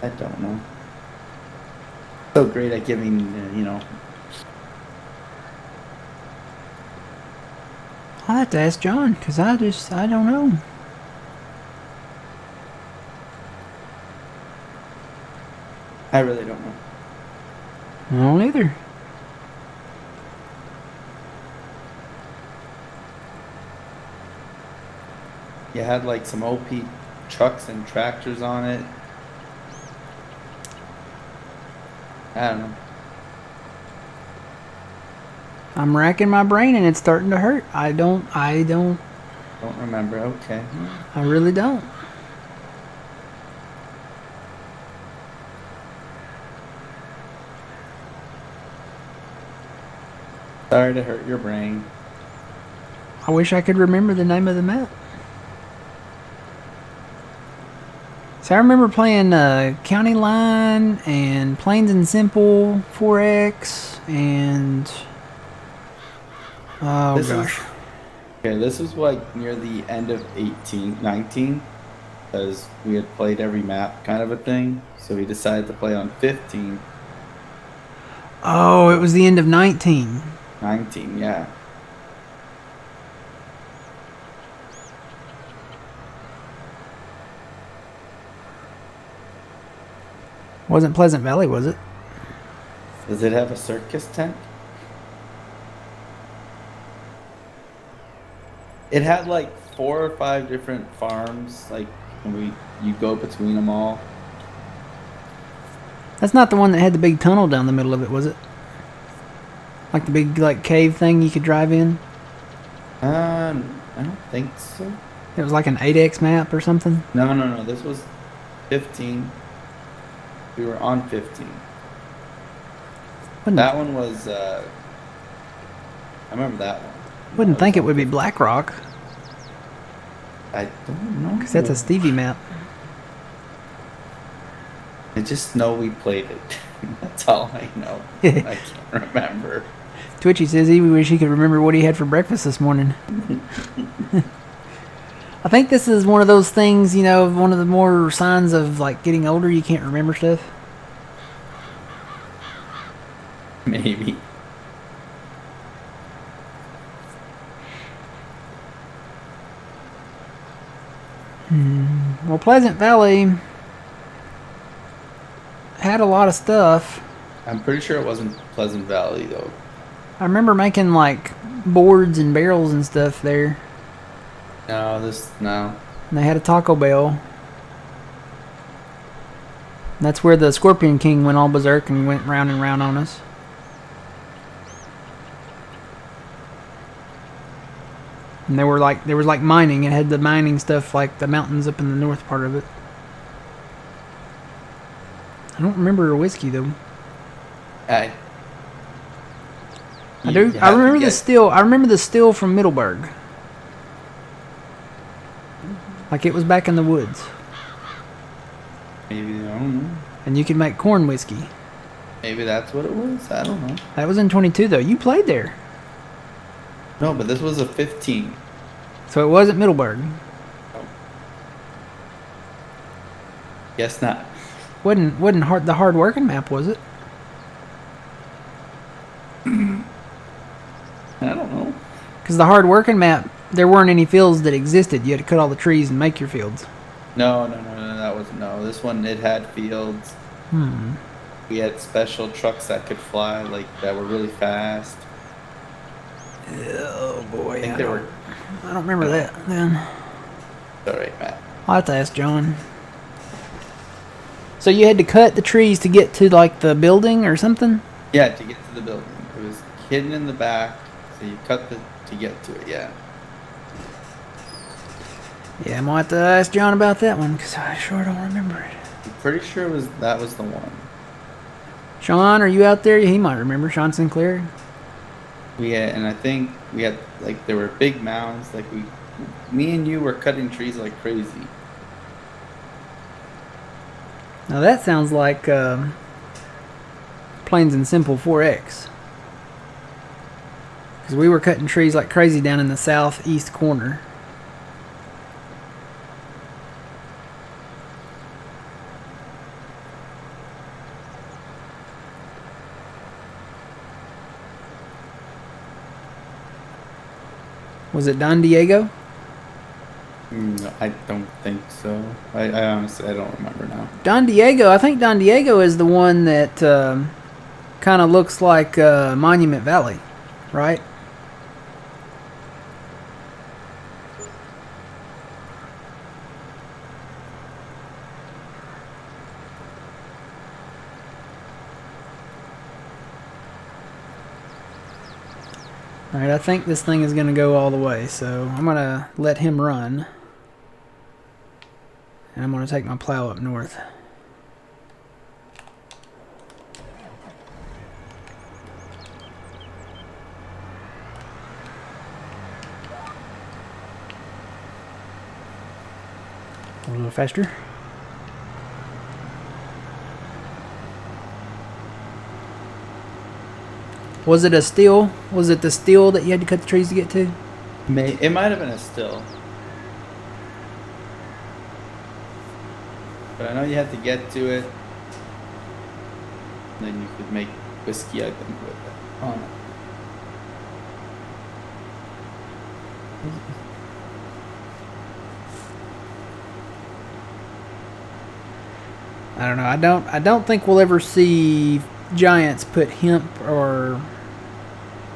I don't know. So great at giving,
I'll have to ask John, because I don't know.
I really don't know.
I don't either.
You had like some OP trucks and tractors on it. I don't know.
I'm racking my brain and it's starting to hurt. I don't.
Don't remember. Okay.
I really don't.
Sorry to hurt your brain.
I wish I could remember the name of the map. So I remember playing County Line and Plains and Simple 4X and
This was like near the end of 19, because we had played every map kind of a thing. So we decided to play on 15.
Oh, it was the end of 19.
19, yeah.
Wasn't Pleasant Valley, was it?
Does it have a circus tent? It had like 4 or 5 different farms, like, and you go between them all.
That's not the one that had the big tunnel down the middle of it, was it? Like the big cave thing you could drive in?
I don't think so.
It was like an 8X map or something?
No. This was 15. We were on 15. That one was, I remember that one.
Wouldn't think it would be Black Rock.
I don't know.
Because that's a Stevie map.
I just know we played it. That's all I know. I can't remember.
Twitchy says he wish he could remember what he had for breakfast this morning. I think this is one of those things, one of the more signs of like getting older, you can't remember stuff.
Maybe.
Well, Pleasant Valley had a lot of stuff.
I'm pretty sure it wasn't Pleasant Valley though.
I remember making like boards and barrels and stuff there.
No.
And they had a Taco Bell. And that's where the Scorpion King went all berserk and went round and round on us. And there was like mining. It had the mining stuff, like the mountains up in the north part of it. I don't remember a whiskey though. I do. I remember the still. I remember the still from Middleburg. Like it was back in the woods.
Maybe, I don't know.
And you could make corn whiskey.
Maybe that's what it was. I don't know.
That was in 22 though. You played there.
No, but this was a 15.
So it wasn't Middleburg.
Oh. Guess not.
Wasn't the hard working map, was it?
I don't know.
Because the hard working map, there weren't any fields that existed. You had to cut all the trees and make your fields.
No. That was no. This one, it had fields. We had special trucks that could fly, like that were really fast.
Oh boy,
I think they were.
I don't remember that then.
All right, Matt.
I'll have to ask John. So you had to cut the trees to get to like the building or something?
Yeah, to get to the building. It was hidden in the back, so you cut to get to it. Yeah.
Yeah, I might have to ask John about that one because I sure don't remember it.
I'm pretty sure that was the one.
Sean, are you out there? He might remember. Sean Sinclair.
And I think we had like there were big mounds. Like me and you were cutting trees like crazy.
Now that sounds like Plains and Simple 4X. Because we were cutting trees like crazy down in the southeast corner. Was it Don Diego?
No, I don't think so. I honestly, I don't remember now.
Don Diego, I think Don Diego is the one that kind of looks like Monument Valley, right? Alright, I think this thing is going to go all the way, so I'm going to let him run. And I'm going to take my plow up north. A little faster. Was it a still? Was it the still that you had to cut the trees to get to?
It might have been a still. But I know you had to get to it. And then you could make whiskey, I think, with it on it.
I don't know. I don't think we'll ever see giants put hemp or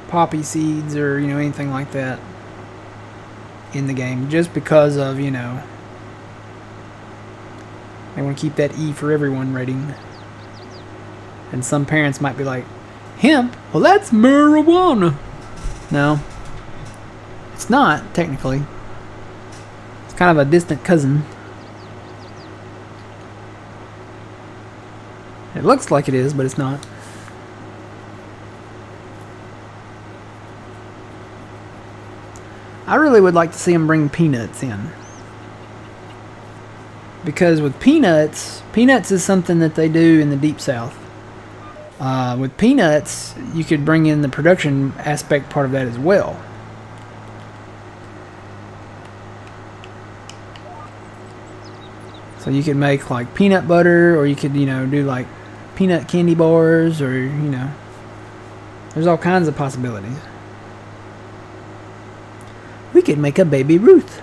poppy seeds or anything like that in the game, just because of they want to keep that E for everyone rating. And some parents might be like, hemp? Well, that's marijuana. No, it's not technically. It's kind of a distant cousin. It looks like it is, but it's not. I really would like to see them bring peanuts in. Because with peanuts is something that they do in the Deep South. With peanuts, you could bring in the production aspect part of that as well. So you could make like peanut butter, or you could, do like peanut candy bars, or, there's all kinds of possibilities. We could make a Baby Ruth.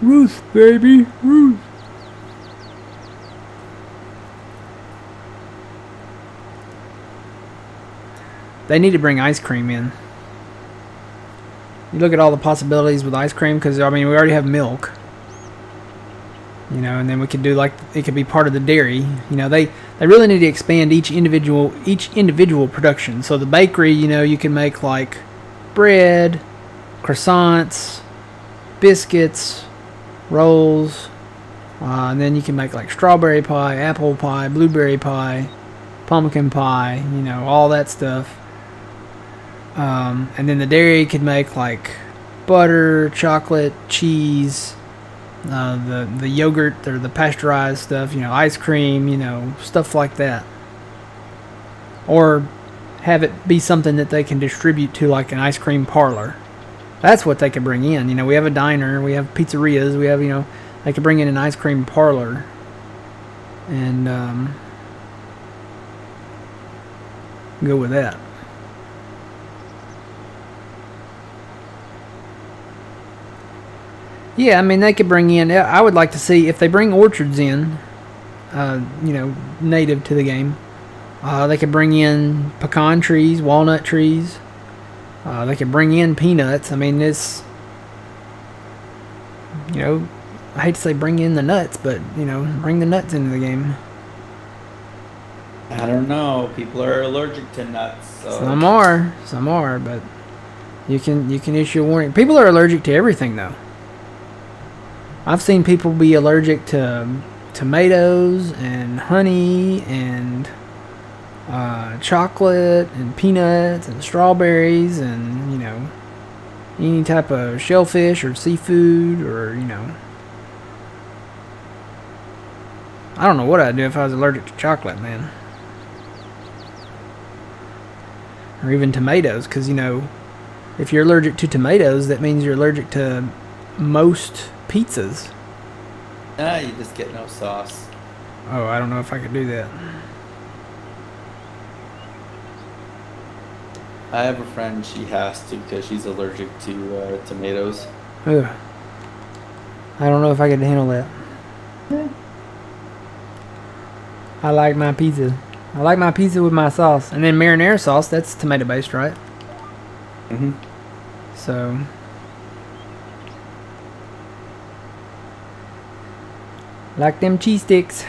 Ruth, baby, Ruth. they need to bring ice cream in. You look at all the possibilities with ice cream, because I mean we already have milk. You know, and then we could do like it could be part of the dairy. You know, they really need to expand each individual production. So the bakery, you know, you can make like bread, croissants, biscuits, rolls, and then you can make like strawberry pie, apple pie, blueberry pie, pumpkin pie. You know, all that stuff. And then the dairy could make like butter, chocolate, cheese. The yogurt or the pasteurized stuff, you know, ice cream, you know, stuff like that. Or have it be something that they can distribute to like an ice cream parlor. That's what they could bring in. You know, we have a diner, we have pizzerias, we have, you know, they could bring in an ice cream parlor. And go with that. Yeah, I mean, they could bring in... I would like to see if they bring orchards in, you know, native to the game. They could bring in pecan trees, walnut trees. They could bring in peanuts. I mean, this... You know, I hate to say bring in the nuts, but, you know, bring the nuts into the game.
I don't know. People are allergic to nuts. So.
Some are, but you can issue a warning. People are allergic to everything, though. I've seen people be allergic to tomatoes and honey and chocolate and peanuts and strawberries and, you know, any type of shellfish or seafood or, you know. I don't know what I'd do if I was allergic to chocolate, man. Or even tomatoes, because, you know, if you're allergic to tomatoes, that means you're allergic to most pizzas.
Nah, you just get no sauce.
Oh, I don't know if I could do that.
I have a friend, she has to because she's allergic to tomatoes.
Ugh. I don't know if I could handle that.
Yeah.
I like my pizza. I like my pizza with my sauce. And then marinara sauce, that's tomato based, right?
Mm-hmm.
So... like them cheese sticks.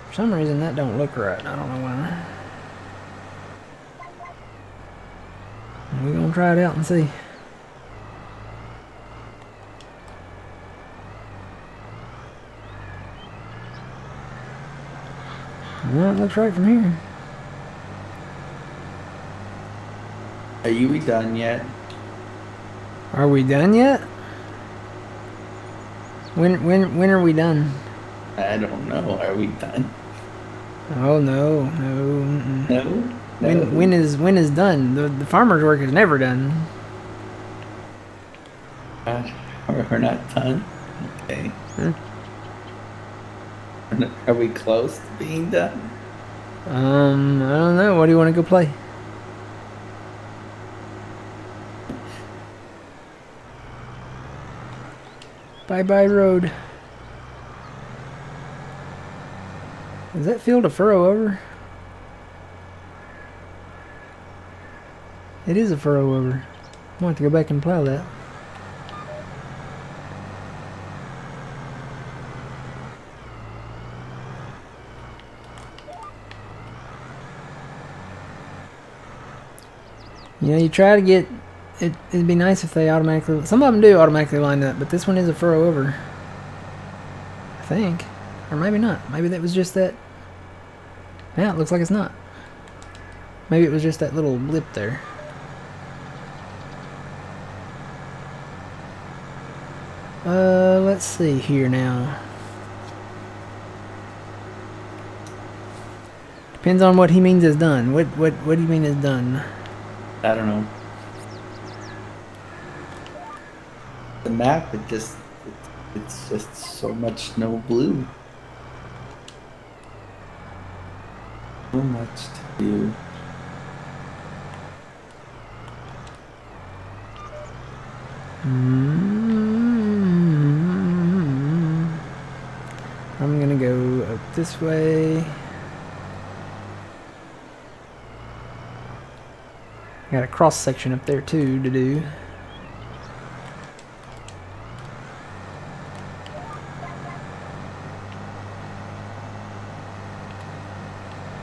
For some reason that don't look right. I don't know why. We're gonna try it out and see. Well, it looks right from here.
Are you done yet?
Are we done yet? When are we done?
I don't know. Are we done?
Oh no, no. Mm-mm.
No.
When is done? The farmer's work is never done.
We're not done. Okay.
Huh?
Are we close to being done?
I don't know. What do you want to go play? Bye bye road. Is that field a furrow over? It is a furrow over. I'm gonna have to go back and plow that. You know, you try to get it. It'd be nice if they automatically. Some of them do automatically line up, but this one is a furrow over. I think, or maybe not. Maybe that was just that. Yeah, it looks like it's not. Maybe it was just that little blip there. Let's see here now. Depends on what he means is done. What do you mean is done?
I don't know. The map, it's just so much no blue. So much to do.
I'm gonna go up this way. Got a cross section up there too to do.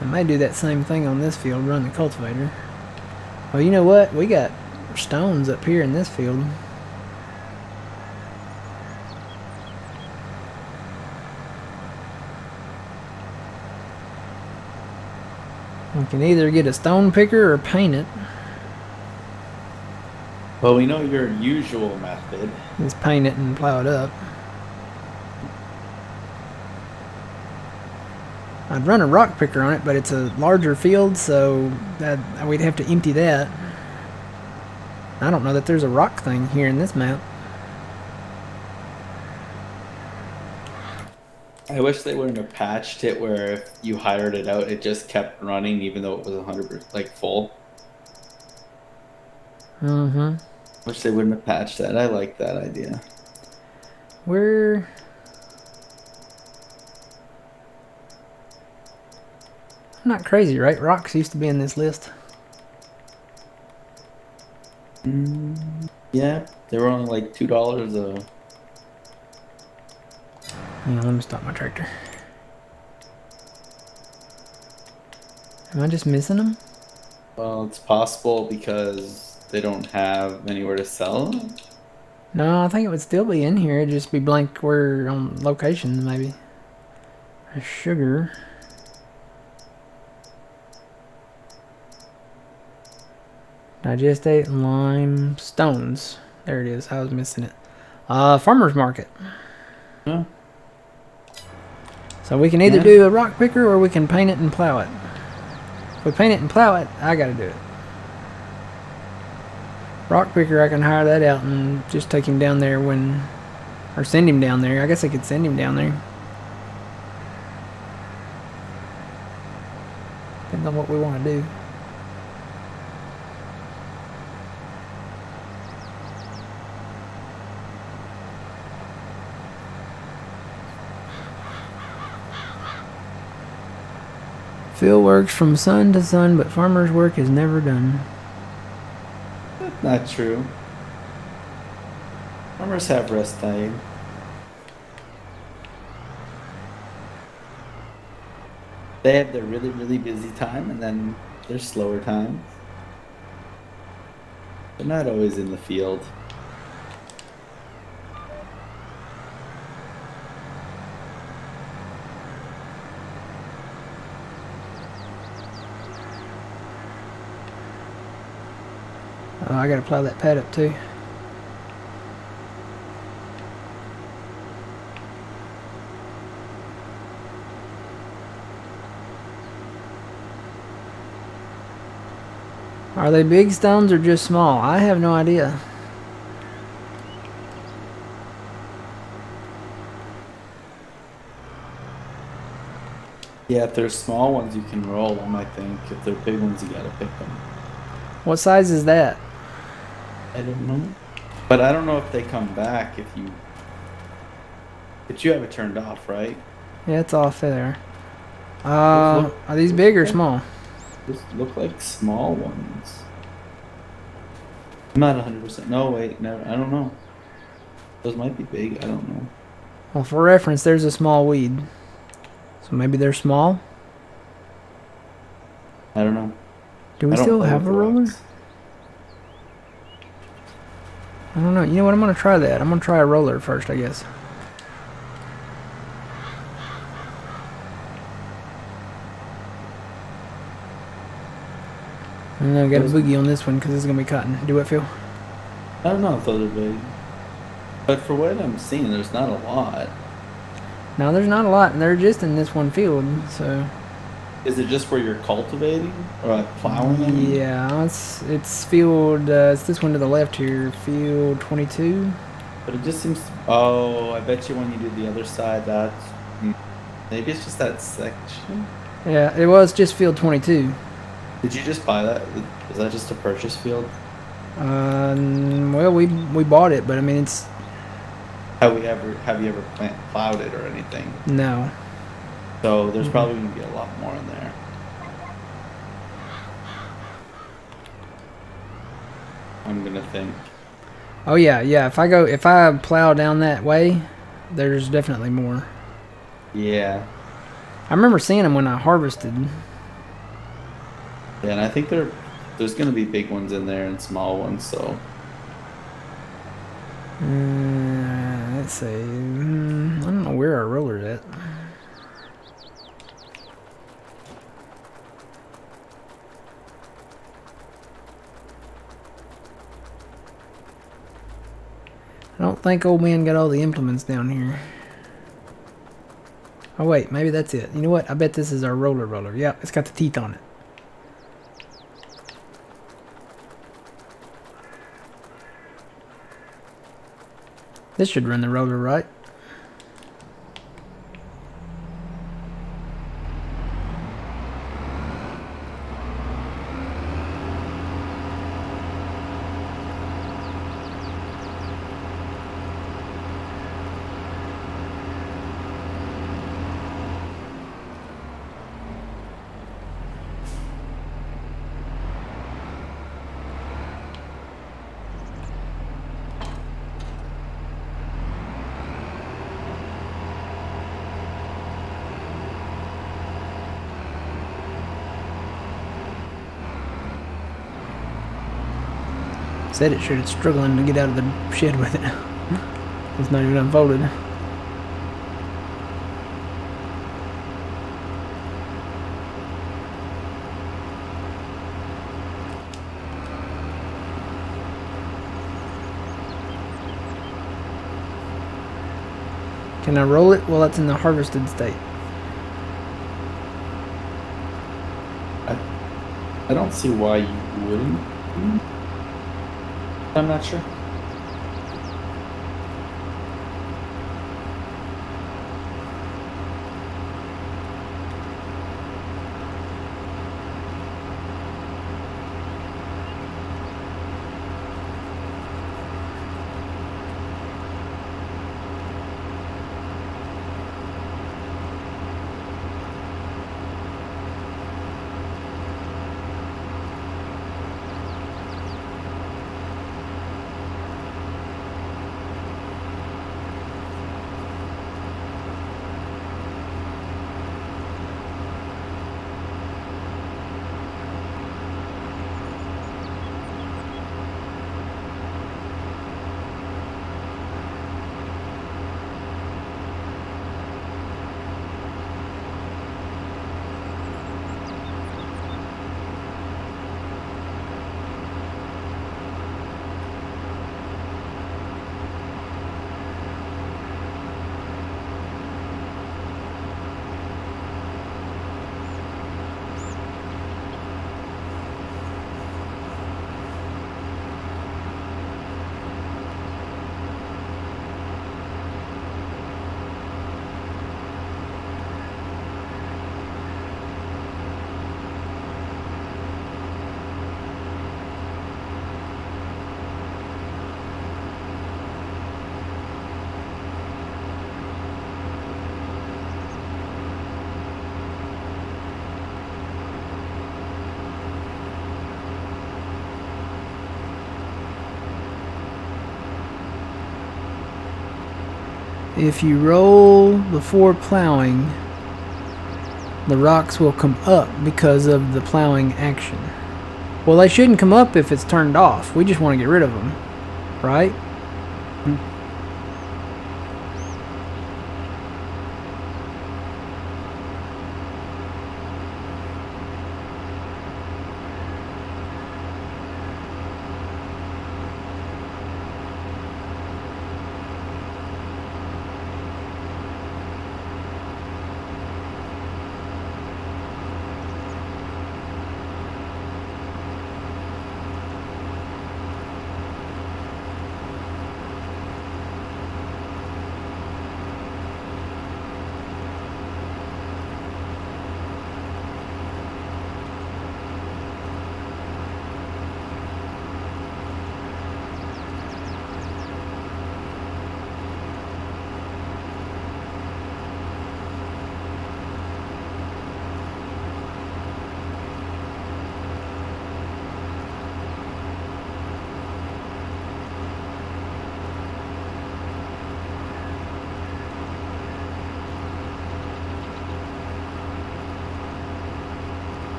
I may do that same thing on this field, run the cultivator. Well, you know what? We got stones up here in this field. We can either get a stone picker or paint it.
Well, we know your usual method.
Just paint it and plow it up. I'd run a rock picker on it, but it's a larger field, so we'd have to empty that. I don't know that there's a rock thing here in this map.
I wish they wouldn't have patched it where if you hired it out, it just kept running even though it was 100% like full.
Mm-hmm.
Wish they wouldn't have patched that. I like that idea.
We're... I'm not crazy, right? Rocks used to be in this list.
Yeah, they were only like $2 a...
Hang on, let me stop my tractor. Am I just missing them?
Well, it's possible because they don't have anywhere to sell them.
No, I think it would still be in here. It'd just be blank where on locations, maybe. Sugar. Digestate, lime, stones. There it is. I was missing it. Farmer's market.
Huh?
So we can either do a rock picker or we can paint it and plow it. If we paint it and plow it, I gotta do it. Rock picker, I can hire that out and just take him down there when... Or send him down there. I guess I could send him down there. Depends on what we want to do. Field works from sun to sun, but farmer's work is never done.
That's not true. Farmers have rest time. They have their really, really busy time and then their slower times. They're not always in the field.
Oh, I gotta plow that pad up too. Are they big stones or just small? I have no idea.
Yeah, if they're small ones, you can roll them, I think. If they're big ones, you gotta pick them.
What size is that?
I don't know. But I don't know if they come back if you... But you have it turned off, right?
Yeah, it's off there. Are these big or small?
These look like small ones. I'm not 100%. No, wait, no, I don't know. Those might be big, I don't know.
Well, for reference, there's a small weed. So maybe they're small?
I don't know.
Do we still have a roller? I don't know. You know what? I'm going to try that. I'm going to try a roller first, I guess. And I got a boogie on this one because it's going to be cotton. Do it, Phil?
I don't know if those are big. But for what I'm seeing, there's not a lot.
No, there's not a lot. And they're just in this one field, so...
Is it just where you're cultivating? Or like plowing?
Yeah, it's field... it's this one to the left here. Field 22.
But it just seems... Oh, I bet you when you do the other side, that's... Maybe it's just that section?
Yeah, it was just field 22.
Did you just buy that? Is that just a purchase field?
Well, we bought it, but I mean it's
Have you ever plowed it or anything?
no.
So there's probably gonna be a lot more in there. I'm gonna think.
Oh yeah, yeah. If I plow down that way, there's definitely more.
Yeah.
I remember seeing them when I harvested.
Yeah, and I think there's gonna be big ones in there and small ones, so
Let's see. I don't know where our roller's at. I don't think old man got all the implements down here. Oh wait, maybe that's it. You know what? I bet this is our roller. Yep, it's got the teeth on it. This should run the roller, right? Said it should. It's struggling to get out of the shed with it. It's not even unfolded. Can I roll it while it's in the harvested state?
I don't see why you wouldn't. I'm not sure.
If you roll before plowing, the rocks will come up because of the plowing action. Well, they shouldn't come up if it's turned off. We just want to get rid of them, right?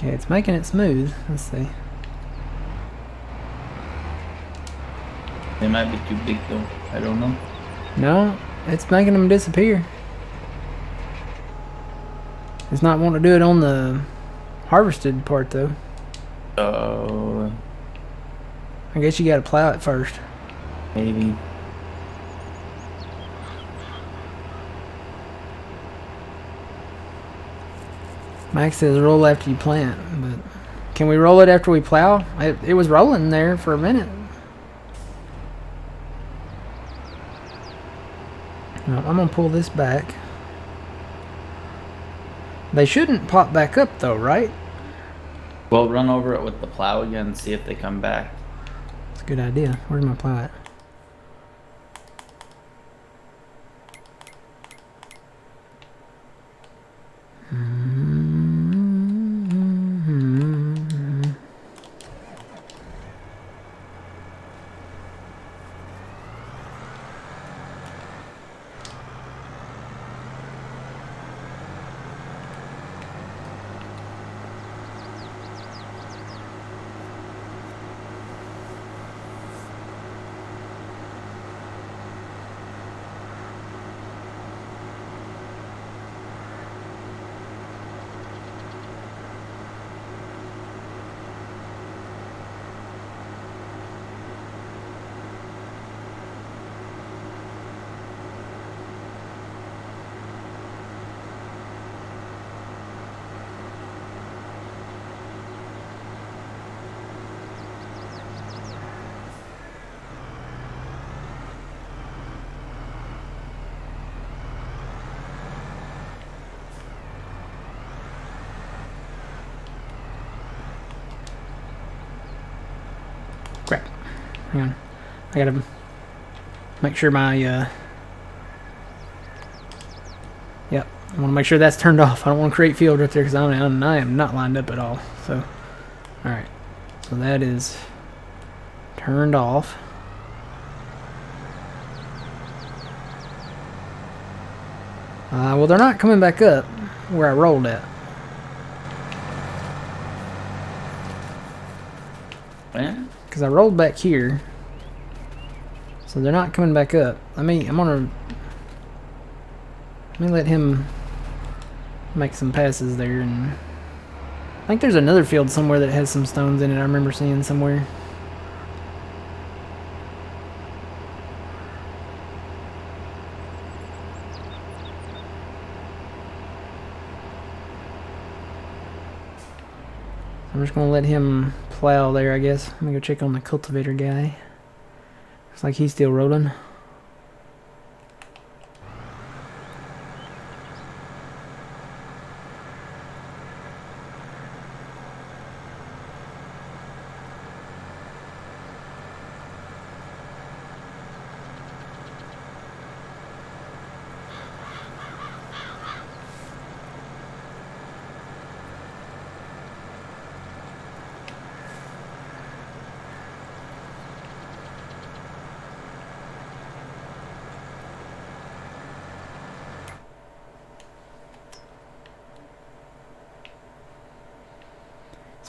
Okay, it's making it smooth. Let's see.
They might be too big though. I don't know.
No, it's making them disappear. It's not wanting to do it on the harvested part though. I guess you gotta plow it first.
Maybe.
Max says roll after you plant, but can we roll it after we plow? It was rolling there for a minute. No, I'm gonna pull this back. They shouldn't pop back up though, right?
Well, run over it with the plow again and see if they come back.
That's a good idea. Where's my plow at? Crap. Hang on. I gotta make sure my, yep. I want to make sure that's turned off. I don't want to create field right there because I am not lined up at all. So, alright. So that is turned off. Well, they're not coming back up where I rolled at.
When?
Because I rolled back here. So they're not coming back up. Let me let him make some passes there, and I think there's another field somewhere that has some stones in it. I remember seeing somewhere. I'm just gonna let him plow there, I guess. Let me go check on the cultivator guy. Looks like he's still rolling.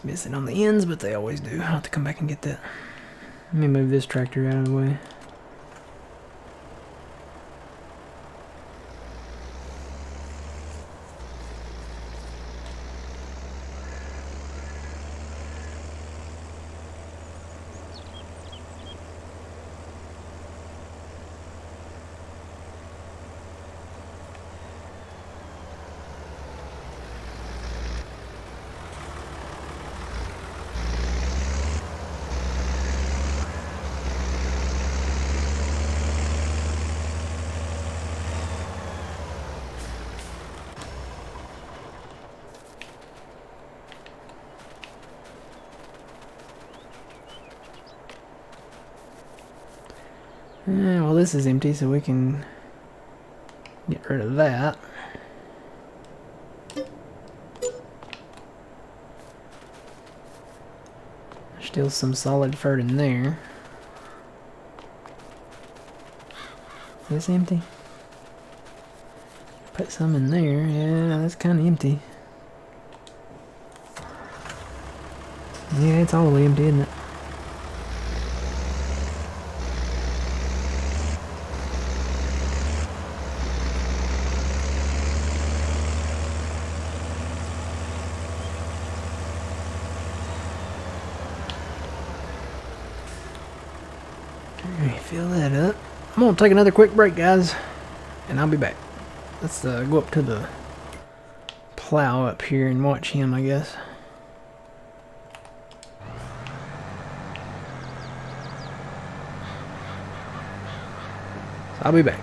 Missing on the ends, but they always do. I'll have to come back and get that. Let me move this tractor out of the way. Well, this is empty, so we can get rid of that. Still some solid fert in there. Is this empty? Put some in there. Yeah, that's kind of empty. Yeah, it's all the way empty, isn't it? Alright, fill that up. I'm gonna take another quick break, guys, and I'll be back. Let's go up to the plow up here and watch him, I guess. So I'll be back.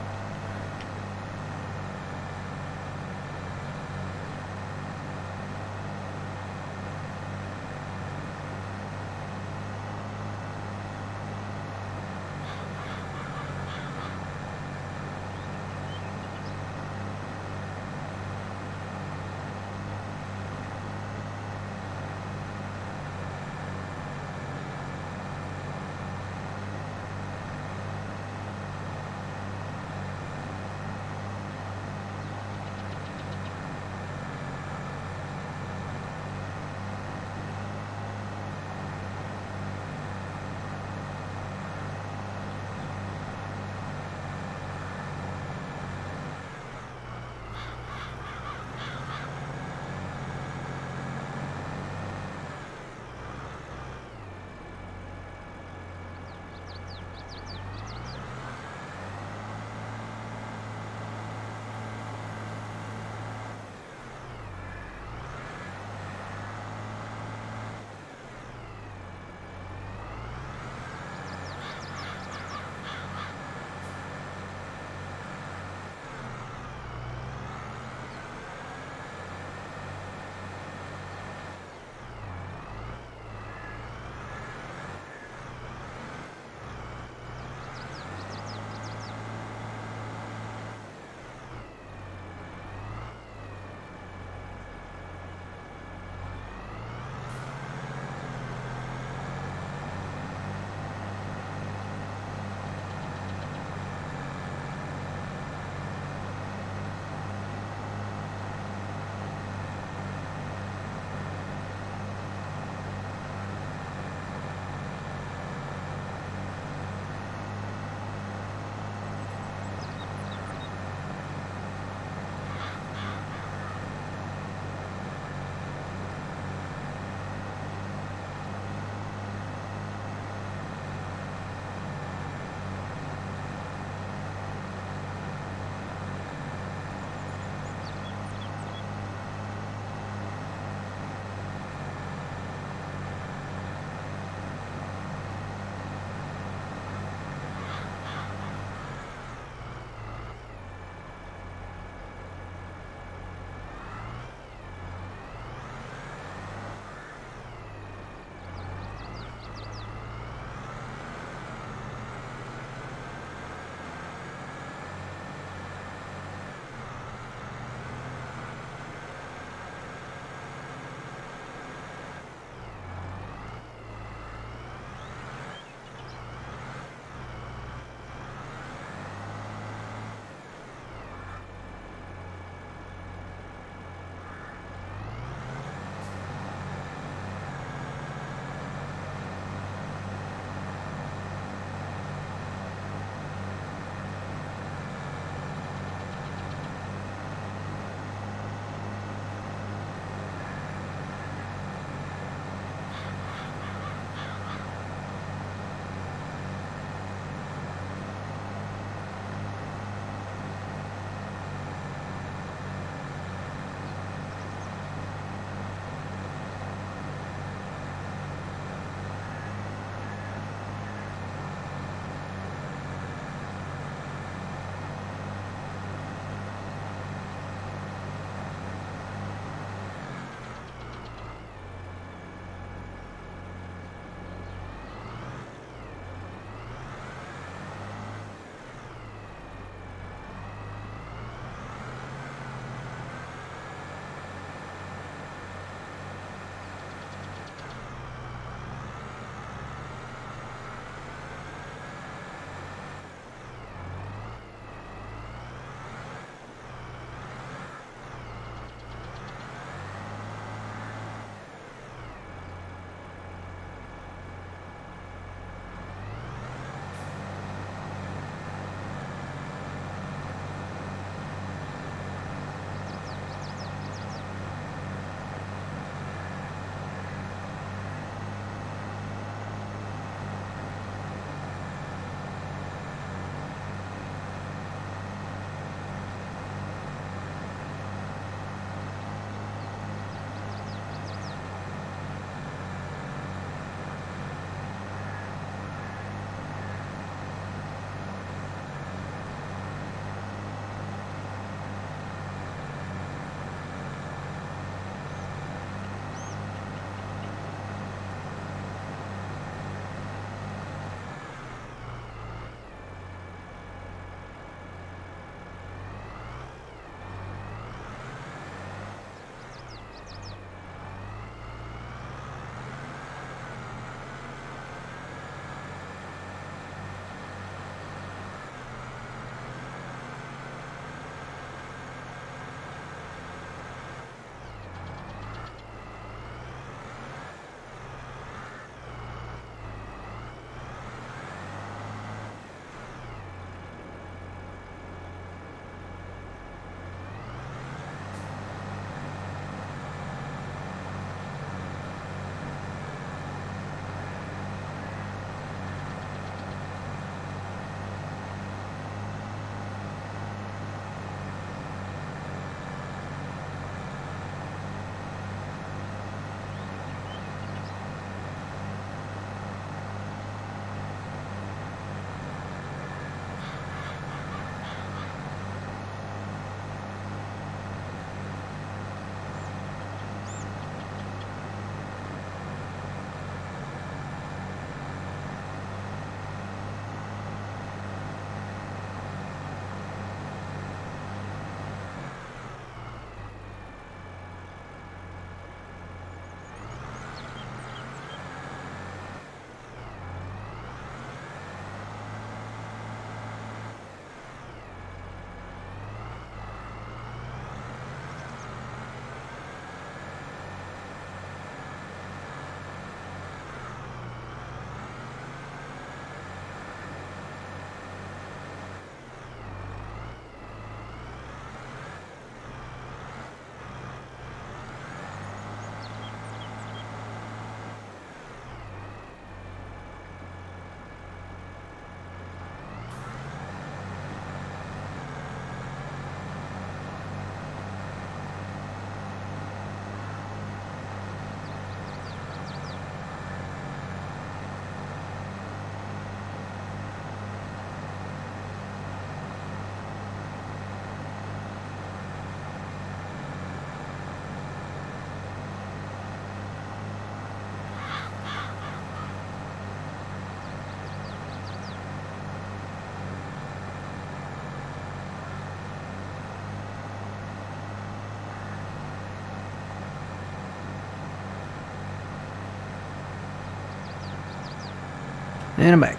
And I'm back.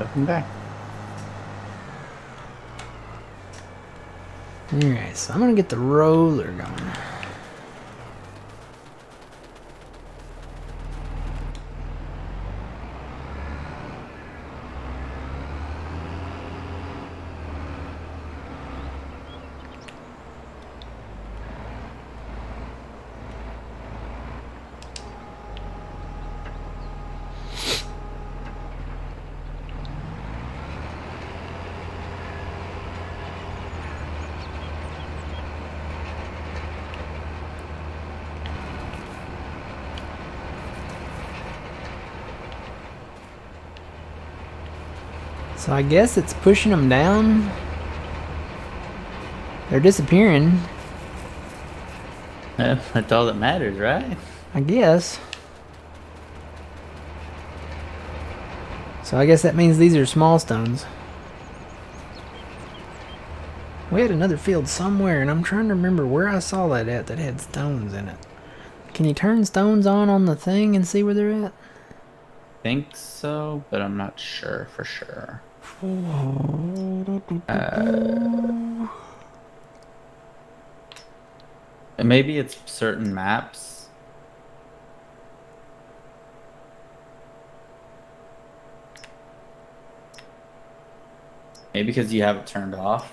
Welcome back.
Alright, so I'm gonna get the roller going. So I guess it's pushing them down. They're disappearing.
That's all that matters, right?
I guess. So I guess that means these are small stones. We had another field somewhere, and I'm trying to remember where I saw that at that had stones in it. Can you turn stones on the thing and see where they're at?
Think so, but I'm not sure for sure. And maybe it's certain maps. Maybe because you have it turned off.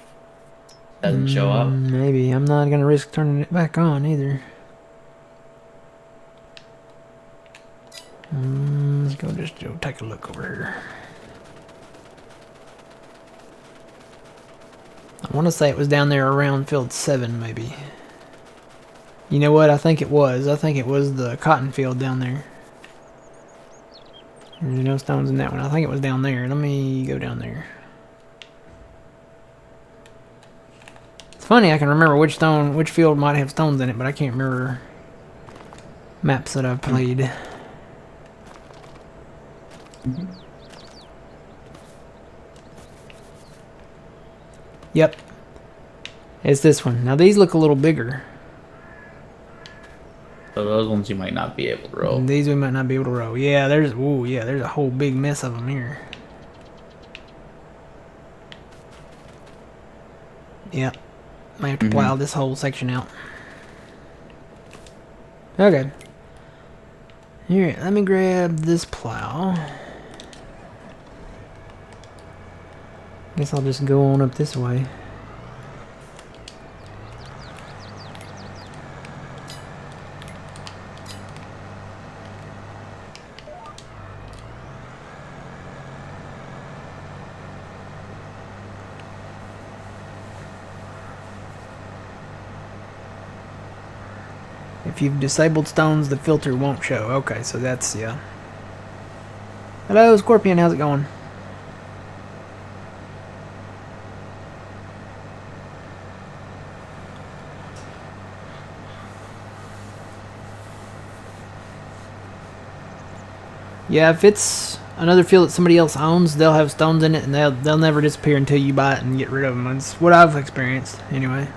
Doesn't show up.
Maybe. I'm not going to risk turning it back on either. Let's go just go take a look over here. I want to say it was down there around field 7 maybe. You know what? I think it was. I think it was the cotton field down there. There's no stones in that one. I think it was down there. Let me go down there. It's funny, I can remember which field might have stones in it, but I can't remember maps that I've played. Yep. It's this one. Now these look a little bigger.
So those ones you might not be able to roll.
And these we might not be able to row. Yeah, there's a whole big mess of them here. Yep. Might have to plow this whole section out. Okay. Here, let me grab this plow. Guess I'll just go on up this way. If you've disabled stones, the filter won't show. Okay, so that's, yeah. Hello, Scorpion, how's it going? Yeah, if it's another field that somebody else owns, they'll have stones in it, and they'll never disappear until you buy it and get rid of them. It's what I've experienced, anyway.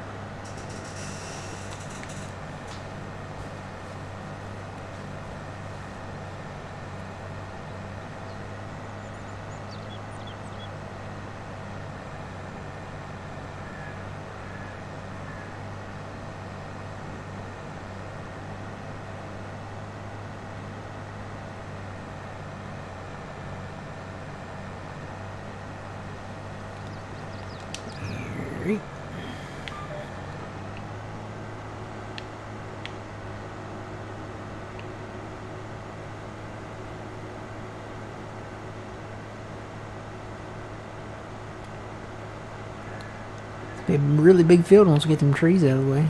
Be a really big field once we get them trees out of the way.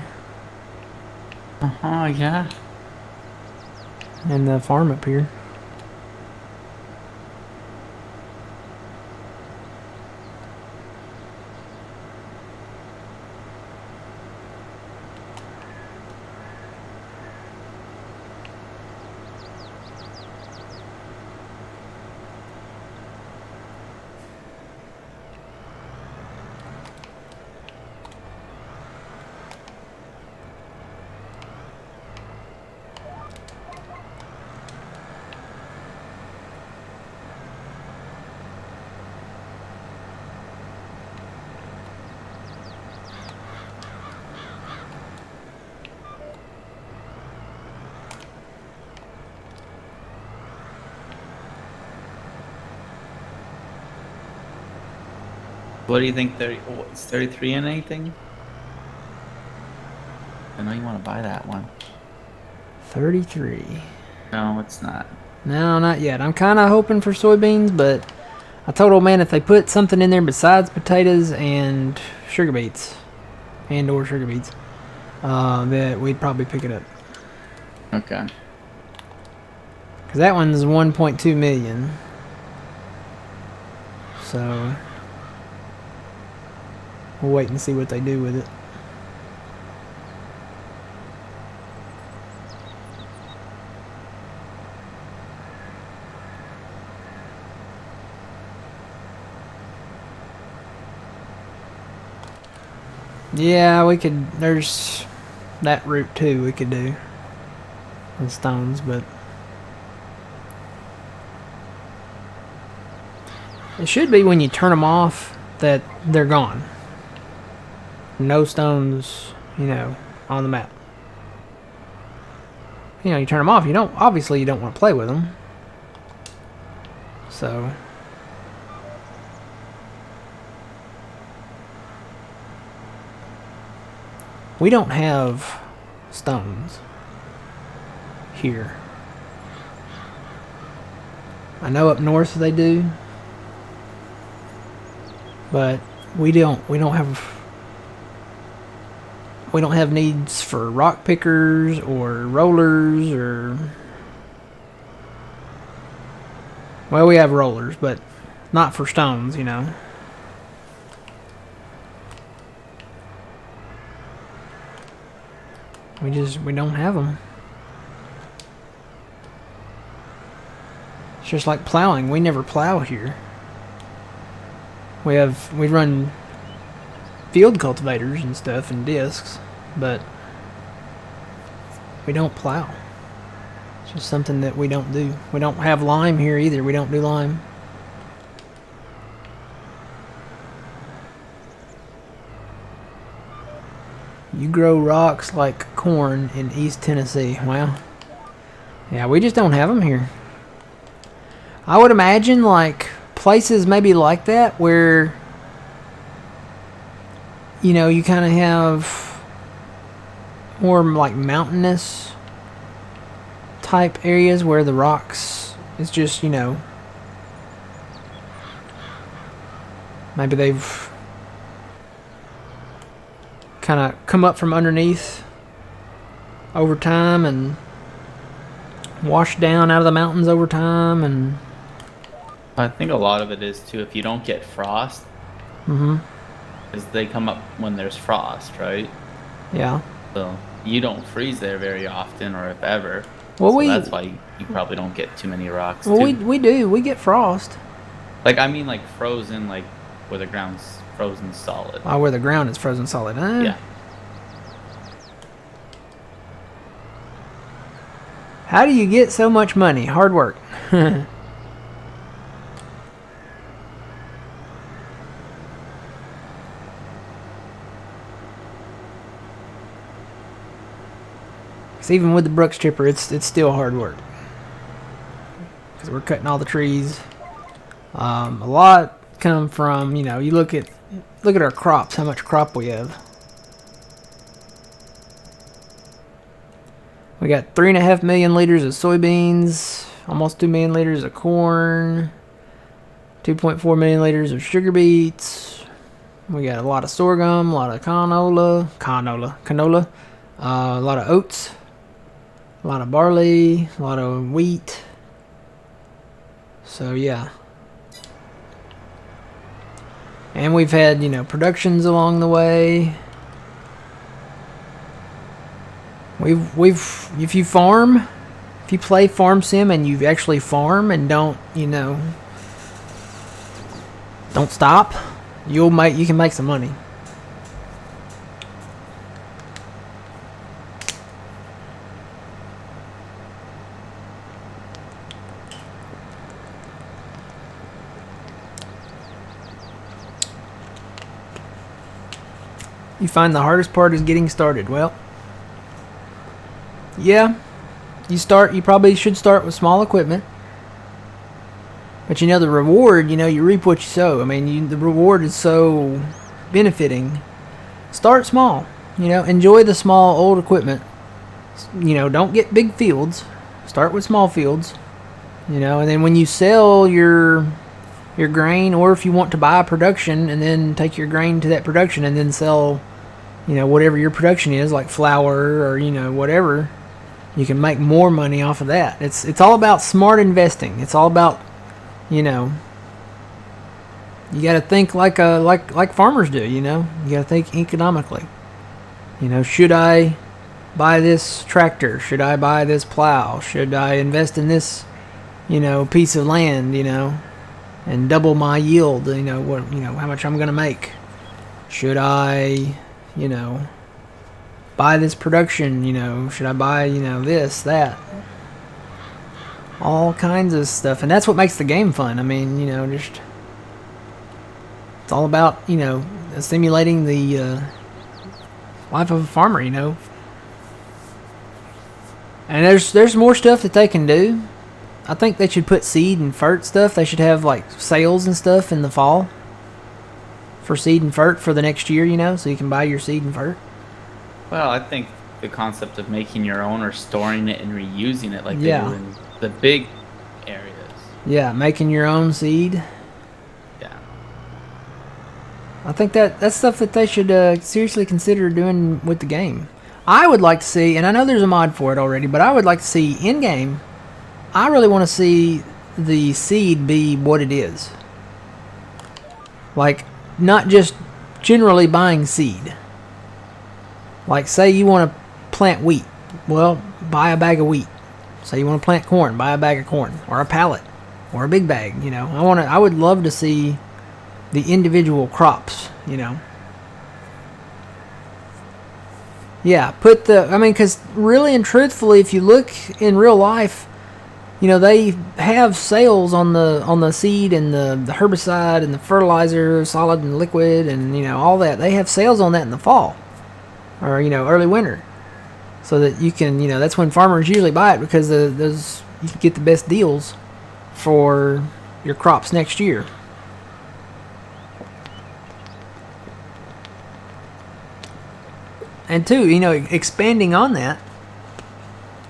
Yeah.
And the farm up here.
What do you think? 30? Oh, is 33 in anything? I know you want to buy that one.
33.
No, it's not.
No, not yet. I'm kind of hoping for soybeans, but I told old man if they put something in there besides potatoes and sugar beets, and/or sugar beets, that we'd probably pick it up.
Okay.
Because that one's 1.2 million. So we'll wait and see what they do with it. Yeah, we could. There's that route too we could do with stones, but it should be when you turn them off that they're gone. No stones, you know, on the map. You know, you turn them off. You don't. Obviously, you don't want to play with them. So. We don't have stones here. I know up north they do, but we don't have needs for rock pickers or rollers or, well, we have rollers, but not for stones, you know. We don't have them. It's just like plowing. We never plow here. We run field cultivators and stuff and discs, but we don't plow. It's just something that we don't do. We don't have lime here either. We don't do lime. You grow rocks like corn in East Tennessee. Well, yeah, we just don't have them here. I would imagine like places maybe like that where, you know, you kind of have more like mountainous type areas where the rocks is just, you know, maybe they've kind of come up from underneath over time and washed down out of the mountains over time. And
I think a lot of it is too, if you don't get frost, because they come up when there's frost, right?
Yeah.
So you don't freeze there very often, or if ever.
Well,
so that's why you probably don't get too many rocks.
Well,
too.
we do. We get frost.
Like, I mean, like frozen, like where the ground's frozen solid.
Oh, where the ground is frozen solid.
Yeah.
How do you get so much money? Hard work. Because even with the Brooks chipper, it's still hard work. Because we're cutting all the trees. A lot come from, you know, you look at our crops, how much crop we have. We got 3.5 million liters of soybeans, almost 2 million liters of corn, 2.4 million liters of sugar beets. We got a lot of sorghum, a lot of canola, a lot of oats, a lot of barley, a lot of wheat. So yeah. And we've had, you know, productions along the way. If you farm, if you play farm sim and you actually farm and don't, you know, don't stop, you can make some money. You find the hardest part is getting started. Well, yeah, you probably should start with small equipment. But you know, the reward, you know, you reap what you sow. I mean, the reward is so benefiting. Start small. You know, enjoy the small old equipment. You know, don't get big fields. Start with small fields. You know, and then when you sell your grain, or if you want to buy production and then take your grain to that production and then sell, you know, whatever your production is, like flour or, you know, whatever, you can make more money off of that. It's all about smart investing. It's all about, you know, you got to think like farmers do, you know. You got to think economically. You know, should I buy this tractor? Should I buy this plow? Should I invest in this, you know, piece of land, you know, and double my yield, you know, what, you know, how much I'm going to make? Should I, you know, buy this production, you know, should I buy, you know, this, that? All kinds of stuff. And that's what makes the game fun. I mean, you know, just it's all about, you know, simulating the life of a farmer, you know. And there's more stuff that they can do. I think they should put seed and fert stuff. They should have like sales and stuff in the fall for seed and fert for the next year, you know, so you can buy your seed and fert.
Well, I think the concept of making your own or storing it and reusing it like
Yeah.
they do in the big areas.
Yeah, making your own seed.
Yeah.
I think that's stuff that they should seriously consider doing with the game. I would like to see, and I know there's a mod for it already, but I would like to see in-game, I really want to see the seed be what it is. Like, not just generally buying seed. Like, say you want to plant wheat. Well, buy a bag of wheat. Say you want to plant corn, buy a bag of corn. Or a pallet. Or a big bag, you know. I would love to see the individual crops, you know. Yeah, because really and truthfully, if you look in real life, you know, they have sales on the seed and the herbicide and the fertilizer, solid and liquid, and, you know, all that. They have sales on that in the fall. Or, you know, early winter. So that you can, you know, that's when farmers usually buy it, because those you can get the best deals for your crops next year. And two, you know, expanding on that,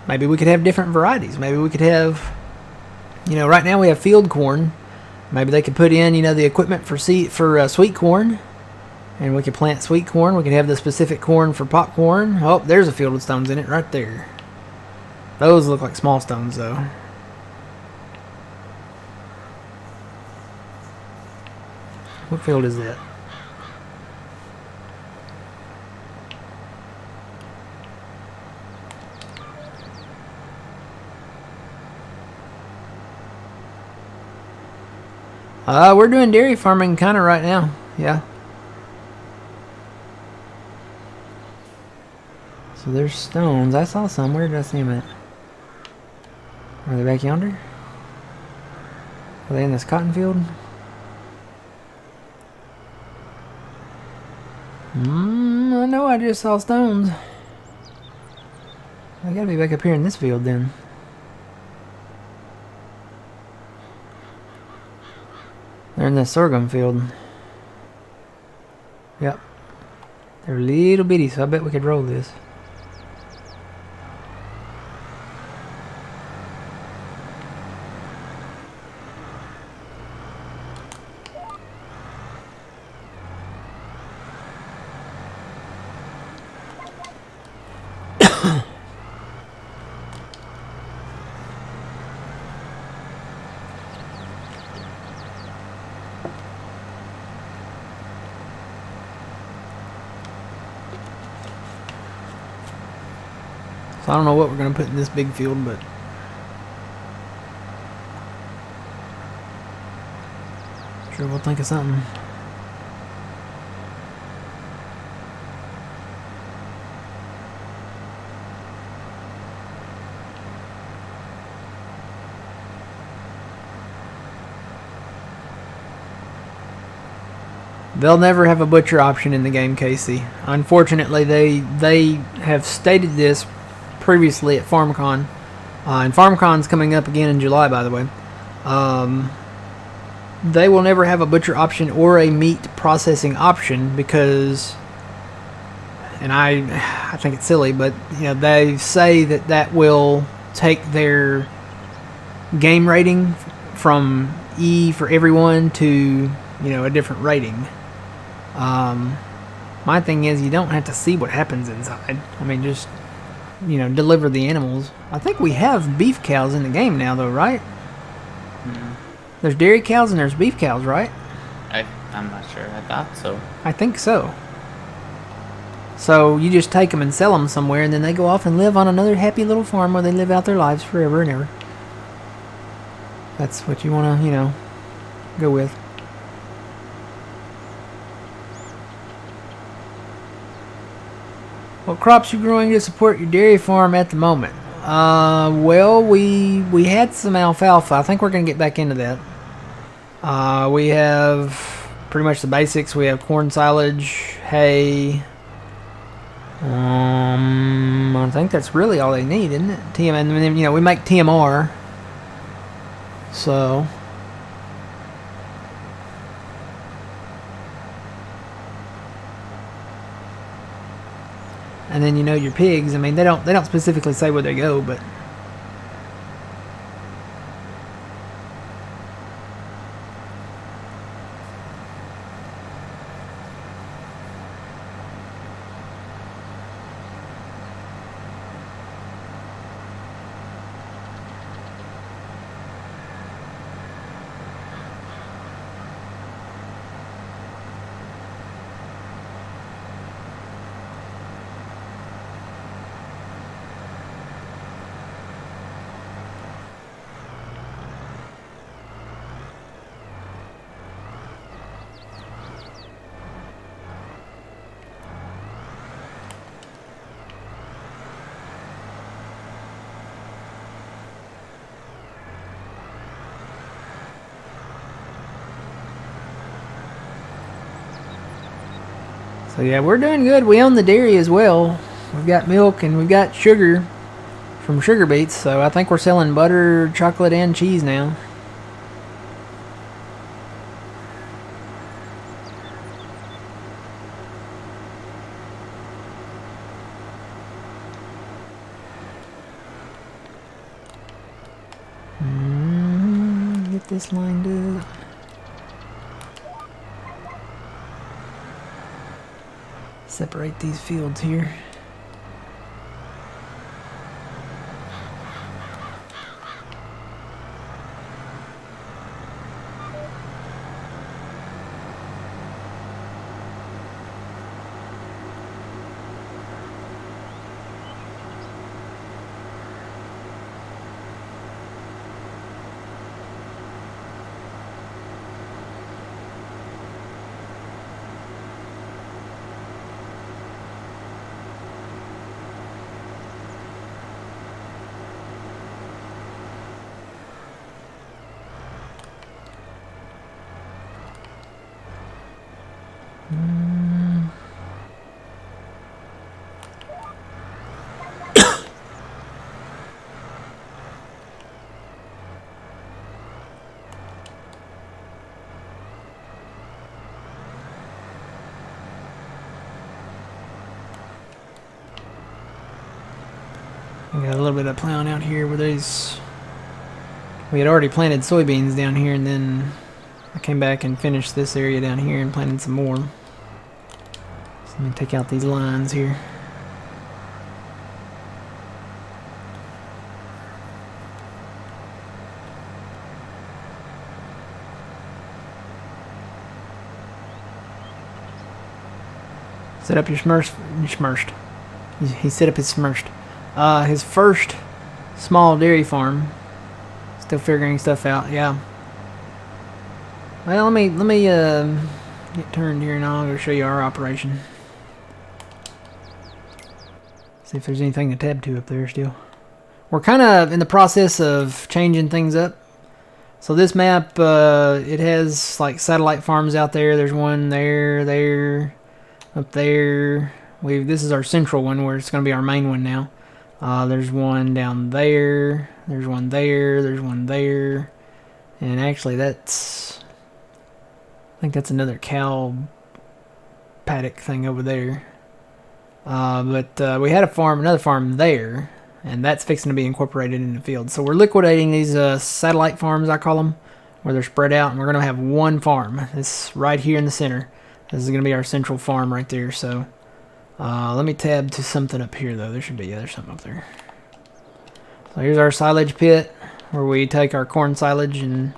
maybe we could have different varieties. Maybe we could have, you know, right now we have field corn. Maybe they could put in, you know, the equipment for sweet corn, and we could plant sweet corn. We could have the specific corn for popcorn. Oh, there's a field with stones in it right there. Those look like small stones, though. What field is that? We're doing dairy farming kind of right now. Yeah. So there's stones. I saw some. Where did I see them at? Are they back yonder? Are they in this cotton field? I know I just saw stones. I gotta be back up here in this field then. They're in the sorghum field. Yep. They're little bitty, so I bet we could roll this. So I don't know what we're going to put in this big field, but sure we'll think of something. They'll never have a butcher option in the game, Casey. Unfortunately, they have stated this previously at FarmCon, and FarmCon's coming up again in July, by the way. they will never have a butcher option or a meat processing option because, and I think it's silly, but you know they say that will take their game rating from E for everyone to, you know, a different rating. My thing is you don't have to see what happens inside. I mean, just, you know, deliver the animals. I think we have beef cows in the game now, though, right? There's dairy cows and there's beef cows, right?
I'm not sure. I thought so.
I think so. So you just take them and sell them somewhere, and then they go off and live on another happy little farm where they live out their lives forever and ever. That's what you want to, you know, go with. What crops you growing to support your dairy farm at the moment? Well, we had some alfalfa. I think we're going to get back into that. We have pretty much the basics. We have corn silage, hay. I think that's really all they need, isn't it? And then, you know, we make TMR. So and then, you know, your pigs, I mean, they don't specifically say where they go, but so yeah, we're doing good. We own the dairy as well. We've got milk and we've got sugar from sugar beets, so I think we're selling butter, chocolate, and cheese now. Get this lined up. Separate these fields here. We got a little bit of plowing out here where we had already planted soybeans down here, and then I came back and finished this area down here and planted some more. So let me take out these lines here. Set up your smirched. He set up his smirched. His first small dairy farm. Still figuring stuff out. Yeah. Well, let me get turned here, and I'll go show you our operation. See if there's anything to tab to up there still. We're kind of in the process of changing things up. So this map, it has like satellite farms out there. There's one there, up there. This is our central one, where it's going to be our main one now. There's one down there. There's one there. There's one there. And actually, that's I think that's another cow paddock thing over there. But we had another farm there, and that's fixing to be incorporated in the field. So we're liquidating these satellite farms, I call them, where they're spread out, and we're going to have one farm. It's right here in the center. This is going to be our central farm right there. So let me tab to something up here, though. There should be, yeah, there's something up there. So here's our silage pit, where we take our corn silage and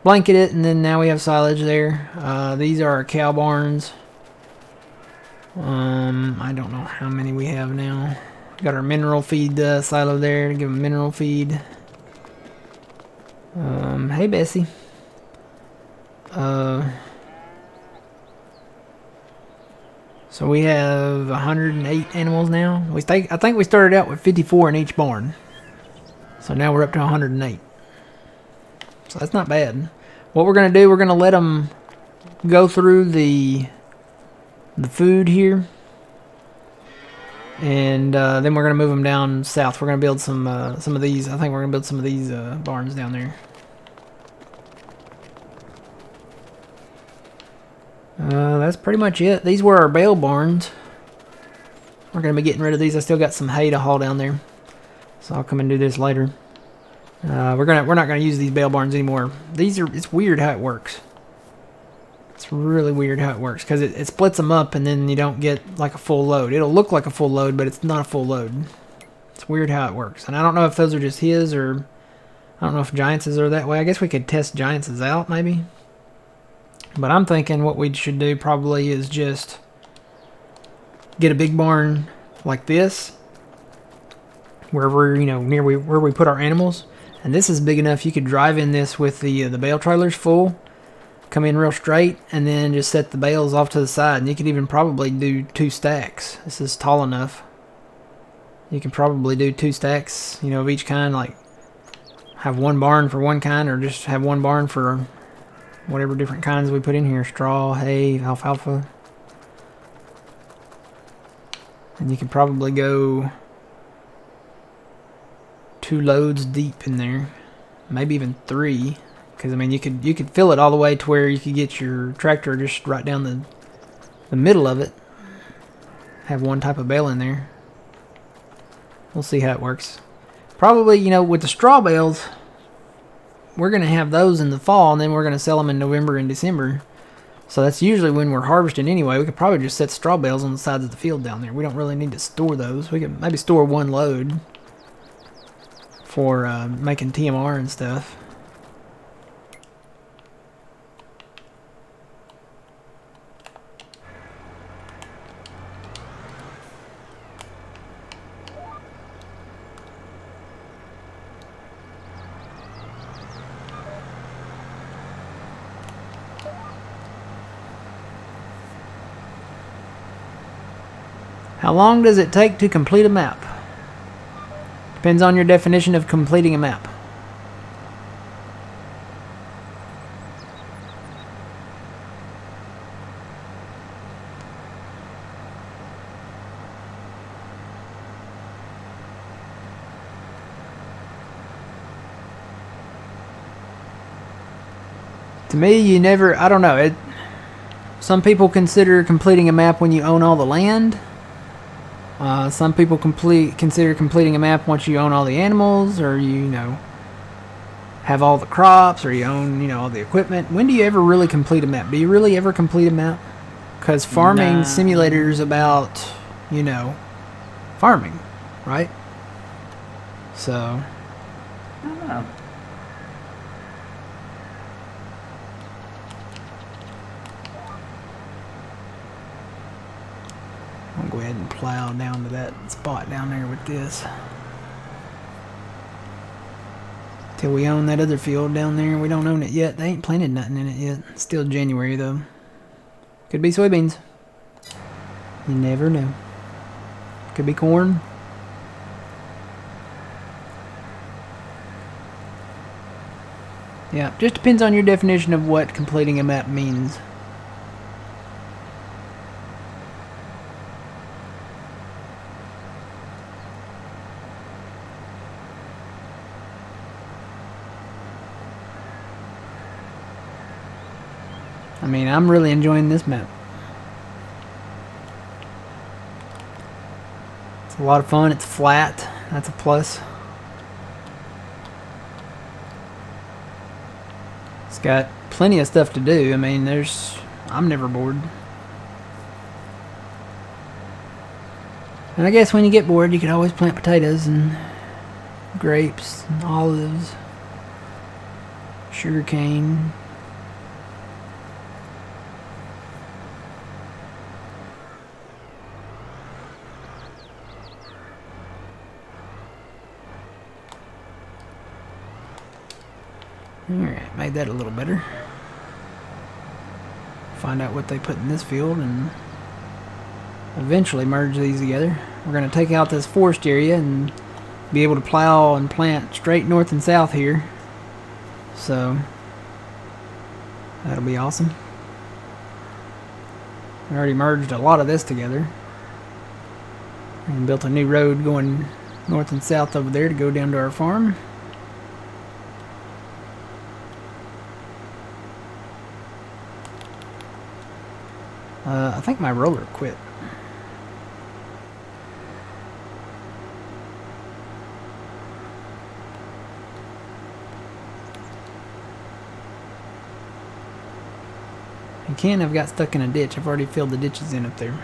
blanket it, and then now we have silage there. These are our cow barns. I don't know how many we have now. Got our mineral feed silo there to give them mineral feed. Hey Bessie. So we have 108 animals now. I think we started out with 54 in each barn. So now we're up to 108. So that's not bad. What we're gonna do, we're gonna let them go through the food here, and then we're gonna move them down south. We're gonna build some of these. I think we're gonna build some of these barns down there. That's pretty much it. These were our bale barns. We're gonna be getting rid of these. I still got some hay to haul down there, so I'll come and do this later. We're not gonna use these bale barns anymore. It's weird how it works. It's really weird how it works, because it splits them up and then you don't get like a full load. It'll look like a full load, but it's not a full load. It's weird how it works. And I don't know if those are just his, or I don't know if Giants's are that way. I guess we could test Giants's out maybe. But I'm thinking what we should do probably is just get a big barn like this, where we're, you know, near where we put our animals. And this is big enough you could drive in this with the bale trailers full, come in real straight, and then just set the bales off to the side. And you could even probably do 2 stacks. This is tall enough. You can probably do 2 stacks, you know, of each kind. Like have one barn for one kind, or just have one barn for whatever different kinds we put in here. Straw, hay, alfalfa. And you can probably go 2 loads deep in there. Maybe even 3. Because I mean, you could fill it all the way to where you could get your tractor just right down the middle of it. Have one type of bale in there. We'll see how it works. Probably, you know, with the straw bales, we're going to have those in the fall, and then we're going to sell them in November and December. So that's usually when we're harvesting anyway. We could probably just set straw bales on the sides of the field down there. We don't really need to store those. We could maybe store 1 load for making TMR and stuff. How long does it take to complete a map? Depends on your definition of completing a map. To me, I don't know. Some people consider completing a map when you own all the land. Some people consider completing a map once you own all the animals, or you know, have all the crops, or you own, you know, all the equipment. When do you ever really complete a map? Do you really ever complete a map? Because farming simulators about, you know, farming, right? So
I don't know.
I'll go ahead and plow down to that spot down there with this. Till we own that other field down there. We don't own it yet. They ain't planted nothing in it yet. It's still January though. Could be soybeans. You never know. Could be corn. Yeah, just depends on your definition of what completing a map means. I mean, I'm really enjoying this map. It's a lot of fun. It's flat. That's a plus. It's got plenty of stuff to do. I mean, I'm never bored. And I guess when you get bored, you could always plant potatoes and grapes and olives, sugar cane. Alright, made that a little better. Find out what they put in this field and eventually merge these together. We're going to take out this forest area and be able to plow and plant straight north and south here. So that'll be awesome. We already merged a lot of this together and built a new road going north and south over there to go down to our farm. I think my roller quit. It can have got stuck in a ditch. I've already filled the ditches in up there.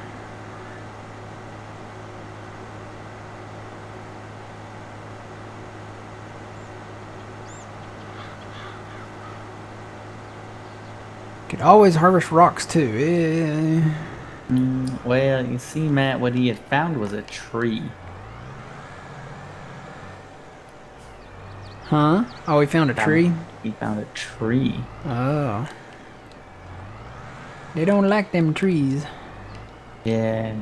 Could always harvest rocks too.
Well, you see, Matt, what he had found was a tree.
Huh? Oh, we found a tree?
He found a tree.
Oh. They don't like them trees.
Yeah.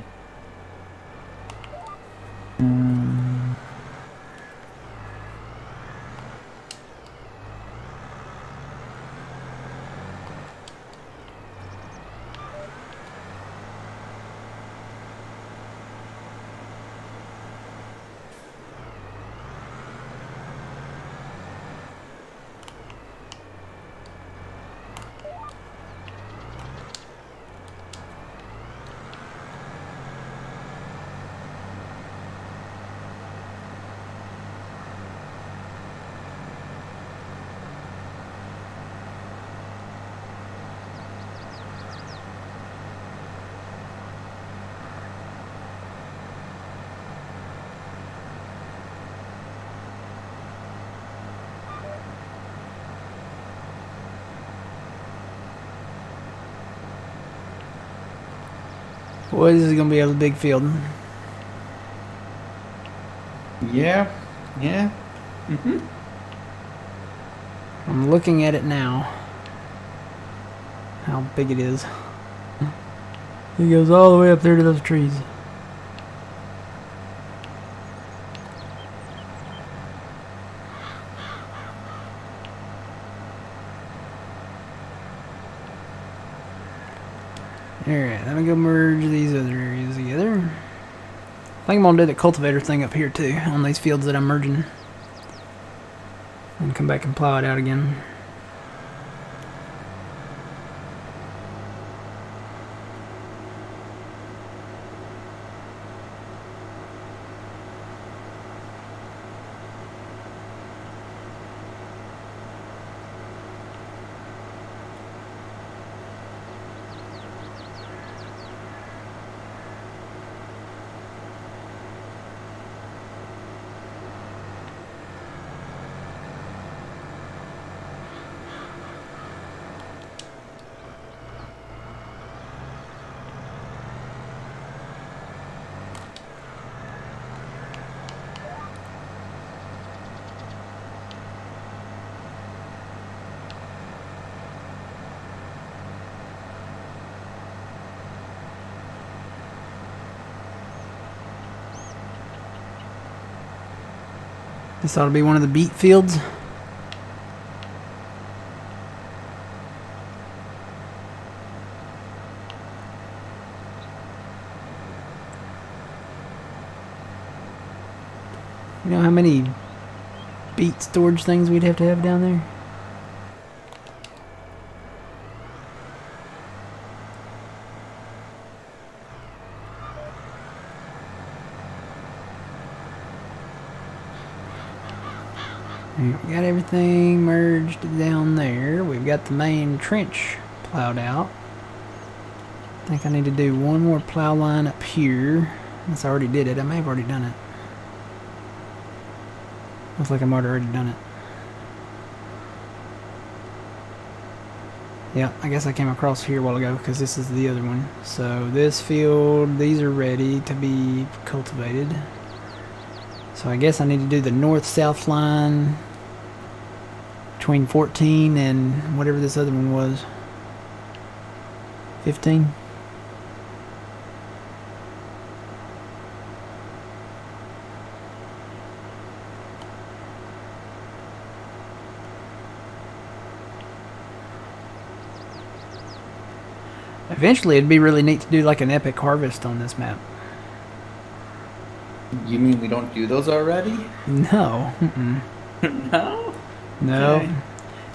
Boy, this is gonna be a big field.
Yeah. Yeah.
I'm looking at it now. How big it is. It goes all the way up there to those trees. Alright, let me go merge these other areas together. I think I'm gonna do the cultivator thing up here too, on these fields that I'm merging. And come back and plow it out again. This ought to be one of the beet fields. You know how many beet storage things we'd have to have down there? Alright, we got everything merged down there. We've got the main trench plowed out. I think I need to do one more plow line up here. Unless I already did it. I may have already done it. Looks like I might have already done it. Yeah, I guess I came across here a while ago because this is the other one. So this field, these are ready to be cultivated. So I guess I need to do the north-south line between 14 and whatever this other one was. 15? Eventually, it'd be really neat to do like an epic harvest on this map.
You mean we don't do those already?
No. Mm-mm.
No?
No.
Okay.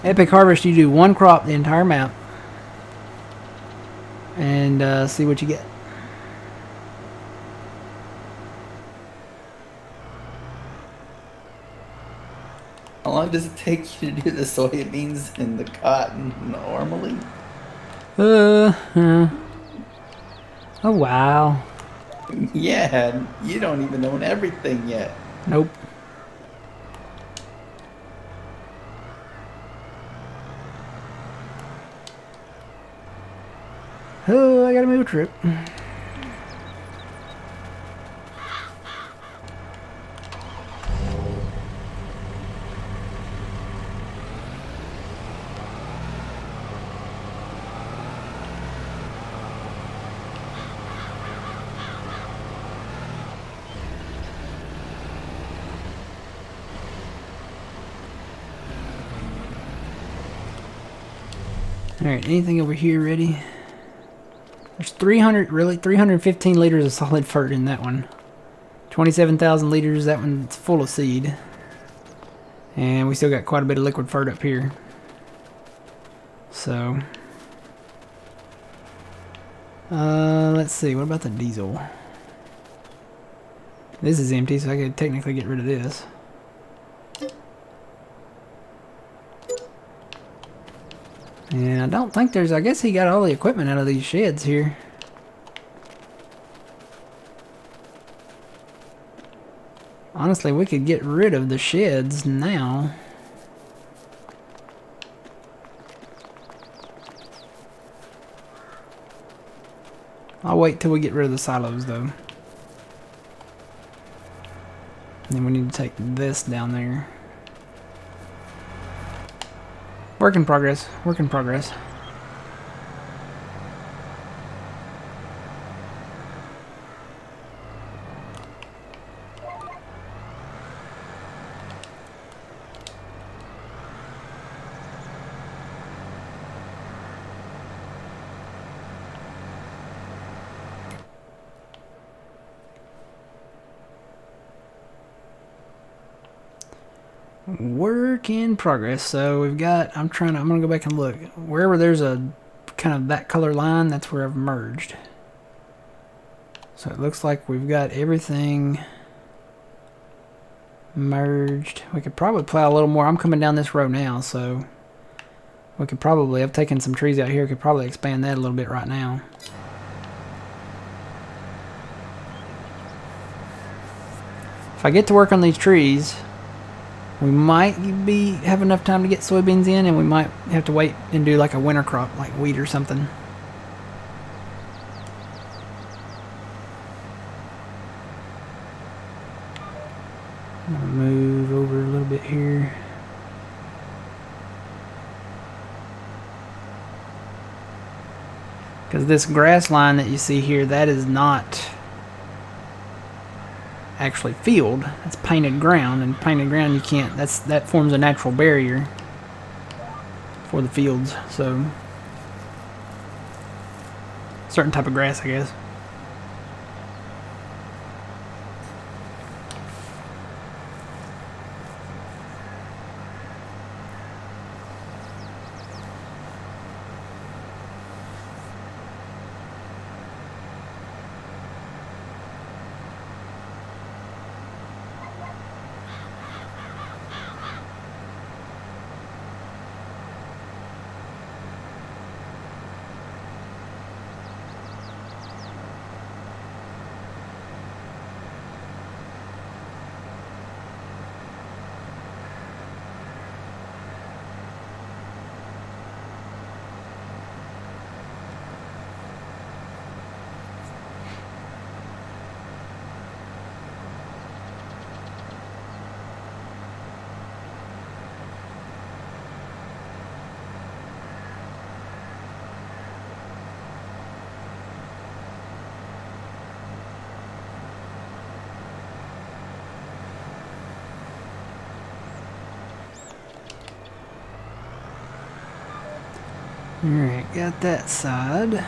Epic harvest, you do one crop the entire map. And see what you get.
How long does it take you to do the soybeans and the cotton normally?
Oh, wow.
Yeah, you don't even own everything yet.
Nope. Oh, I gotta move a trip. Alright, anything over here ready? There's 315 liters of solid fert in that one. 27,000 liters, that one's full of seed. And we still got quite a bit of liquid fert up here. So, let's see, what about the diesel? This is empty, so I could technically get rid of this. And I don't think there's, I guess he got all the equipment out of these sheds here. Honestly, we could get rid of the sheds now. I'll wait till we get rid of the silos though. And then we need to take this down there. Work in progress. Work in progress. Work in progress. So we've got, I'm gonna go back and look. Wherever there's a kind of that color line, that's where I've merged. So it looks like we've got everything merged. We could probably plow a little more. I'm coming down this row now, so we could probably, I've taken some trees out here, could probably expand that a little bit right now. If I get to work on these trees, we might have enough time to get soybeans in, and we might have to wait and do like a winter crop, like wheat or something. I'm gonna move over a little bit here. Because this grass line that you see here, that is not actually field. That's painted ground, and painted ground you can't, that forms a natural barrier for the fields. So certain type of grass, I guess. Alright, got that side.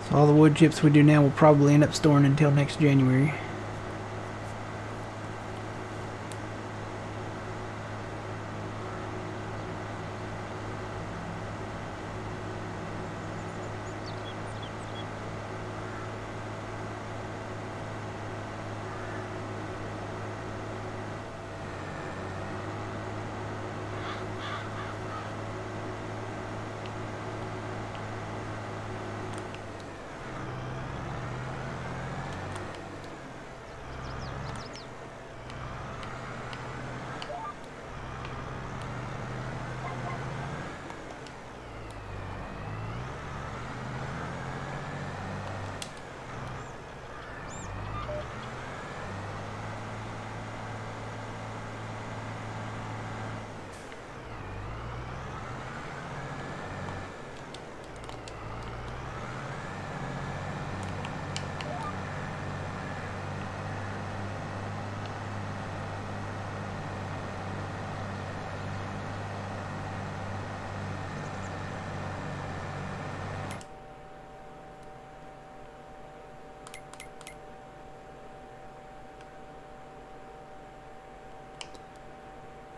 So all the wood chips we do now will probably end up storing until next January.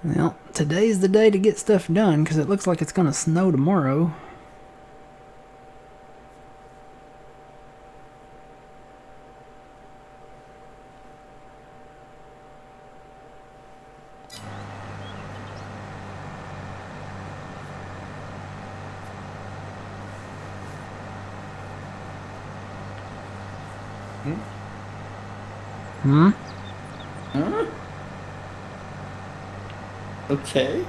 Well, today's the day to get stuff done because it looks like it's going to snow tomorrow. Hmm?
Huh? Okay.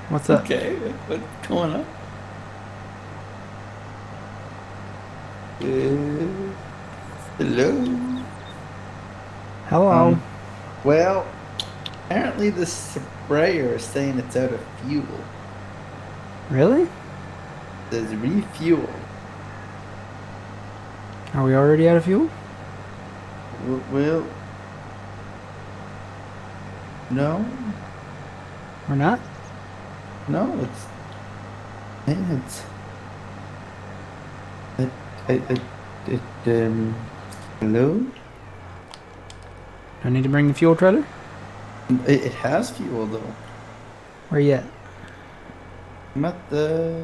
What's up?
Okay. What's going on? Hello.
Hello.
Well, apparently the sprayer is saying it's out of fuel.
Really?
It says refuel.
Are we already out of fuel?
Well, no,
Or not?
no, it's hello?
Do I need to bring the fuel trailer?
It has fuel though.
Where you at?
I'm at the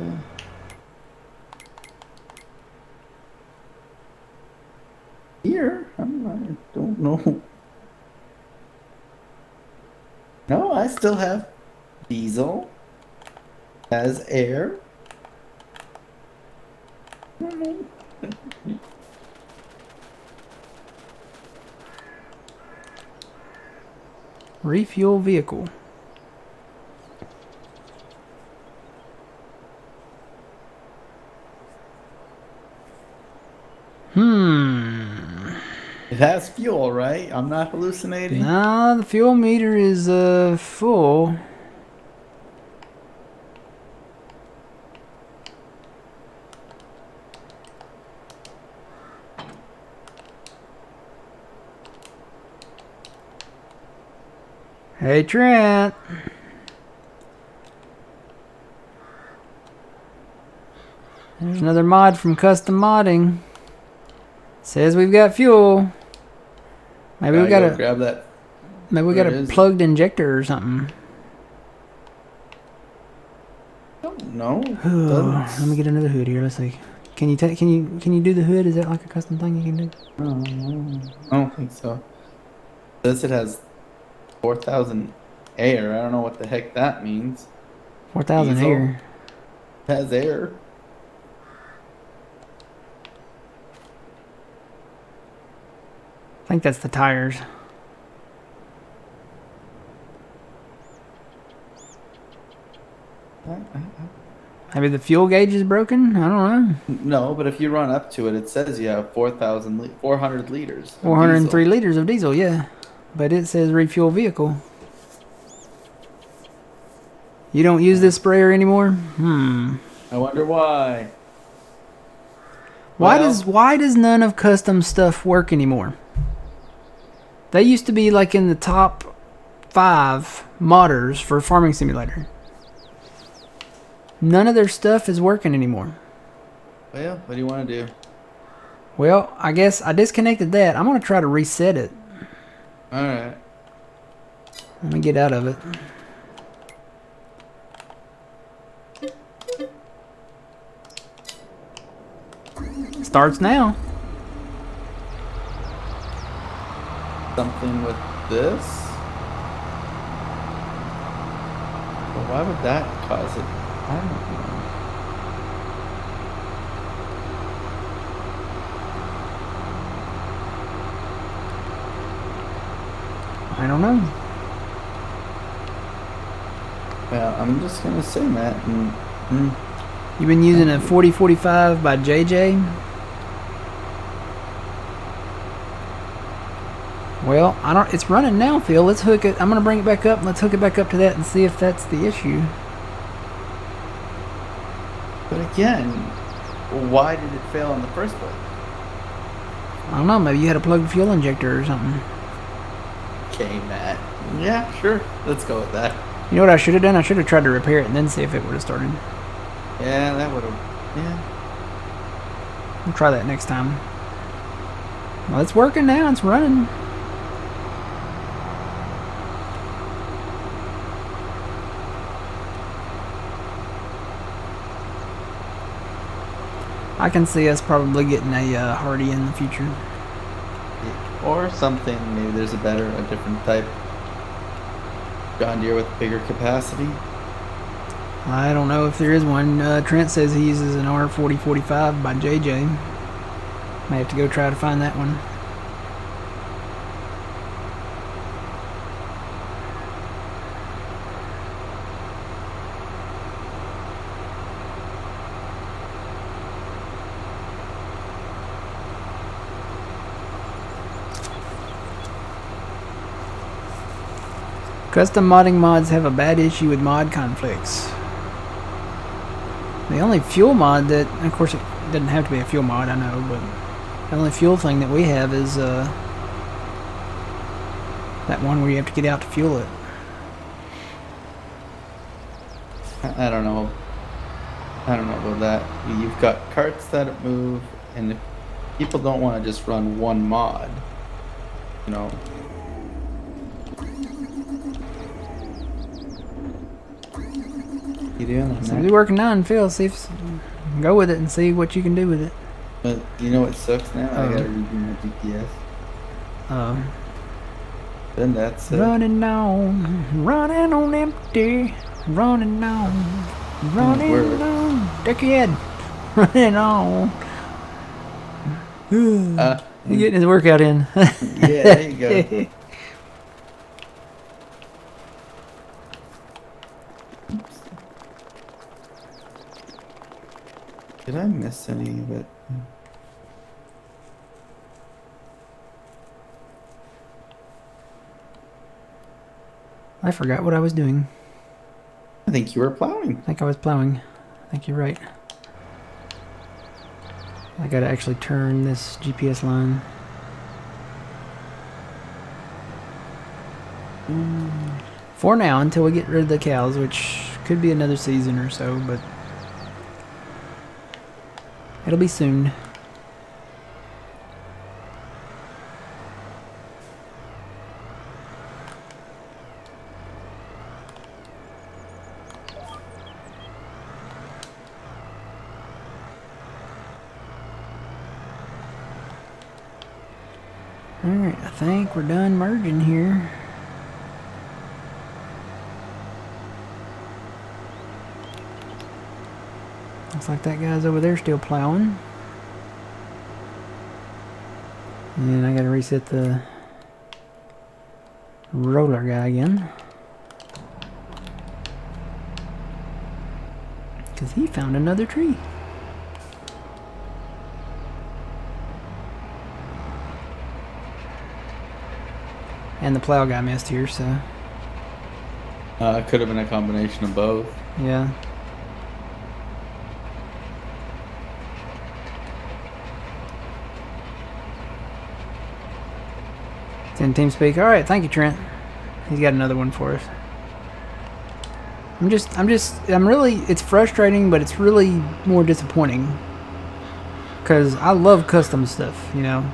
here. I don't know. No, I still have diesel. Has air.
Refuel vehicle.
It has fuel, right? I'm not hallucinating.
Nah, the fuel meter is full. Hey Trent. There's another mod from Custom Modding. Says we've got fuel. Maybe we got
Go
a
grab that.
maybe we
There
got
it
a
is.
plugged injector or something.
No.
Let me get another hood here. Let's see. Can you can you do the hood? Is that like a custom thing you can do?
I don't think so. It says it has 4,000 air. I don't know what the heck that means.
4,000
Diesel.
air.
It has air.
I think that's the tires. Maybe the fuel gauge is broken? I don't know.
No, but if you run up to it, it says you have 400 liters. of
403
diesel.
liters of diesel, yeah. But it says refuel vehicle. You don't use this sprayer anymore?
I wonder why.
Why
Well-
does none of custom stuff work anymore? They used to be like in the top 5 modders for Farming Simulator. None of their stuff is working anymore.
Well, what do you want to do?
Well, I guess I disconnected that. I'm going to try to reset it.
Alright.
Let me get out of it. Starts now.
Something with this? Well, why would that cause it? I don't know.
I don't know.
Well, I'm just gonna say that.
You've been using a 4045 by JJ? Well, I don't. It's running now, Phil. Let's hook it. I'm gonna bring it back up. Let's hook it back up to that and see if that's the issue.
But again, why did it fail in the first place?
I don't know. Maybe you had a plugged fuel injector or something.
Okay, Matt. Yeah, sure. Let's go with that.
You know what I should have done? I should have tried to repair it and then see if it would have started.
Yeah, that would have. Yeah.
We'll try that next time. Well, it's working now. It's running. I can see us probably getting a Hardy in the future.
Or something. Maybe there's a different type. John Deere with bigger capacity.
I don't know if there is one. Trent says he uses an R4045 by JJ. May have to go try to find that one. Custom modding mods have a bad issue with mod conflicts. The only fuel mod that, of course it doesn't have to be a fuel mod, I know, but the only fuel thing that we have is that one where you have to get out to fuel it.
I don't know. I don't know about that. You've got carts that move, and if people don't want to just run one mod, you know. You doing
Seems to be working on, Phil. See if go with it and see what you can do with it.
But you know what sucks now? I gotta redo my GPS. Then that's it.
Running on empty, running on, running on. Duck your head, running on. He's getting his workout in.
Yeah, there you go. Did I miss any of it?
I forgot what I was doing.
I think you were plowing.
I think I was plowing. I think you're right. I gotta actually turn this GPS line. For now, until we get rid of the cows, which could be another season or so, but it'll be soon. Alright, I think we're done merging here. Looks like that guy's over there still plowing. And I gotta reset the roller guy again. Because he found another tree. And the plow guy missed here, so
It could have been a combination of both.
yeah. It's in TeamSpeak. All right, thank you, Trent. He's got another one for us. I'm really, it's frustrating, but it's really more disappointing. Because I love custom stuff, you know.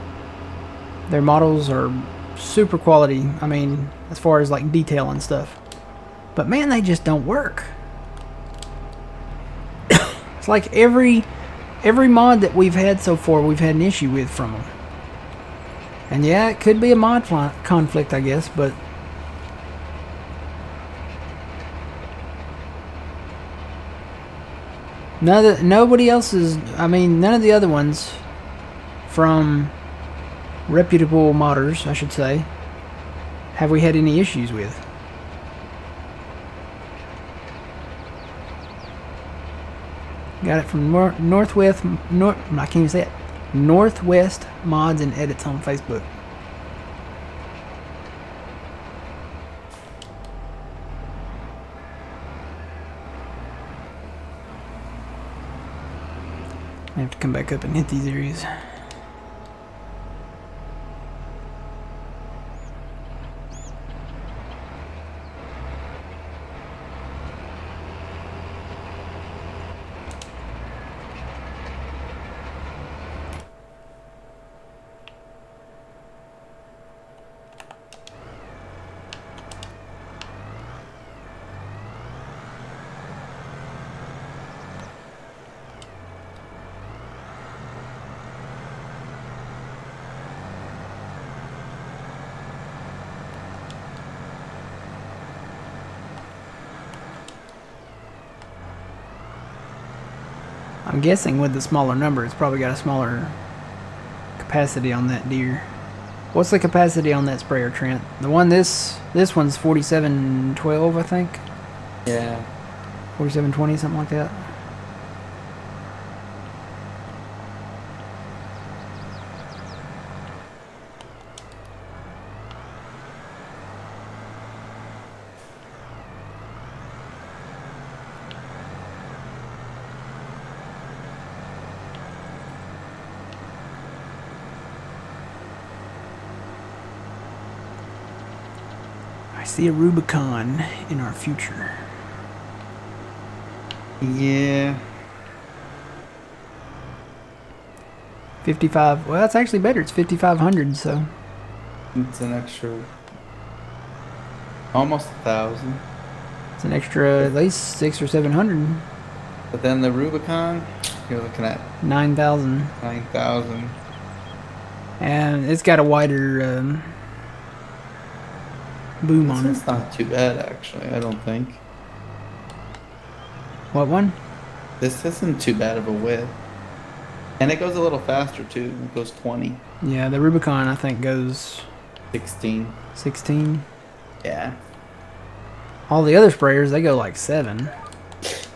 Their models are super quality, I mean, as far as like detail and stuff. But man, they just don't work. It's like every mod that we've had so far, we've had an issue with from them. And yeah, it could be a mod conflict, I guess, but nobody else is, I mean, none of the other ones from reputable modders, I should say, have we had any issues with. Got it from Northwest, I can't even say it. Northwest Mods and Edits on Facebook. I have to come back up and hit these areas. I'm guessing with the smaller number, it's probably got a smaller capacity on that deer. What's the capacity on that sprayer, Trent? The one this one's 4712, I think.
Yeah.
4720, something like that. I see a Rubicon in our future.
Yeah.
55. Well, that's actually better. It's 5500, so
It's an extra. Almost 1,000.
it's an extra at least 600 or 700.
But then the Rubicon, you're looking at
9,000.
9,000.
And it's got a wider boom
This
on it.
one's not too bad, actually, I don't think.
What one?
This isn't too bad of a width. And it goes a little faster, too. It goes 20.
Yeah, the Rubicon, I think, goes
16.
16.
Yeah.
All the other sprayers, they go like 7.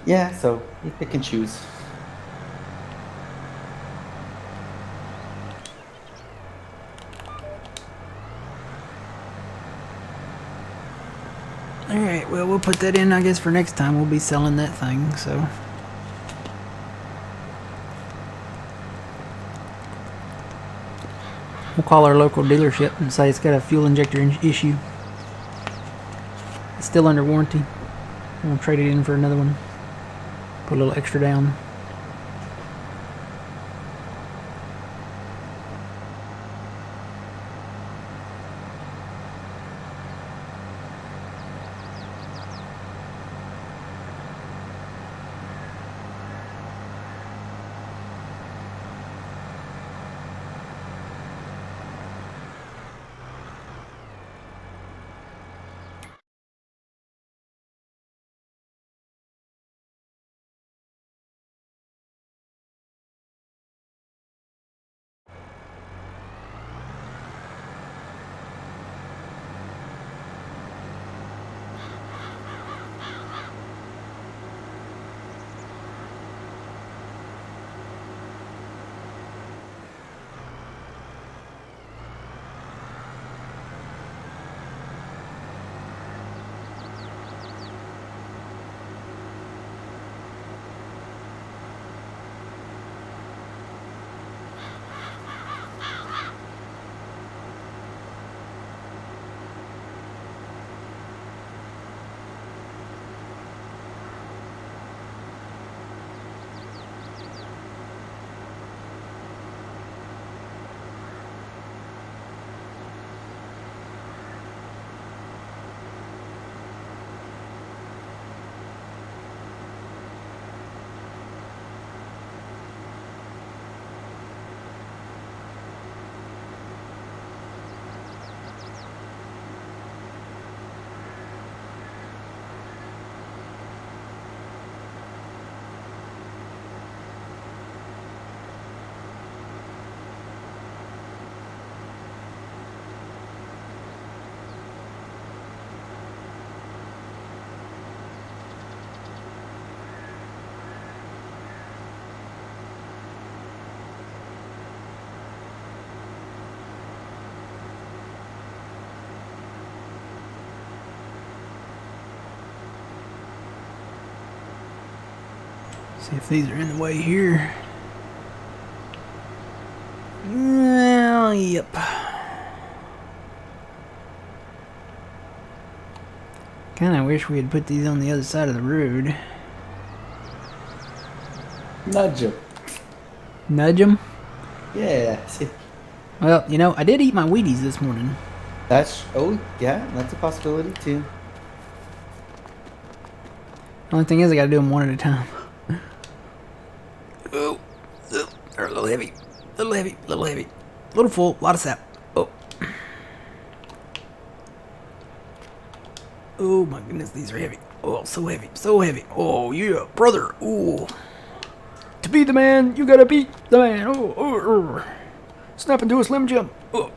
Yeah, so you pick and choose.
Alright, well, we'll put that in, I guess, for next time. We'll be selling that thing, so. We'll call our local dealership and say it's got a fuel injector issue. It's still under warranty. We'll trade it in for another one. Put a little extra down. See if these are in the way here. Well, yep. Kinda wish we had put these on the other side of the road.
Nudge him.
Nudge them?
Yeah. See,
Well, you know, I did eat my Wheaties this morning.
oh yeah, that's a possibility too.
Only thing is, I gotta do them one at a time. Oh, they're a little heavy. A little heavy, a little heavy. A little full, a lot of sap. Oh. Oh my goodness, these are heavy. Oh, so heavy, so heavy. Oh yeah, brother. Oh. To be the man, you gotta beat the man. Oh. Snap into a Slim Jim. Oh.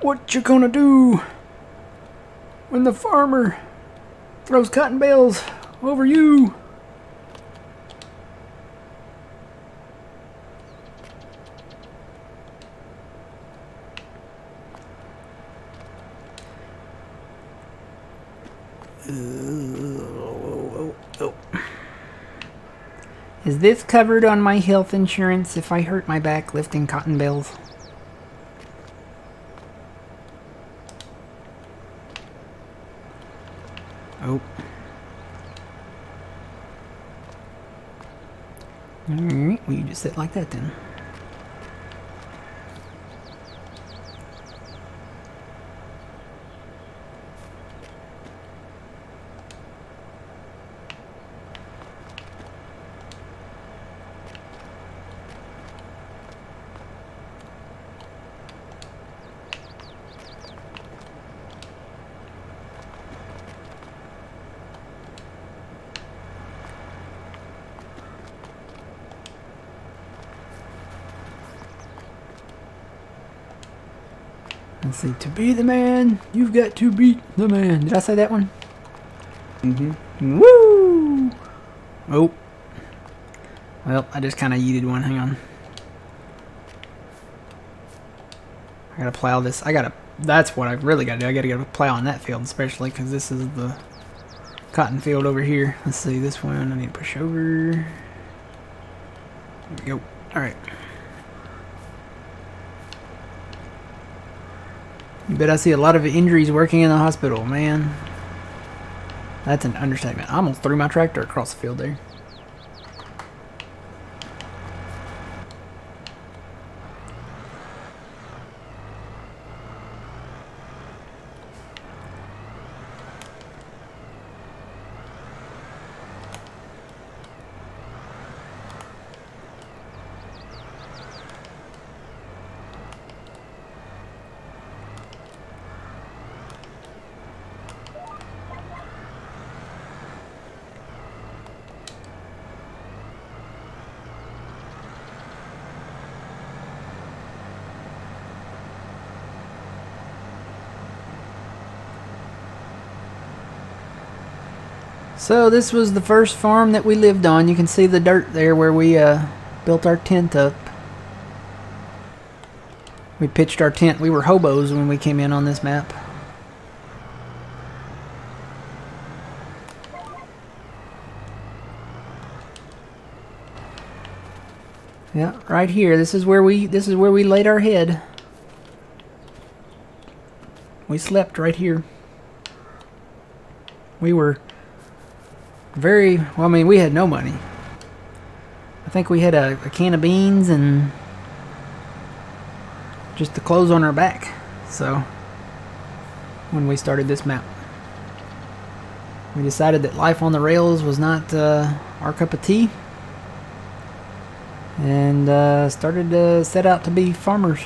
What you gonna do when the farmer throws cotton bales over you? Oh. Is this covered on my health insurance if I hurt my back lifting cotton bales? Oh. Alright, well you just sit like that then. Let's see, to be the man, you've got to beat the man. Did I say that one?
Mm-hmm.
Woo! Oh. Well, I just kind of yeeted one. Hang on. I gotta plow this. That's what I really gotta do. I gotta get a plow on that field, especially because this is the cotton field over here. Let's see, this one I need to push over. There we go. Alright. You bet I see a lot of injuries working in the hospital, man. That's an understatement. I almost threw my tractor across the field there. So this was the first farm that we lived on. You can see the dirt there where we built our tent up. We pitched our tent. We were hobos when we came in on this map. Yeah, right here. This is where we laid our head. We slept right here. We were very, well, I mean, we had no money. I think we had a can of beans and just the clothes on our back. So, when we started this map, we decided that life on the rails was not our cup of tea. And started to set out to be farmers.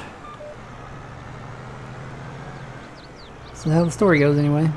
That's how the story goes anyway.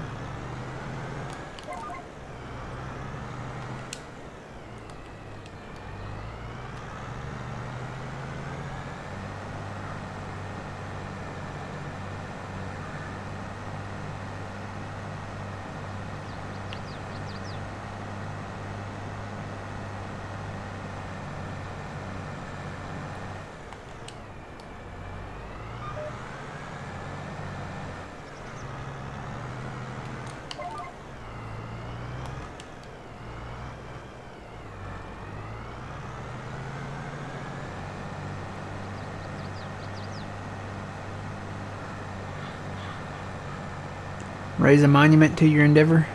Raise a monument to your endeavor.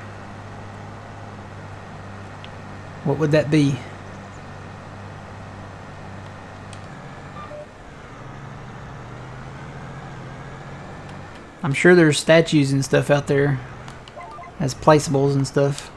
What would that be? I'm sure there's statues and stuff out there as placeables and stuff.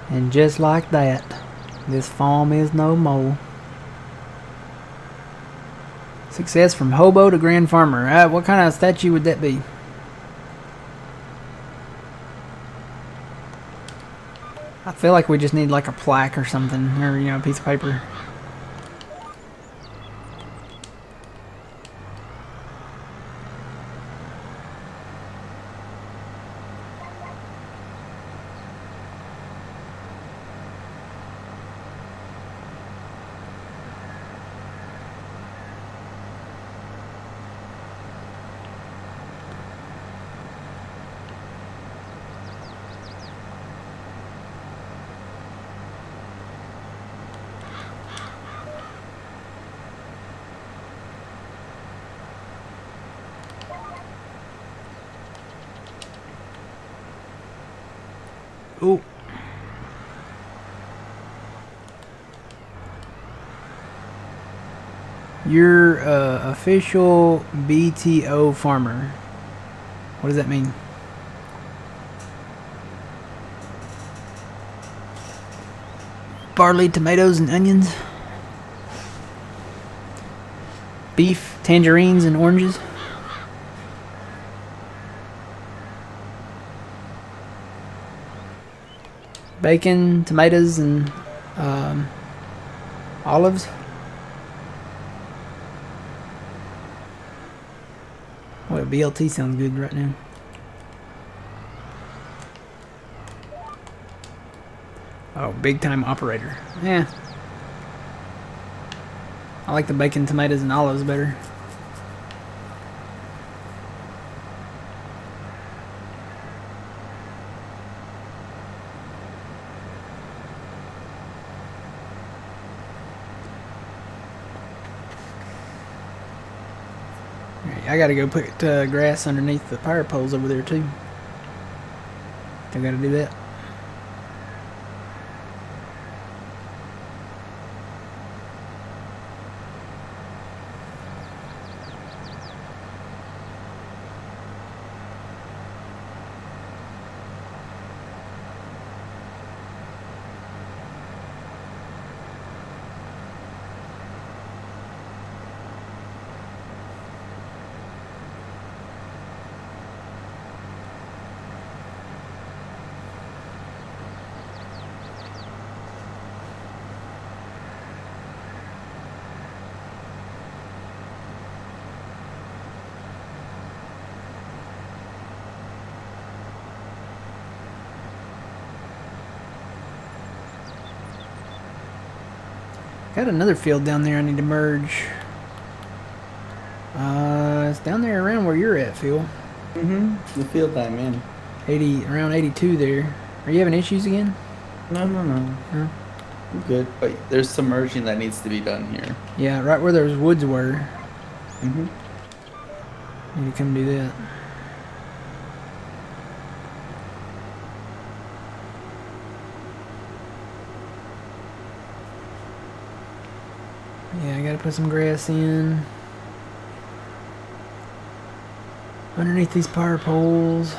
And just like that, this farm is no more. Success from hobo to grand farmer. What kind of statue would that be? I feel like we just need like a plaque or something, or a piece of paper. Ooh. You're official BTO farmer. What does that mean? Barley, tomatoes, and onions. Beef, tangerines, and oranges. Bacon, tomatoes, and olives. Well, BLT sounds good right now. Oh, big time operator. Yeah. I like the bacon, tomatoes, and olives better. I gotta go put grass underneath the power poles over there too. I gotta do that. Got another field down there I need to merge. It's down there around where you're at, Phil.
The field I'm in.
Around 82 there. Are you having issues again?
No. I'm good. But there's some merging that needs to be done here.
Yeah, right where those woods were.
Mm-hmm.
Need to come do that. Yeah, I gotta put some grass in. Underneath these power poles.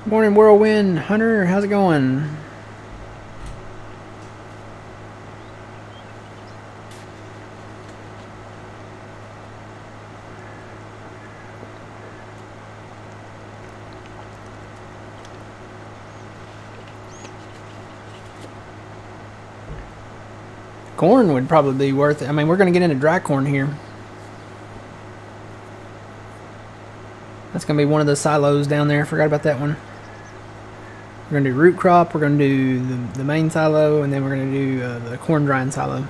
Morning, Whirlwind. Hunter, how's it going? Corn would probably be worth it. I mean, we're going to get into dry corn here. That's going to be one of the silos down there. Forgot about that one. We're going to do root crop. We're going to do the main silo. And then we're going to do the corn drying silo.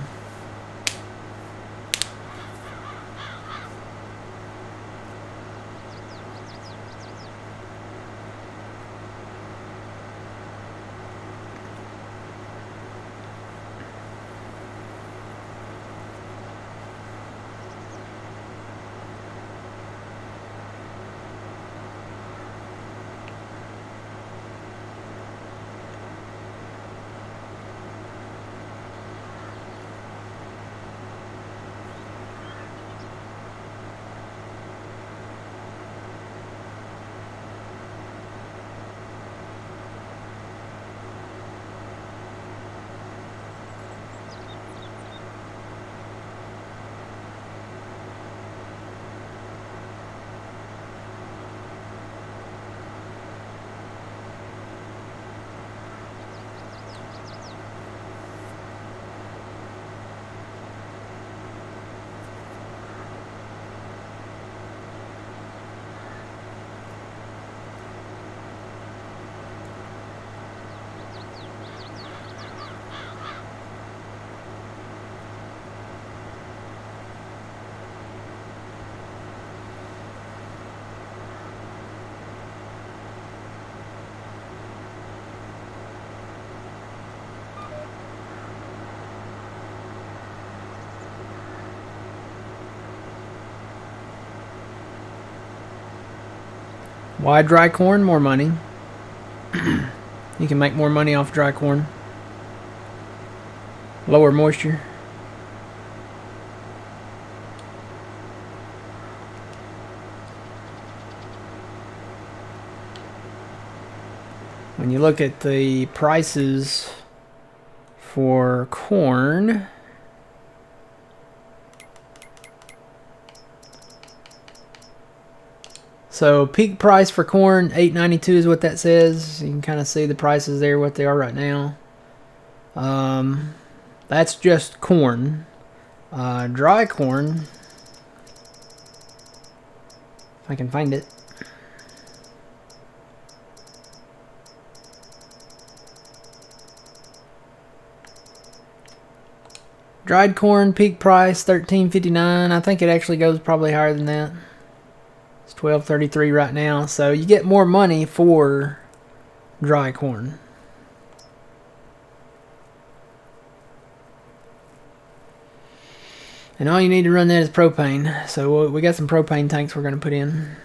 Why dry corn? More money. You can make more money off dry corn. Lower moisture. When you look at the prices for corn, so peak price for corn, $8.92 is what that says. You can kind of see the prices there, what they are right now. That's just corn. Dry corn, if I can find it. Dried corn, peak price, $13.59. I think it actually goes probably higher than that. It's $12.33 right now. So you get more money for dry corn. And all you need to run that is propane. So we got some propane tanks we're going to put in.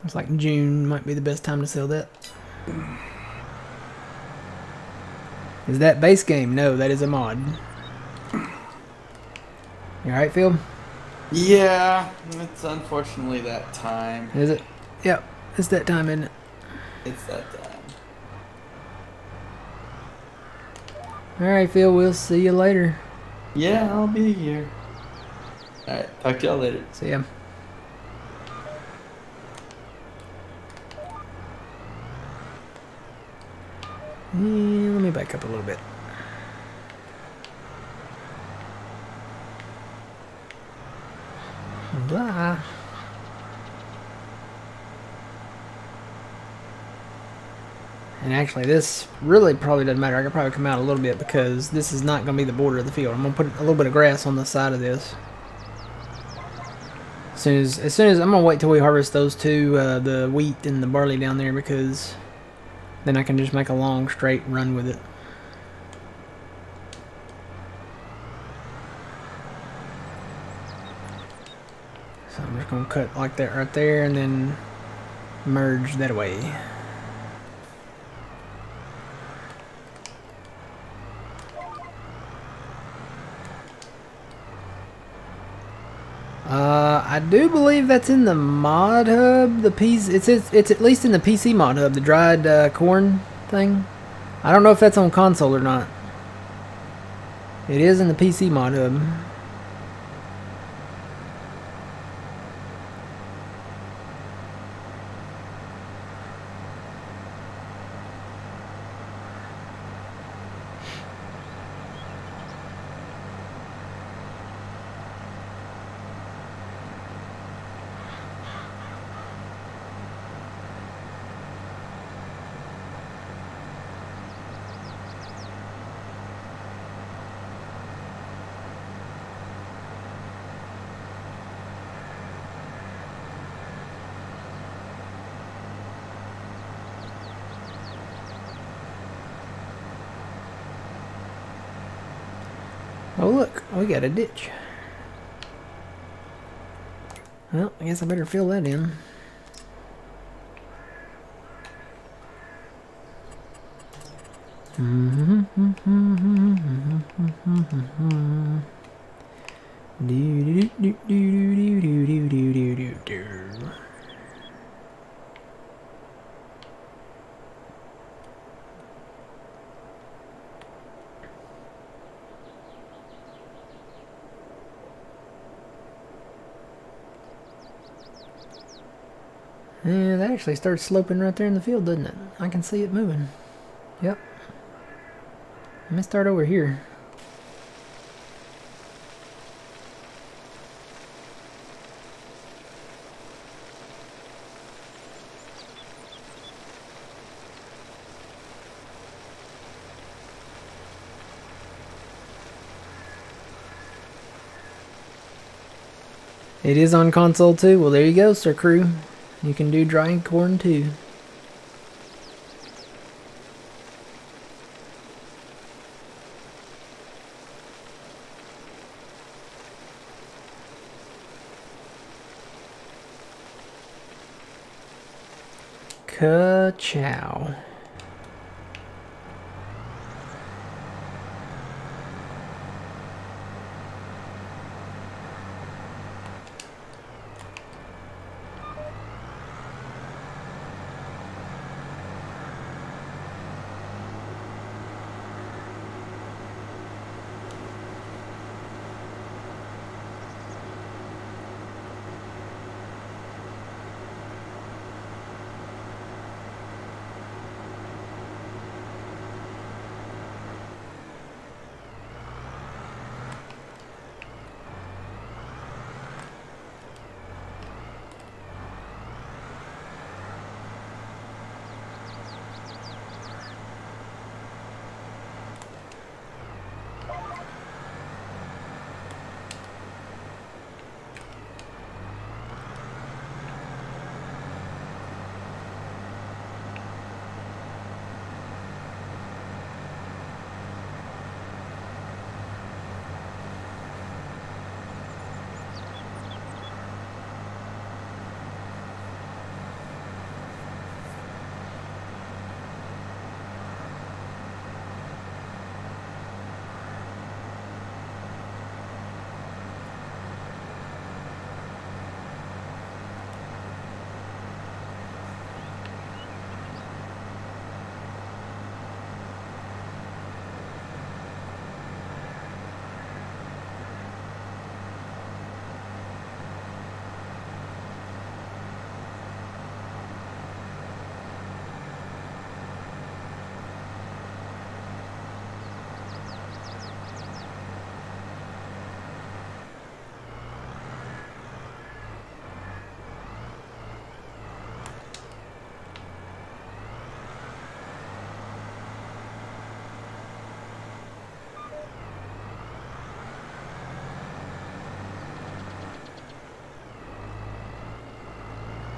Looks like June might be the best time to sell that. Is that base game? No, that is a mod. You alright, Phil?
Yeah, it's unfortunately that time.
Is it? Yep, it's that time, isn't it?
It's that time.
Alright, Phil, we'll see you later.
Yeah, I'll be here. Alright, talk to y'all later.
See ya. And let me back up a little bit. Blah. And actually, this really probably doesn't matter. I could probably come out a little bit because this is not going to be the border of the field. I'm going to put a little bit of grass on the side of this. As soon as I'm going to wait till we harvest those two, the wheat and the barley down there, because then I can just make a long straight run with it. So I'm just going to cut like that right there and then merge that away. I do believe that's in the mod hub. The piece, it's at least in the PC mod hub. The dried corn thing. I don't know if that's on console or not. It is in the PC mod hub. Oh look, we got a ditch. Well, I guess I better fill that in. Yeah, that actually starts sloping right there in the field, doesn't it? I can see it moving. Yep. Let me start over here. It is on console too. Well, there you go, Sir Crew. You can do dry corn too. Ka-chow.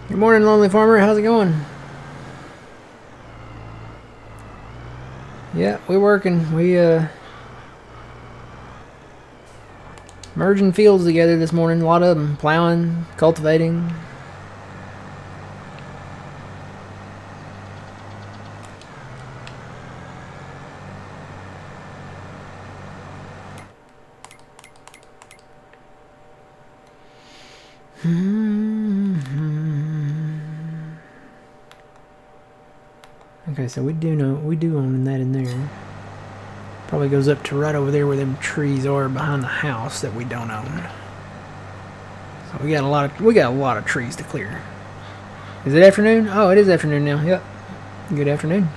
Good morning, Lonely Farmer. How's it going? Yeah, we're working. We merging fields together this morning. A lot of them. Plowing, cultivating. Okay, so we do own that in there. Probably goes up to right over there where them trees are behind the house that we don't own. So we got a lot of trees to clear. Is it afternoon? Oh, it is afternoon now. Yep. Good afternoon.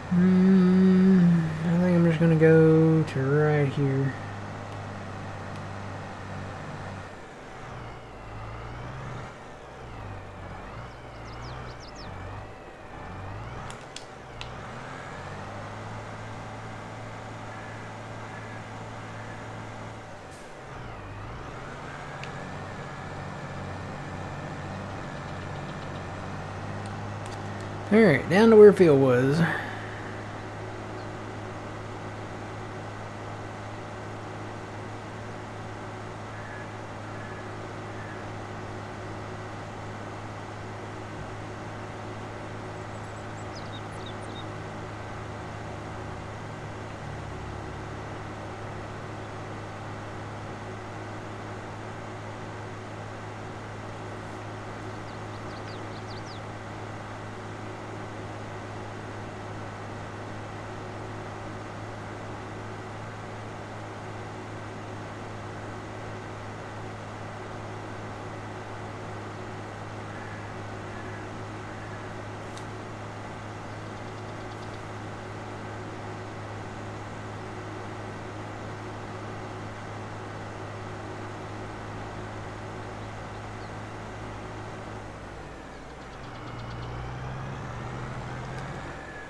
I think I'm just gonna go to right here. Alright, down to where field was.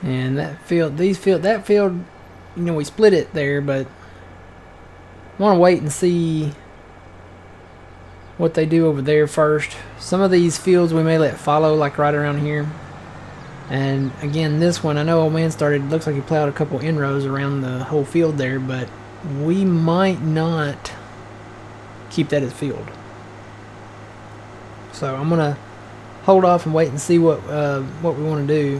And that field, you know, we split it there, but I want to wait and see what they do over there first. Some of these fields we may let follow, like right around here. And again, this one, I know old man looks like he plowed a couple inrows around the whole field there, but we might not keep that as field. So I'm gonna hold off and wait and see what we want to do.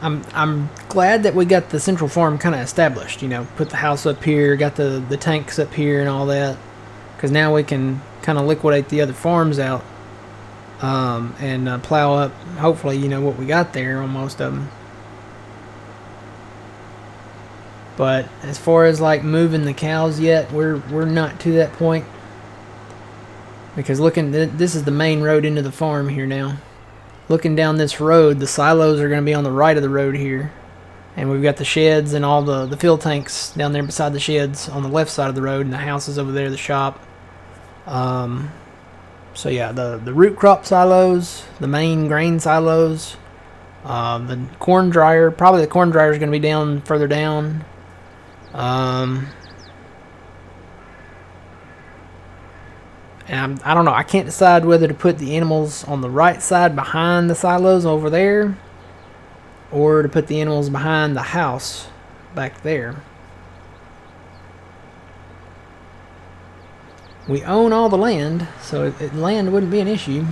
I'm glad that we got the central farm kind of established. You know, put the house up here, got the tanks up here, and all that. Because now we can kind of liquidate the other farms out and plow up. Hopefully, you know what we got there on most of them. But as far as like moving the cows yet, we're not to that point. Because this is the main road into the farm here now. Looking down this road, the silos are going to be on the right of the road here. And we've got the sheds and all the fill tanks down there beside the sheds on the left side of the road, and the house is over there, the shop. So yeah, the root crop silos, the main grain silos, the corn dryer, probably the corn dryer is going to be down further down. And I don't know, I can't decide whether to put the animals on the right side behind the silos over there, or to put the animals behind the house back there. We own all the land, so land wouldn't be an issue.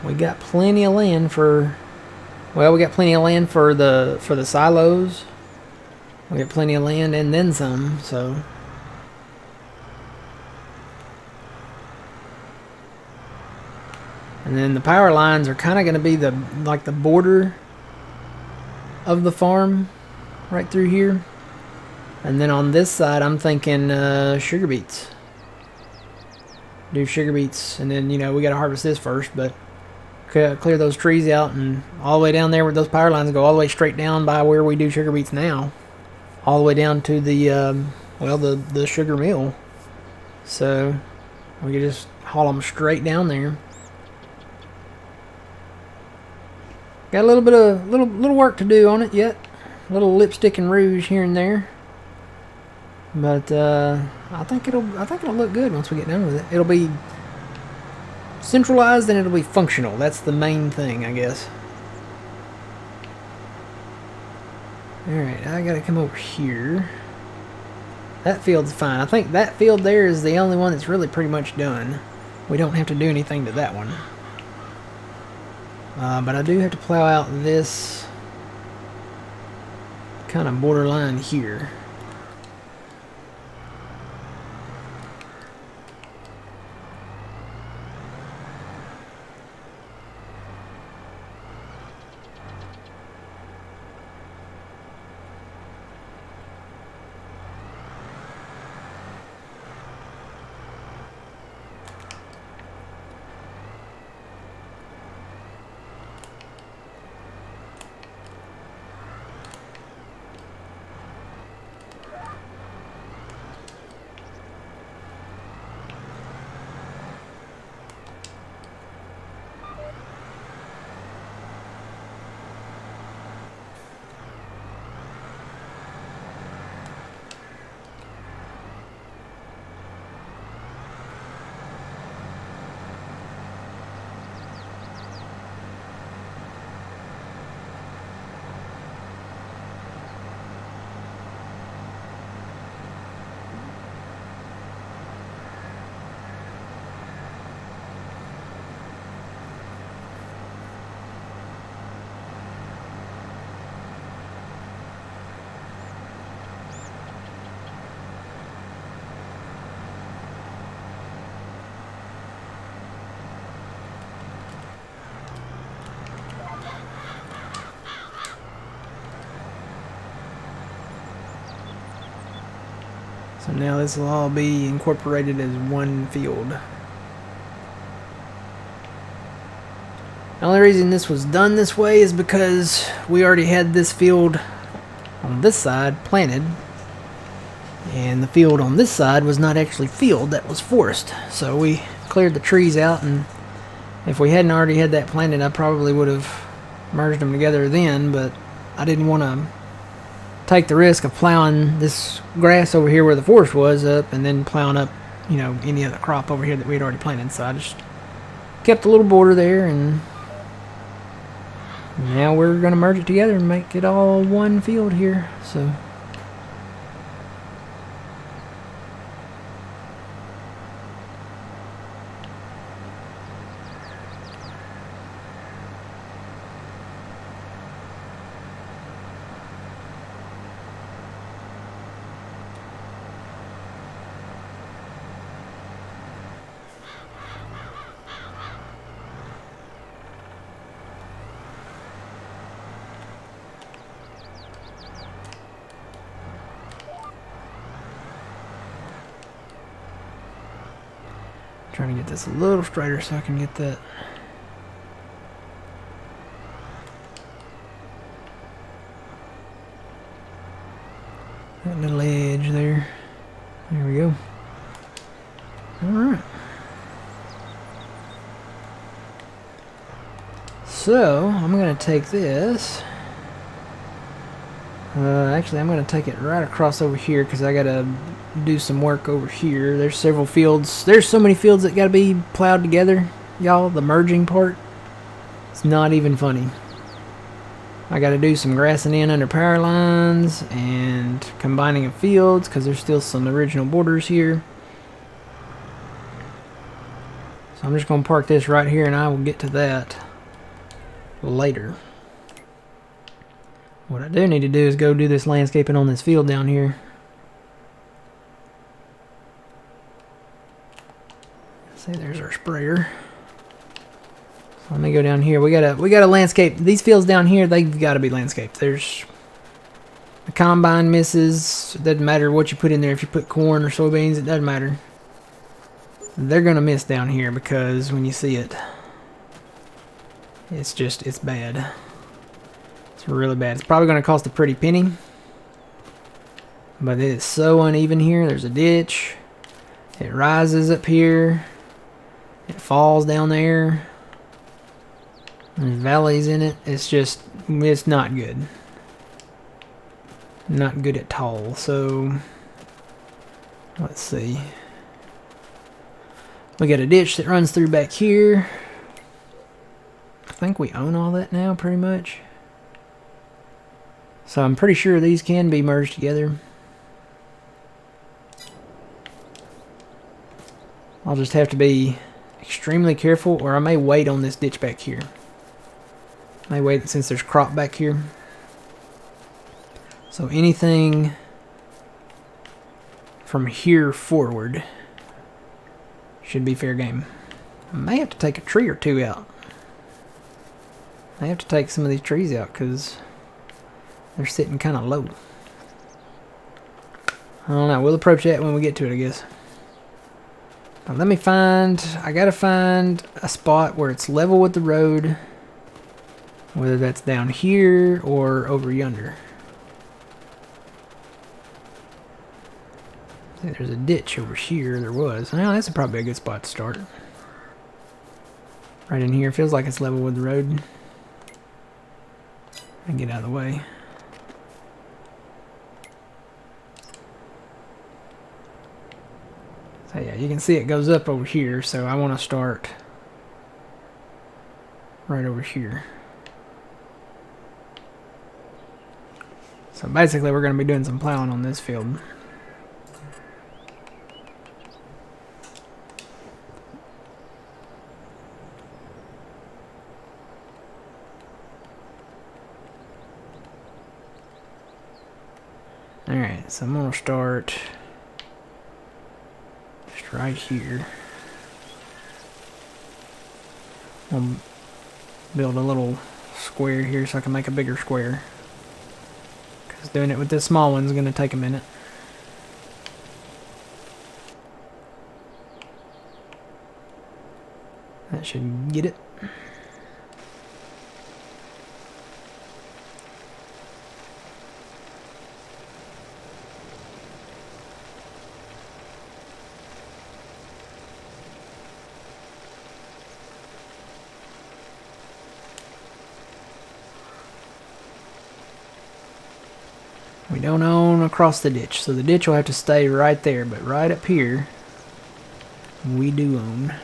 We got plenty of land for Well, we got plenty of land for the silos. We got plenty of land and then some, so. And then the power lines are kind of going to be the border of the farm right through here. And then on this side, I'm thinking sugar beets. Do sugar beets, and then, you know, we got to harvest this first, but clear those trees out, and all the way down there where those power lines go, all the way straight down by where we do sugar beets now, all the way down to the the sugar mill. So we can just haul them straight down there. Got a little bit of little work to do on it yet, a little lipstick and rouge here and there, but I think it'll look good once we get done with it. It'll be centralized and it'll be functional. That's the main thing, I guess. Alright, I gotta come over here. That field's fine. I think that field there is the only one that's really pretty much done. We don't have to do anything to that one. But I do have to plow out this kind of borderline here. So now this will all be incorporated as one field. The only reason this was done this way is because we already had this field on this side planted, and the field on this side was not actually field, that was forest. So we cleared the trees out, and if we hadn't already had that planted, I probably would have merged them together then, but I didn't want to take the risk of plowing this grass over here where the forest was up and then plowing up, you know, any other crop over here that we had already planted. So I just kept a little border there, and now we're going to merge it together and make it all one field here. So trying to get this a little straighter so I can get that. That little edge there. There we go. Alright. So, I'm going to take this. Actually, I'm going to take it right across over here because I got to do some work over here. There's several fields. There's so many fields that got to be plowed together, y'all. The merging part, it's not even funny. I got to do some grassing in under power lines and combining of fields because there's still some original borders here. So I'm just going to park this right here and I will get to that later. What I do need to do is go do this landscaping on this field down here. See, there's our sprayer. So let me go down here. We gotta landscape these fields down here. They've got to be landscaped. There's the combine misses. It doesn't matter what you put in there. If you put corn or soybeans, it doesn't matter. They're gonna miss down here because when you see it, it's bad. It's really bad. It's probably gonna cost a pretty penny, but it is so uneven here. There's a ditch. It rises up here. It falls down there. There's valleys in it. It's not good. Not good at all. So, let's see. We got a ditch that runs through back here. I think we own all that now, pretty much. So I'm pretty sure these can be merged together. I'll just have to be extremely careful, or I may wait on this ditch back here. I may wait since there's crop back here. So anything from here forward should be fair game. I may have to take a tree or two out. I have to take some of these trees out because they're sitting kind of low. I don't know. We'll approach that when we get to it, I guess. But let me I gotta find a spot where it's level with the road. Whether that's down here or over yonder. I think there's a ditch over here. There was. Well, that's probably a good spot to start. Right in here. Feels like it's level with the road. And get out of the way. So yeah, you can see it goes up over here. So I want to start right over here. So basically we're going to be doing some plowing on this field. Alright, so I'm going to start just right here. I'll build a little square here so I can make a bigger square. Because doing it with this small one is going to take a minute. That should get it. We don't own across the ditch, so the ditch will have to stay right there, but right up here, we do own.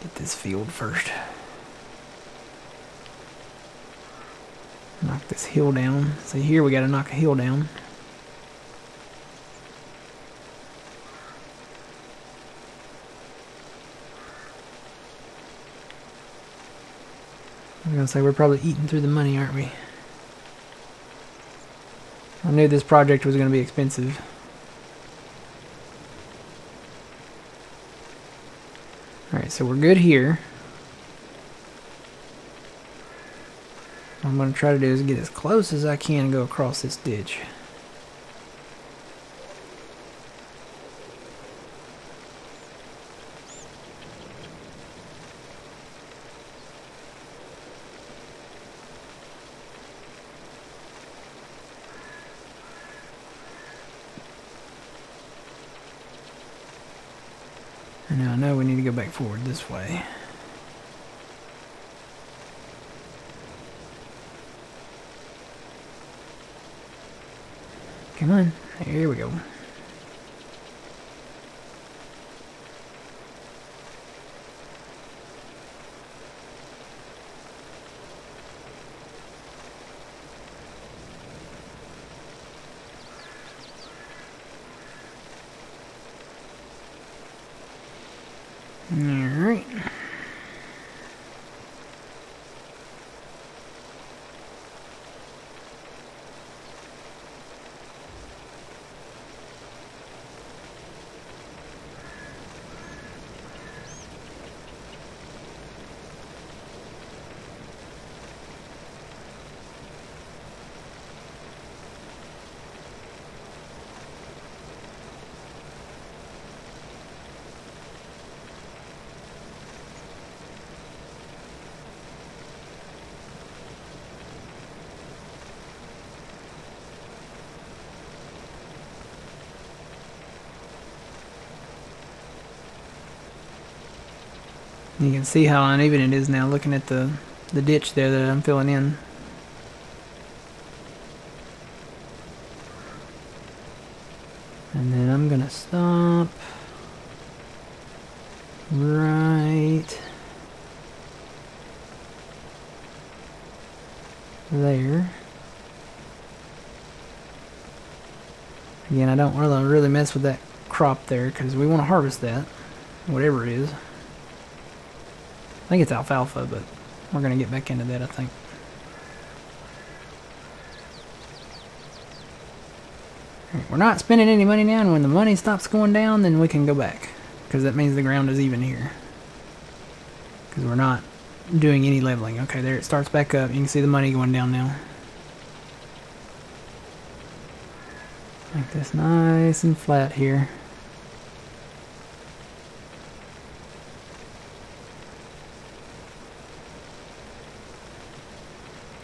Get this field first. Knock this hill down. See here, we gotta knock a hill down. I'm gonna say we're probably eating through the money, aren't we? I knew this project was gonna be expensive. Alright, so we're good here. What I'm gonna try to do is get as close as I can and go across this ditch. And now I know we need to go back forward this way. Come on, here we go. Alright. You can see how uneven it is now looking at the ditch there that I'm filling in. And then I'm gonna stop right there. Again, I don't really mess with that crop there because we want to harvest that, whatever it is. I think it's alfalfa, but we're going to get back into that, I think. Right, we're not spending any money now, and when the money stops going down, then we can go back. Because that means the ground is even here. Because we're not doing any leveling. Okay, there it starts back up. You can see the money going down now. Make this nice and flat here.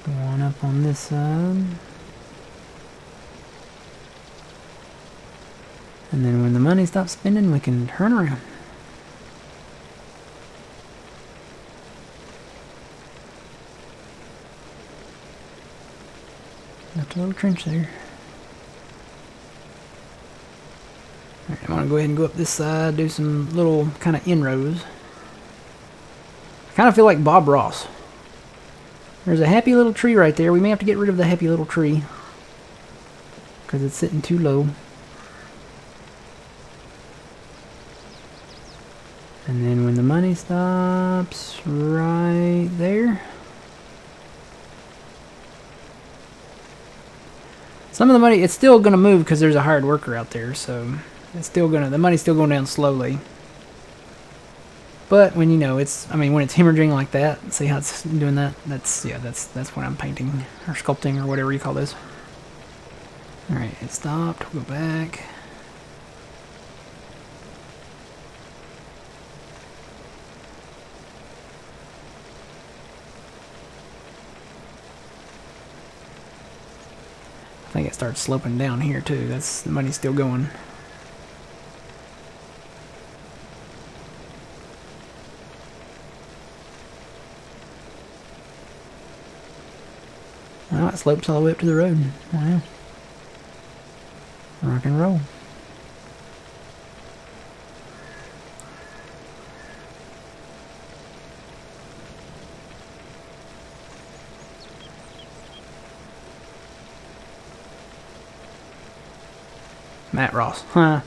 One up on this side. And then when the money stops spending, we can turn around. Left a little trench there. Alright, I'm going to go ahead and go up this side, do some little kind of inrows. I kind of feel like Bob Ross. There's a happy little tree right there. We may have to get rid of the happy little tree because it's sitting too low. And then when the money stops right there. Some of the money, it's still going to move because there's a hired worker out there, so it's still going to, the money's still going down slowly. But when you know it's, I mean, when it's hemorrhaging like that, see how it's doing that? That's, yeah, that's when I'm painting or sculpting or whatever you call this. Alright, it stopped. We'll go back. I think it starts sloping down here too. That's, the money's still going. Oh, it slopes all the way up to the road. Wow. Rock and roll. Matt Ross. Huh.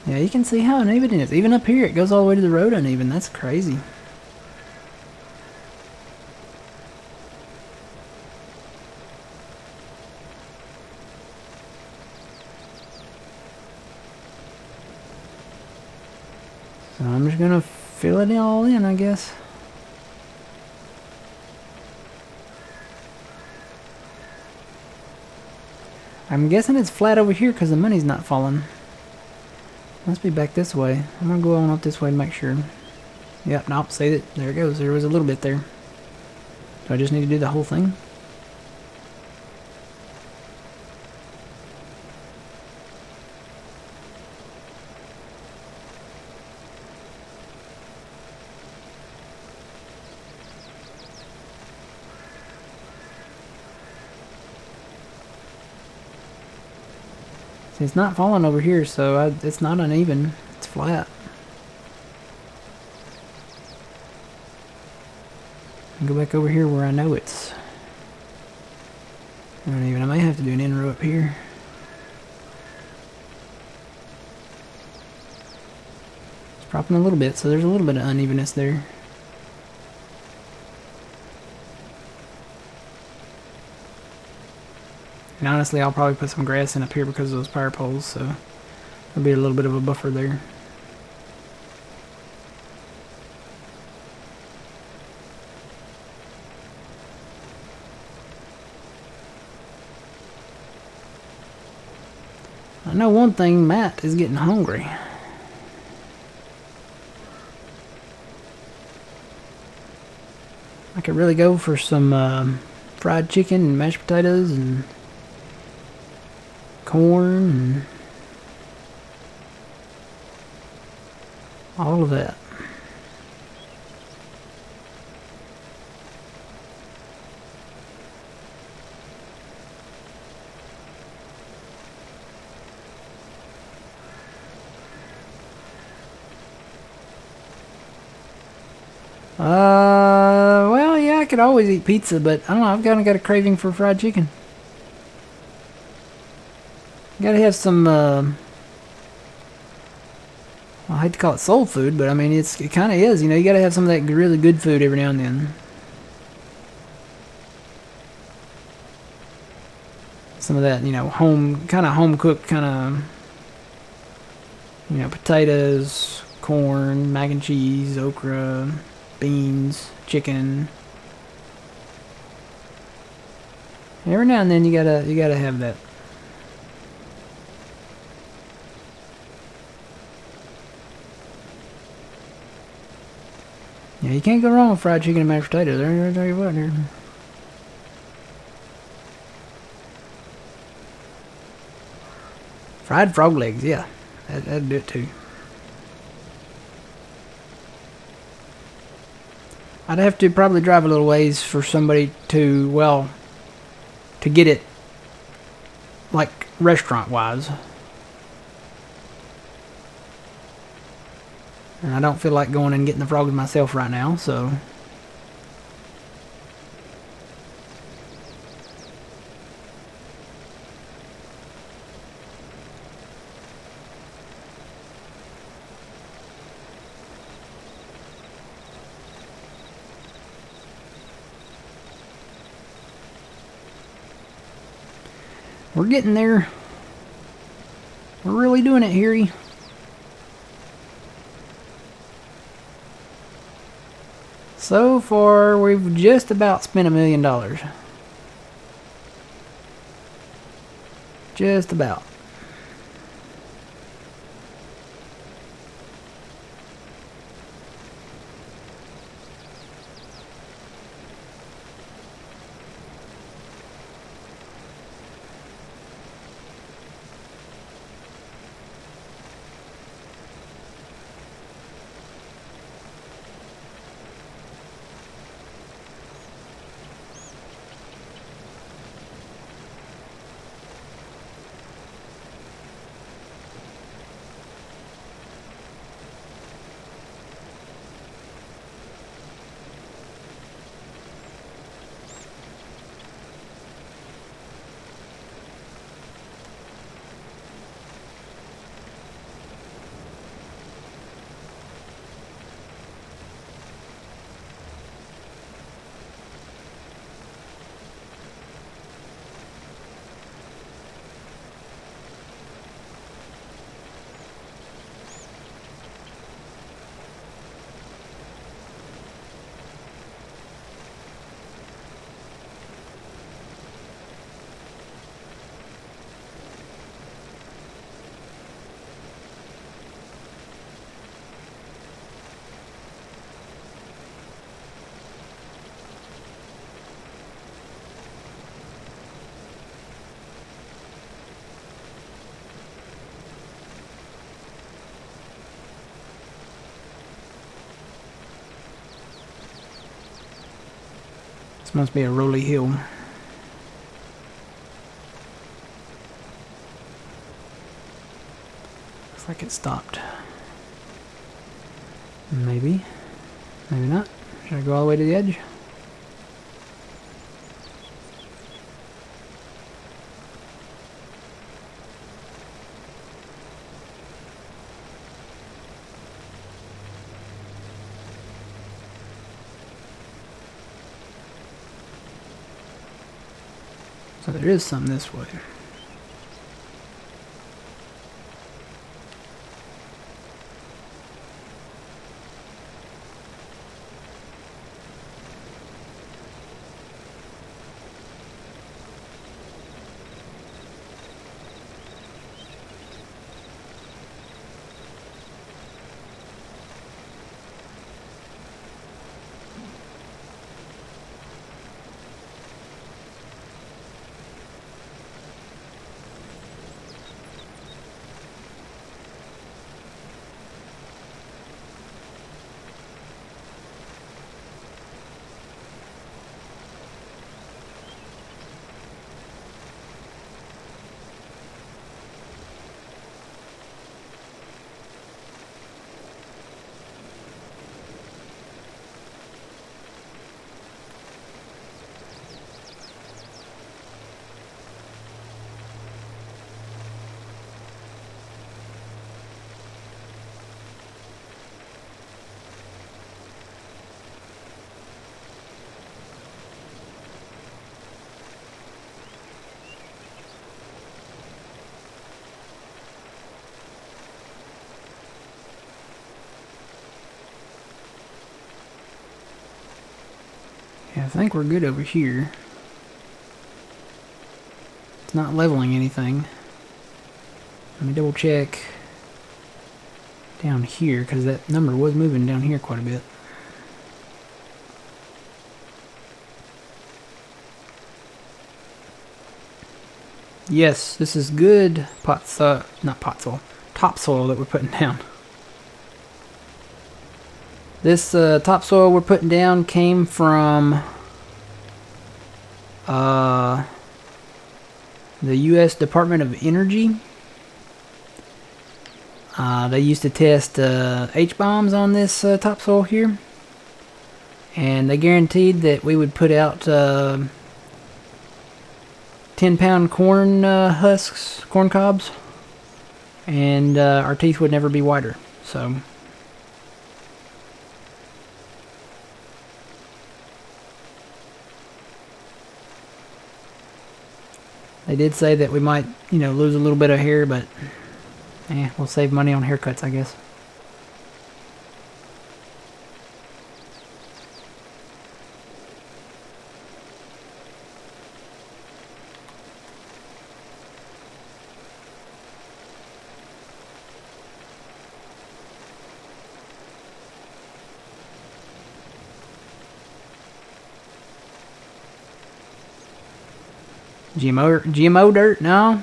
Yeah, you can see how uneven it is. Even up here, it goes all the way to the road uneven. That's crazy. So I'm just gonna fill it all in, I guess. I'm guessing it's flat over here because the money's not falling. Must be back this way. I'm gonna go on up this way to make sure. Yep, nope, see it. There it goes. There was a little bit there. Do I just need to do the whole thing? See, it's not falling over here, so it's not uneven. It's flat. And go back over here where I know it's. I don't even. I may have to do an in row up here. It's dropping a little bit, so there's a little bit of unevenness there. And honestly, I'll probably put some grass in up here because of those power poles, so there'll be a little bit of a buffer there. I know one thing, Matt is getting hungry. I could really go for some fried chicken and mashed potatoes and corn and all of that. Well, yeah, I could always eat pizza, but I don't know, I've kind of got a craving for fried chicken. Gotta have some, I hate to call it soul food, but I mean, it kind of is, you know, you gotta have some of that really good food every now and then. Some of that, you know, home cooked kind of, you know, potatoes, corn, mac and cheese, okra, beans, chicken. Every now and then you gotta have that. Yeah, you can't go wrong with fried chicken and mashed potatoes. I tell you what, here. Fried frog legs, yeah, that'd do it too. I'd have to probably drive a little ways for somebody to, well, to get it, like, restaurant-wise. And I don't feel like going and getting the frogs myself right now, so... We're getting there. We're really doing it, Harry. So far, we've just about spent $1 million. Just about. This must be a rolly hill. Looks like it stopped. Maybe. Maybe not. Should I go all the way to the edge? So there is some this way. Yeah, I think we're good over here. It's not leveling anything. Let me double check down here, because that number was moving down here quite a bit. Yes, this is good topsoil that we're putting down. This topsoil we're putting down came from the U.S. Department of Energy. They used to test H-bombs on this topsoil here, and they guaranteed that we would put out 10-pound corn husks, corn cobs, and our teeth would never be whiter. So they did say that we might, lose a little bit of hair, but we'll save money on haircuts, I guess. GMO dirt? No.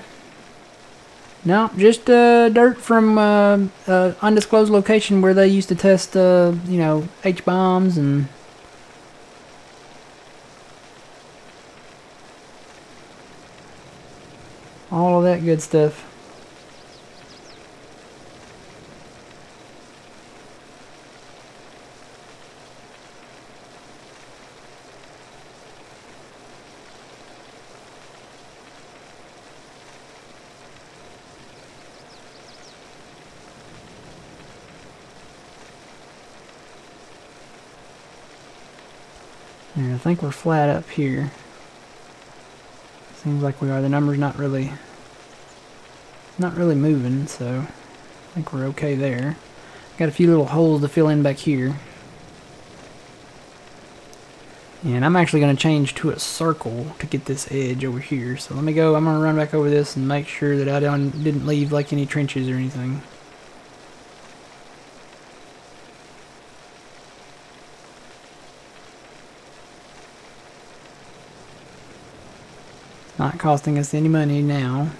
No, just dirt from undisclosed location where they used to test, H-bombs and all of that good stuff. And I think we're flat up here. Seems like we are. The number's not really moving, so I think we're okay there. Got a few little holes to fill in back here. And I'm actually going to change to a circle to get this edge over here. So let me go. I'm going to run back over this and make sure that I didn't leave like any trenches or anything. Not costing us any money now.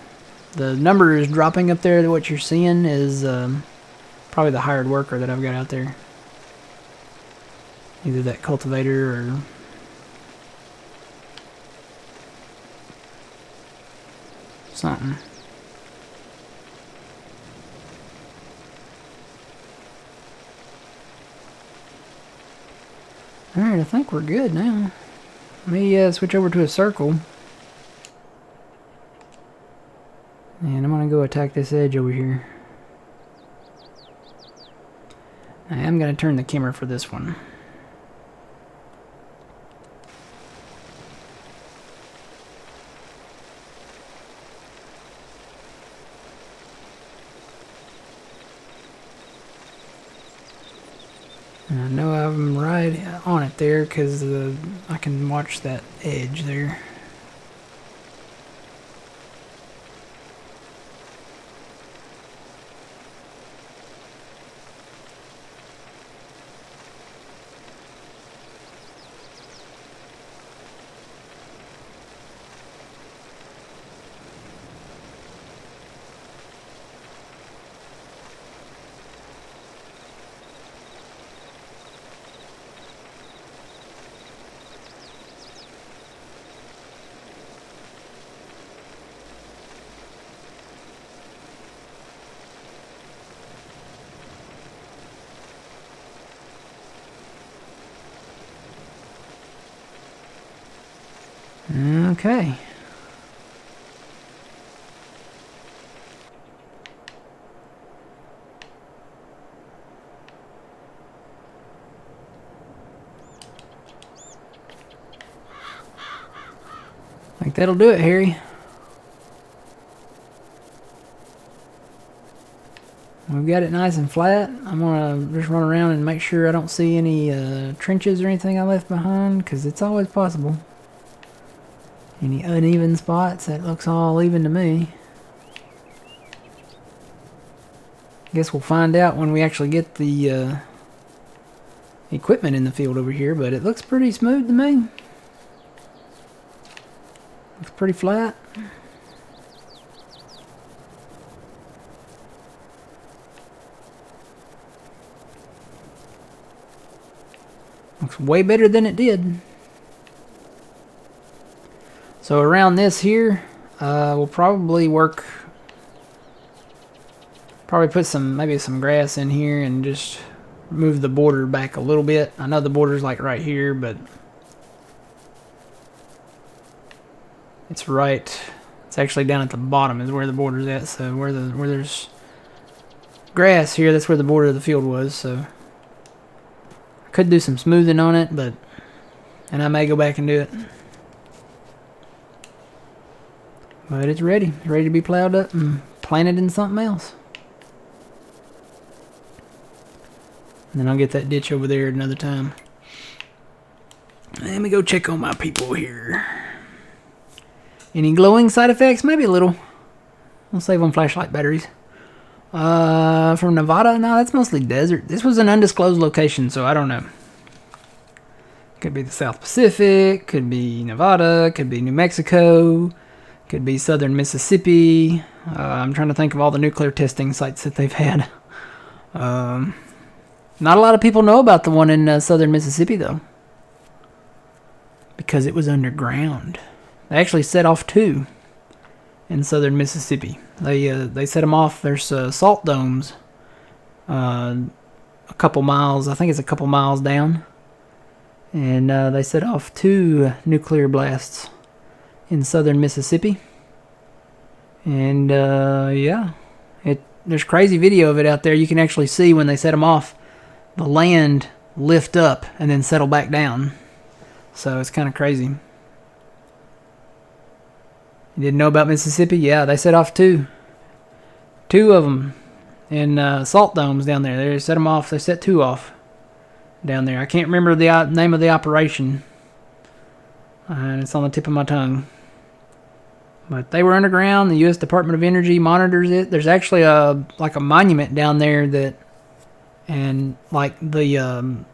The number is dropping up there. What you're seeing is probably the hired worker that I've got out there. Either that cultivator or something. Alright, I think we're good now. Let me switch over to a circle. And I'm going to go attack this edge over here. I am going to turn the camera for this one. And I know I'm right on it there because I can watch that edge there. Okay. I think that'll do it, Harry. We've got it nice and flat. I'm gonna just run around and make sure I don't see any trenches or anything I left behind, because it's always possible. Any uneven spots, that looks all even to me. Guess we'll find out when we actually get the equipment in the field over here, but it looks pretty smooth to me. Looks pretty flat. Looks way better than it did. So around this here, we'll probably put maybe some grass in here and just move the border back a little bit. I know the border's like right here, but it's actually down at the bottom is where the border's at. So where there's grass here, that's where the border of the field was. So I could do some smoothing on it, and I may go back and do it. But it's ready to be plowed up and planted in something else. And then I'll get that ditch over there another time. Let me go check on my people here. Any glowing side effects? Maybe a little. We'll save on flashlight batteries. From Nevada? No, that's mostly desert. This was an undisclosed location, so I don't know. Could be the South Pacific, could be Nevada, could be New Mexico, could be southern Mississippi. I'm trying to think of all the nuclear testing sites that they've had. Not a lot of people know about the one in southern Mississippi, though, because it was underground. They actually set off 2 in southern Mississippi. They set them off. There's salt domes a couple miles. I think it's a couple miles down. And they set off 2 nuclear blasts in southern Mississippi. And yeah, there's crazy video of it out there. You can actually see when they set them off, the land lift up and then settle back down. So it's kind of crazy. You didn't know about Mississippi? Yeah, they set off 2 of them in salt domes down there. They set them off. They set 2 off down there. I can't remember the name of the operation, and it's on the tip of my tongue. But they were underground. The U.S. Department of Energy monitors it. There's actually a monument down there and like the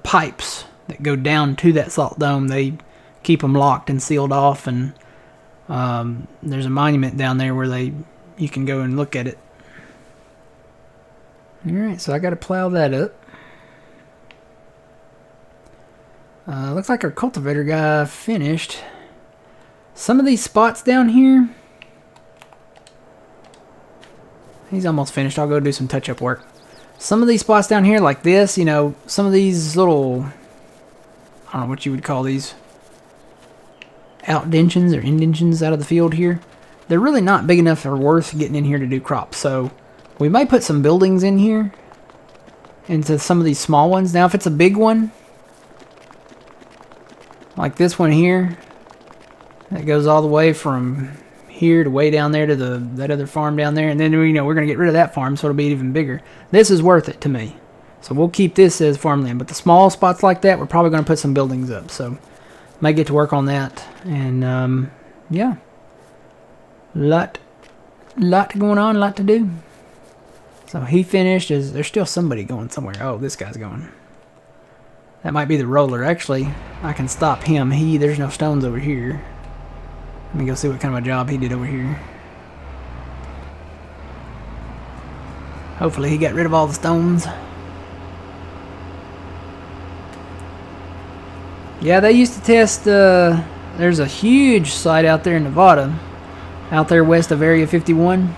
pipes that go down to that salt dome, they keep them locked and sealed off, and there's a monument down there where you can go and look at it. Alright, so I got to plow that up. Looks like our cultivator guy finished. Some of these spots down here, he's almost finished. I'll go do some touch-up work. Some of these spots down here, like this, some of these little, I don't know what you would call these, outdentions or indentions out of the field here, they're really not big enough or worth getting in here to do crops. So we might put some buildings in here into some of these small ones. Now if it's a big one, like this one here, that goes all the way from here to way down there to that other farm down there, and then we're going to get rid of that farm, so it'll be even bigger. This is worth it to me. So we'll keep this as farmland. But the small spots like that, we're probably going to put some buildings up. So might get to work on that. And yeah, lot going on, lot to do. So he finished. There's still somebody going somewhere. Oh, this guy's going. That might be the roller. Actually, I can stop him. There's no stones over here. Let me go see what kind of a job he did over here. Hopefully he got rid of all the stones. Yeah, they used to test, there's a huge site out there in Nevada, out there west of Area 51.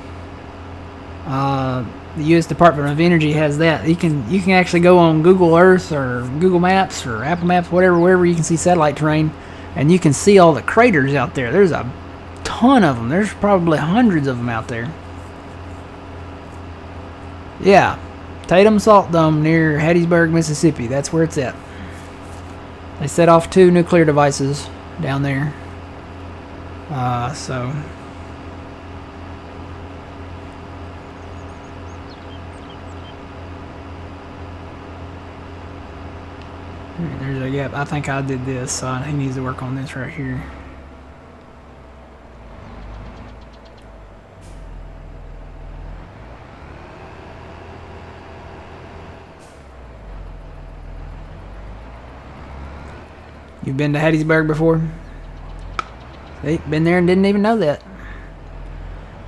The U.S. Department of Energy has that. You can actually go on Google Earth or Google Maps or Apple Maps, wherever you can see satellite terrain, and you can see all the craters out there. There's a ton of them. There's probably hundreds of them out there. Yeah, Tatum Salt Dome near Hattiesburg, Mississippi. That's where it's at. They set off 2 nuclear devices down there. So there's a gap. I think I did this, so he needs to work on this right here. You've been to Hattiesburg before? See, been there and didn't even know that.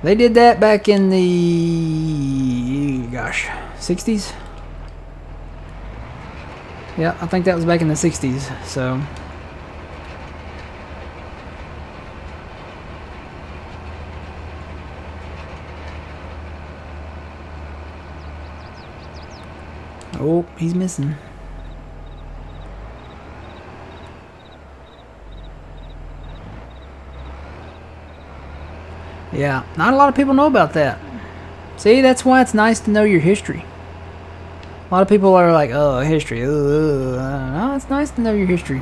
They did that back in the, gosh, 60s? Yeah, I think that was back in the 60s, so. Oh, he's missing. Yeah, not a lot of people know about that. See, that's why it's nice to know your history. A lot of people are like, oh, history. No, it's nice to know your history.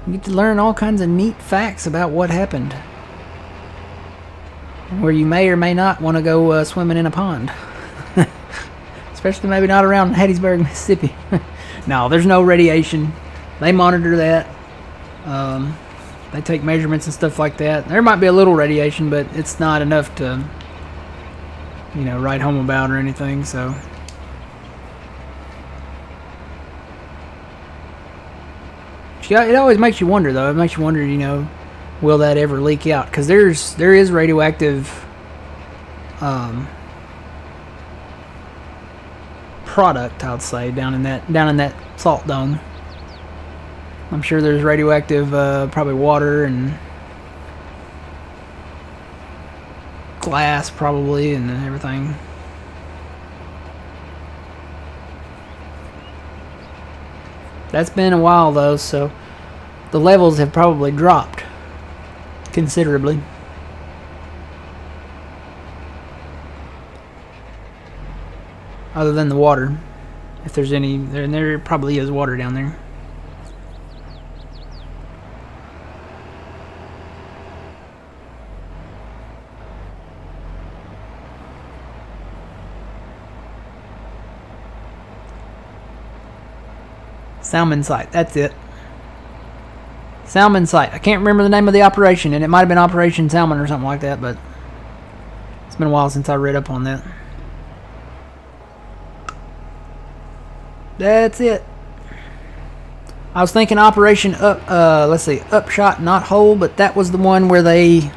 You get to learn all kinds of neat facts about what happened. Where you may or may not want to go swimming in a pond. Especially maybe not around Hattiesburg, Mississippi. No, there's no radiation. They monitor that. They take measurements and stuff like that. There might be a little radiation, but it's not enough to, you know, write home about or anything, so. Yeah, it always makes you wonder, though. It makes you wonder, you know, will that ever leak out? Because there is radioactive product, I'd say, down in that salt dome. I'm sure there's radioactive, probably water and glass, probably, and everything. That's been a while, though, so the levels have probably dropped considerably. Other than the water. If there's any, there probably is water down there. Salmon Sight, that's it. Salmon Sight. I can't remember the name of the operation, and it might have been Operation Salmon or something like that, but it's been a while since I read up on that. That's it. I was thinking Operation Upshot Not Hole, but that was the one where they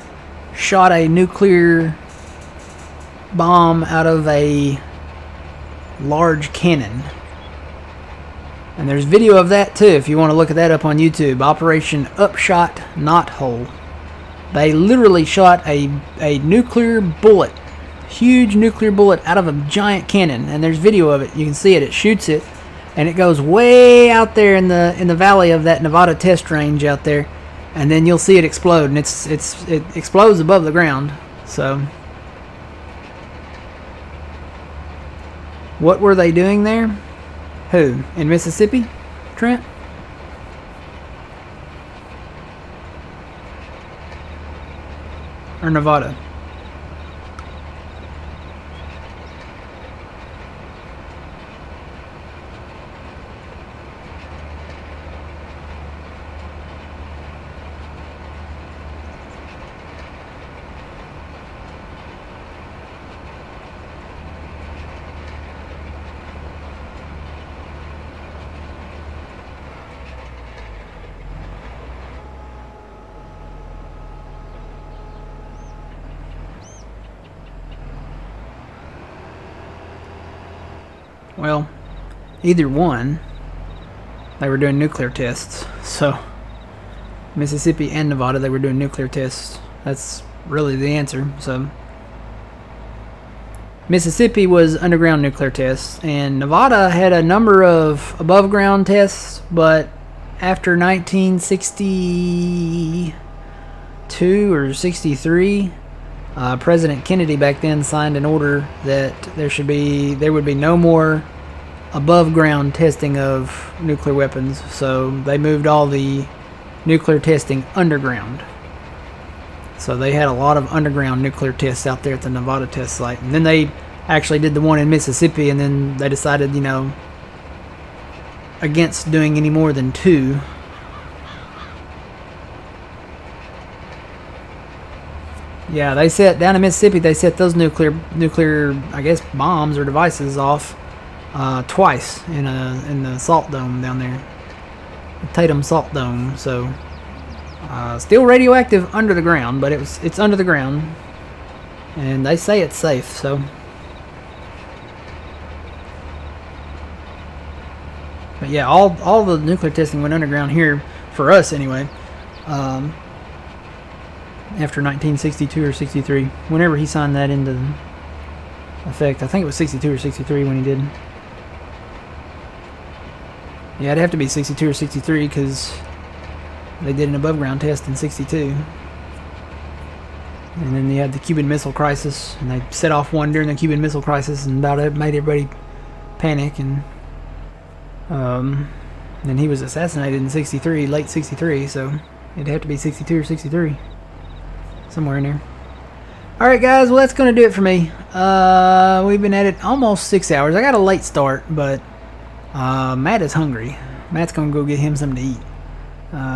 shot a nuclear bomb out of a large cannon. And there's video of that too, if you want to look at that up on YouTube. Operation Upshot Not Hole. They literally shot a nuclear bullet, huge nuclear bullet out of a giant cannon. And there's video of it. You can see it. It shoots it, and it goes way out there in the valley of that Nevada test range out there. And then you'll see it explode, and it explodes above the ground. So, what were they doing there? Who? In Mississippi? Trent? Or Nevada? Well, either one. They were doing nuclear tests. So, Mississippi and Nevada, they were doing nuclear tests. That's really the answer. So, Mississippi was underground nuclear tests, and Nevada had a number of above ground tests, but after 1962 or 63, President Kennedy back then signed an order that there would be no more above ground testing of nuclear weapons. So they moved all the nuclear testing underground. So they had a lot of underground nuclear tests out there at the Nevada test site. And then they actually did the one in Mississippi, and then they decided, against doing any more than 2. Yeah, they set down in Mississippi. They set those nuclear, I guess, bombs or devices off twice in the salt dome down there, the Tatum Salt Dome. So still radioactive under the ground, but it's under the ground, and they say it's safe. So, but yeah, all the nuclear testing went underground here for us anyway. After 1962 or 63, whenever he signed that into effect. I think it was 62 or 63 when he did. Yeah, it'd have to be 62 or 63 because they did an above ground test in 62. And then they had the Cuban Missile Crisis, and they set off one during the Cuban Missile Crisis, and about it made everybody panic. And then he was assassinated in 63, late 63, so it'd have to be 62 or 63. Somewhere in there. Alright guys, well that's going to do it for me. We've been at it almost 6 hours. I got a late start, but Matt is hungry. Matt's going to go get him something to eat.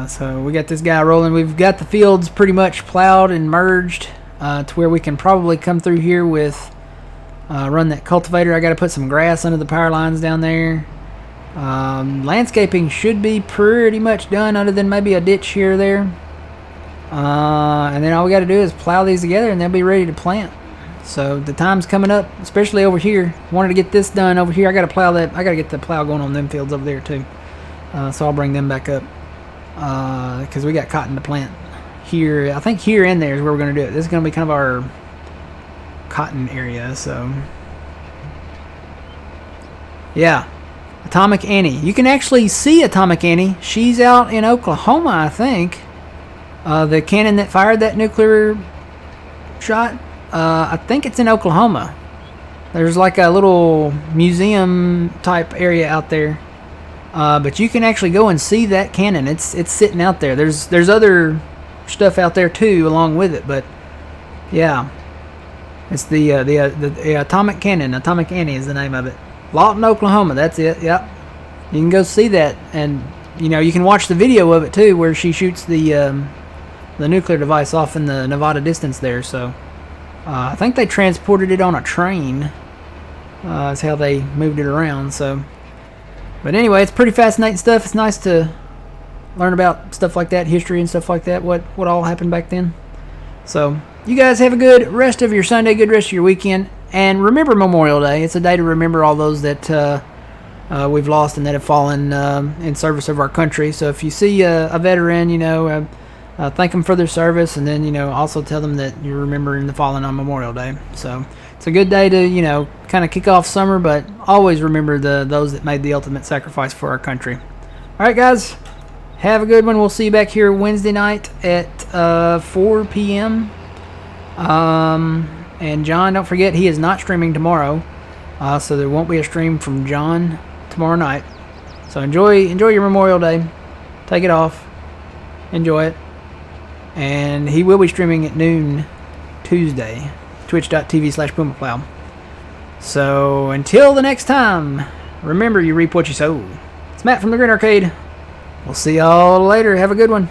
So we got this guy rolling. We've got the fields pretty much plowed and merged to where we can probably come through here with run that cultivator. I got to put some grass under the power lines down there. Landscaping should be pretty much done, other than maybe a ditch here or there. And then all we got to do is plow these together and they'll be ready to plant. So the time's coming up, especially over here. Wanted to get this done over here. I got to plow that. I got to get the plow going on them fields over there too. So I'll bring them back up because we got cotton to plant here. I think here and there is where we're going to do it. This is going to be kind of our cotton area. So yeah, Atomic Annie. You can actually see Atomic Annie. She's out in Oklahoma, I think. The cannon that fired that nuclear shot, I think it's in Oklahoma. There's like a little museum type area out there, but you can actually go and see that cannon. It's sitting out there. There's other stuff out there too along with it, but yeah, it's the atomic cannon. Atomic Annie is the name of it. Lawton, Oklahoma. That's it. Yep. You can go see that, and you can watch the video of it too, where she shoots the nuclear device off in the Nevada distance there. So I think they transported it on a train. That's how they moved it around. So, but anyway, it's pretty fascinating stuff. It's nice to learn about stuff like that, history and stuff like that, what all happened back then. So you guys have a good rest of your Sunday, good rest of your weekend, and remember Memorial Day. It's a day to remember all those that we've lost and that have fallen in service of our country. So if you see a veteran, thank them for their service, and then also tell them that you're remembering the fallen on Memorial Day. So it's a good day to kind of kick off summer, but always remember those that made the ultimate sacrifice for our country. All right, guys, have a good one. We'll see you back here Wednesday night at 4 p.m. And John, don't forget, he is not streaming tomorrow, so there won't be a stream from John tomorrow night. So enjoy your Memorial Day. Take it off. Enjoy it. And he will be streaming at noon Tuesday, twitch.tv/PumaPlow. So until the next time, remember, you reap what you sow. It's Matt from the Green Arcade. We'll see y'all later. Have a good one.